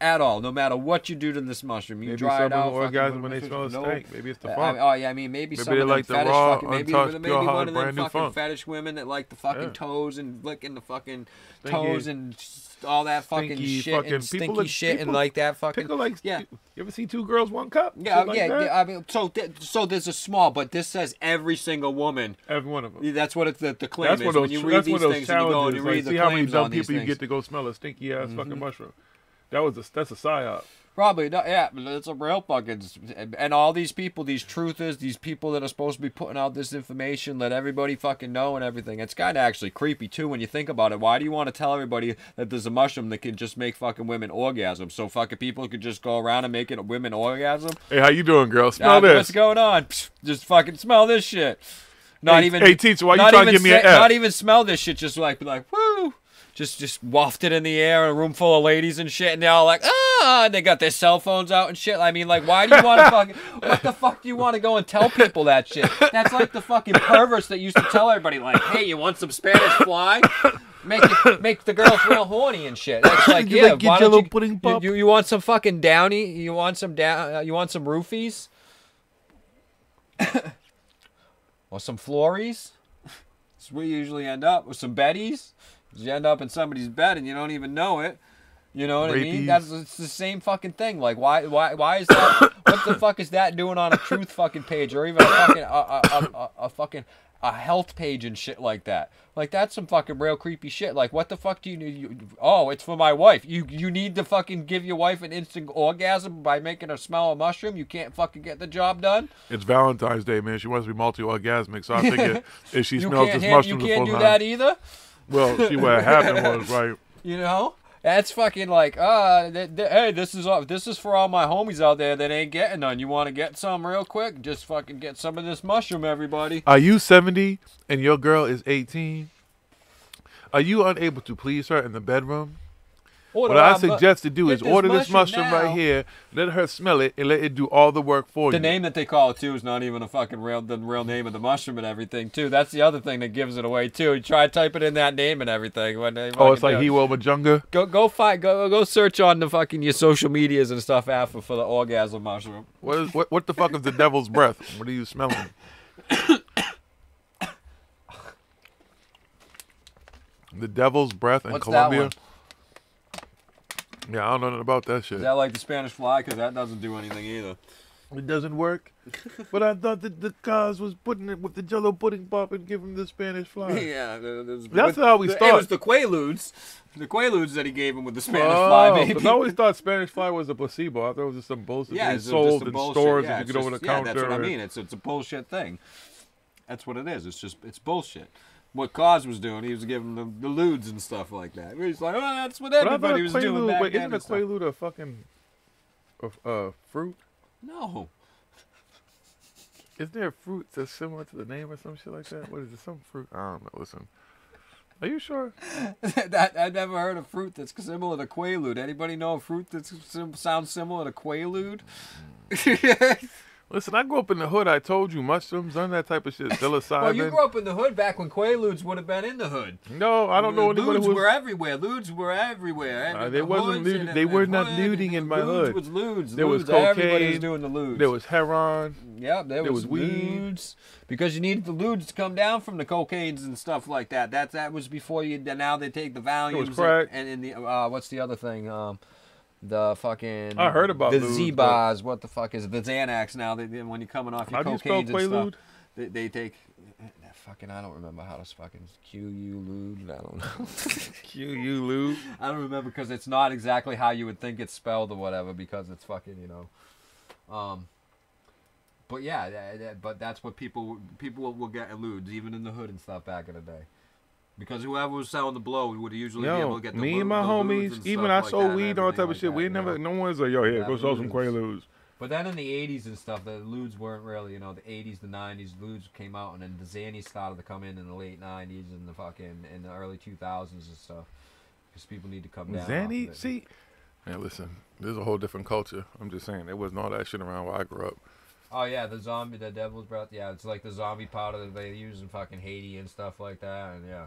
Speaker 3: At all, no matter what you do to this mushroom, you
Speaker 12: Maybe
Speaker 3: dry
Speaker 12: some
Speaker 3: it out.
Speaker 12: of them orgasm when they
Speaker 3: fucking-
Speaker 12: smell a
Speaker 3: no.
Speaker 12: steak. Maybe it's the
Speaker 3: I
Speaker 12: funk.
Speaker 3: mean, oh yeah, I mean maybe some
Speaker 12: they
Speaker 3: of them
Speaker 12: like the
Speaker 3: fetish
Speaker 12: raw,
Speaker 3: fucking maybe
Speaker 12: untouched,
Speaker 3: maybe
Speaker 12: pure,
Speaker 3: one
Speaker 12: hard,
Speaker 3: of them
Speaker 12: brand new
Speaker 3: fucking
Speaker 12: funk.
Speaker 3: fetish women that like the fucking
Speaker 12: Yeah.
Speaker 3: toes and licking the fucking
Speaker 12: Stinky-
Speaker 3: toes and all that fucking
Speaker 12: stinky
Speaker 3: shit
Speaker 12: fucking-
Speaker 3: and stinky
Speaker 12: people-
Speaker 3: shit and
Speaker 12: people-
Speaker 3: like that fucking
Speaker 12: People like,
Speaker 3: yeah.
Speaker 12: You ever see 2 girls, 1 cup?
Speaker 3: Yeah,
Speaker 12: Shit like
Speaker 3: yeah,
Speaker 12: that?
Speaker 3: yeah. I mean, so there's a small, but this says every single woman.
Speaker 12: Every one of them.
Speaker 3: That's what it's the claim
Speaker 12: That's
Speaker 3: is.
Speaker 12: one of those,
Speaker 3: when you read
Speaker 12: that's
Speaker 3: these
Speaker 12: one of those
Speaker 3: things and you go and
Speaker 12: challenges.
Speaker 3: you
Speaker 12: Like,
Speaker 3: read the
Speaker 12: see how many
Speaker 3: claims
Speaker 12: dumb
Speaker 3: on these
Speaker 12: people you
Speaker 3: things.
Speaker 12: get to go smell a stinky ass fucking mushroom. That's a psyop.
Speaker 3: Probably not. Yeah, but it's a real fucking. And all these people, these truthers, these people that are supposed to be putting out this information, let everybody fucking know and everything. It's kind of actually creepy too when you think about it. Why do you want to tell everybody that there's a mushroom that can just make fucking women orgasm? So fucking people could just go around and make it a women orgasm?
Speaker 12: Hey, how you doing, girl? Smell this.
Speaker 3: What's going on? Psh, just fucking smell this shit. Not
Speaker 12: Hey,
Speaker 3: even.
Speaker 12: hey, teacher, why you
Speaker 3: not
Speaker 12: trying to
Speaker 3: even
Speaker 12: give me an
Speaker 3: say-
Speaker 12: F?
Speaker 3: Not even smell this shit. Just like be like woo. Just waft it in the air in a room full of ladies and shit, and they're all like, and they got their cell phones out and shit. I mean, like, why do you want to fucking, what the fuck do you want to go and tell people that shit? That's like the fucking perverts that used to tell everybody, like, hey, you want some Spanish fly? Make the girls real horny and shit. That's like,
Speaker 12: You
Speaker 3: yeah,
Speaker 12: like, get
Speaker 3: why
Speaker 12: your
Speaker 3: don't
Speaker 12: little
Speaker 3: you,
Speaker 12: pudding pop?
Speaker 3: you want some fucking downy? You want some you want some roofies? Or some flories? That's where you usually end up. With some betties. You end up in somebody's bed and you don't even know it. You know what I mean? It's the same fucking thing. Like, why is that? What the fuck is that doing on a truth fucking page or even a fucking a health page and shit like that? Like, that's some fucking real creepy shit. Like, what the fuck do you need? Oh, it's for my wife. You need to fucking give your wife an instant orgasm by making her smell a mushroom? You can't fucking get the job done?
Speaker 12: It's Valentine's Day, man. She wants to be multi-orgasmic, so I figure if she
Speaker 3: You
Speaker 12: smells
Speaker 3: can't
Speaker 12: this
Speaker 3: have-
Speaker 12: mushroom
Speaker 3: You
Speaker 12: the
Speaker 3: can't
Speaker 12: full
Speaker 3: do
Speaker 12: time.
Speaker 3: that either?
Speaker 12: Well, see what happened was, right?
Speaker 3: You know? That's fucking like, hey, this is for all my homies out there that ain't getting none. You want to get some real quick? Just fucking get some of this mushroom, everybody.
Speaker 12: Are you 70 and your girl is 18? Are you unable to please her in the bedroom? What I suggest to do is order this mushroom right here, let her smell it, and let it do all the work for you.
Speaker 3: The name that they call it, too, is not even a fucking real name of the mushroom and everything, too. That's the other thing that gives it away, too. You try typing in that name and everything.
Speaker 12: Oh, it's like Hiwo Majunga?
Speaker 3: Go search on the fucking your social medias and stuff after for the orgasm mushroom.
Speaker 12: What the fuck is the devil's breath? What are you smelling? The devil's breath in
Speaker 3: What's
Speaker 12: Colombia?
Speaker 3: that one?
Speaker 12: Yeah, I don't know nothing about that shit.
Speaker 3: Is that like the Spanish fly? Because that doesn't do anything either.
Speaker 12: It doesn't work. But I thought that the cause was putting it with the Jello pudding pop and give him the Spanish fly.
Speaker 3: Yeah,
Speaker 12: that's how we
Speaker 3: It
Speaker 12: start.
Speaker 3: was the Quaaludes that he gave him with the Spanish fly, maybe.
Speaker 12: 'Cause I always thought Spanish fly was a placebo. I thought it was just some bullshit being sold in stores and you get over the counter.
Speaker 3: Yeah, that's what I mean. It's a bullshit thing. That's what it is. It's bullshit. What Cause was doing, he was giving them the lewds and stuff like that. He's like, oh, that's what everybody was doing back then.
Speaker 12: Isn't a Quaalude a fucking fruit?
Speaker 3: No.
Speaker 12: Is there a fruit that's similar to the name or some shit like that? What is it? Some fruit? I don't know. Listen. Are you sure?
Speaker 3: I've never heard of fruit that's similar to Quaalude. Anybody know a fruit that sounds similar to Quaalude?
Speaker 12: Listen, I grew up in the hood. I told you, mushrooms, none of that type of shit. Psilocybin.
Speaker 3: Well, you grew up in the hood back when Quaaludes would have been in the hood.
Speaker 12: No, I don't know anybody who was...
Speaker 3: were everywhere. Lewds were everywhere.
Speaker 12: They wasn't looting. They were not looting in my hood.
Speaker 3: Was lewds.
Speaker 12: There was
Speaker 3: Everybody was
Speaker 12: cocaine.
Speaker 3: doing the lewds.
Speaker 12: There was heroin.
Speaker 3: Yeah, there was
Speaker 12: weed.
Speaker 3: lewds. Because you needed the lewds to come down from the cocaines and stuff like that. That was before you. Now they take the Valiums.
Speaker 12: There was crack.
Speaker 3: And the what's the other thing? The fucking...
Speaker 12: I heard about
Speaker 3: the
Speaker 12: lewds,
Speaker 3: Z-Bars. What the fuck is it? The Xanax now. When you're coming off your cocaines and stuff. They take... Fucking, I don't remember how to fucking... Q-U-Lude? I don't know.
Speaker 12: Q-U-Lude?
Speaker 3: I don't remember because it's not exactly how you would think it's spelled or whatever because it's fucking, you know... But yeah, but that's what people will get eludes, even in the hood and stuff back in the day. Because whoever was selling the blow would usually be able to get the
Speaker 12: me and my homies, even I sold weed, all type of shit. We never, no one's like, yo, here, go sell some Quaaludes.
Speaker 3: But then in the 80s and stuff, the lewds weren't really, you know, the 80s, the 90s, lewds came out, and then the Xannies started to come in the late 90s and in the early 2000s and stuff. Because people need to come down.
Speaker 12: Xanny, see, man, listen, there's a whole different culture. I'm just saying, there wasn't all that shit around where I grew up.
Speaker 3: Oh yeah, the devil's breath. Yeah, it's like the zombie powder that they use in fucking Haiti and stuff like that. And yeah,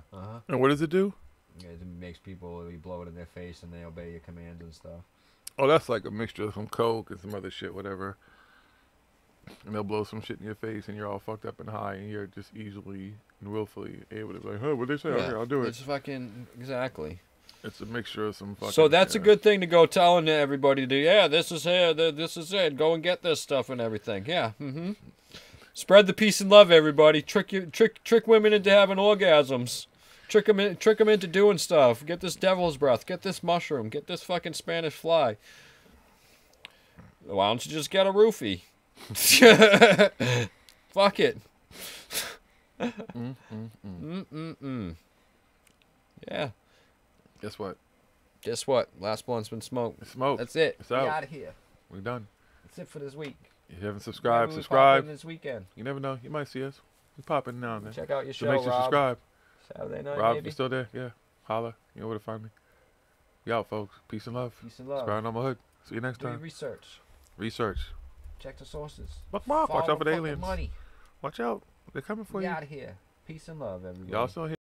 Speaker 12: And what does it do?
Speaker 3: Yeah, it makes people, you blow it in their face and they obey your commands and stuff.
Speaker 12: Oh, that's like a mixture of some coke and some other shit, whatever. And they'll blow some shit in your face, and you're all fucked up and high, and you're just easily and willfully able to be like, "Huh, what they say? Okay, I'll do it."
Speaker 3: It's fucking exactly.
Speaker 12: It's a mixture of some fucking.
Speaker 3: So that's a good thing to go telling everybody to. Yeah, this is it. This is it. Go and get this stuff and everything. Yeah. Mm-hmm. Spread the peace and love, everybody. Trick women into having orgasms. Trick them into doing stuff. Get this devil's breath. Get this mushroom. Get this fucking Spanish fly. Why don't you just get a roofie? Fuck it. Yeah. Guess what? Last blunt's been smoked.
Speaker 12: It's smoked.
Speaker 3: That's it.
Speaker 12: It's out.
Speaker 3: We out of here.
Speaker 12: We're done.
Speaker 3: That's it for this week.
Speaker 12: If you haven't subscribed,
Speaker 3: Maybe we
Speaker 12: subscribe.
Speaker 3: pop in this weekend.
Speaker 12: You never know. You might see us. We pop in now and then.
Speaker 3: Check out your show,
Speaker 12: So make sure to
Speaker 3: Rob.
Speaker 12: subscribe.
Speaker 3: Saturday night,
Speaker 12: Rob,
Speaker 3: maybe?
Speaker 12: you still there? Yeah. Holla. You know where to find me. We out, folks. Peace and love.
Speaker 3: Peace and love.
Speaker 12: It's Paranormal Hood. See you next
Speaker 3: Do your
Speaker 12: time.
Speaker 3: research.
Speaker 12: Research.
Speaker 3: Check the sources.
Speaker 12: Watch
Speaker 3: Follow
Speaker 12: out for the
Speaker 3: fucking
Speaker 12: aliens.
Speaker 3: money.
Speaker 12: Watch out. They're coming for
Speaker 3: We
Speaker 12: you.
Speaker 3: out of here. Peace and love, everybody.
Speaker 12: Y'all still here.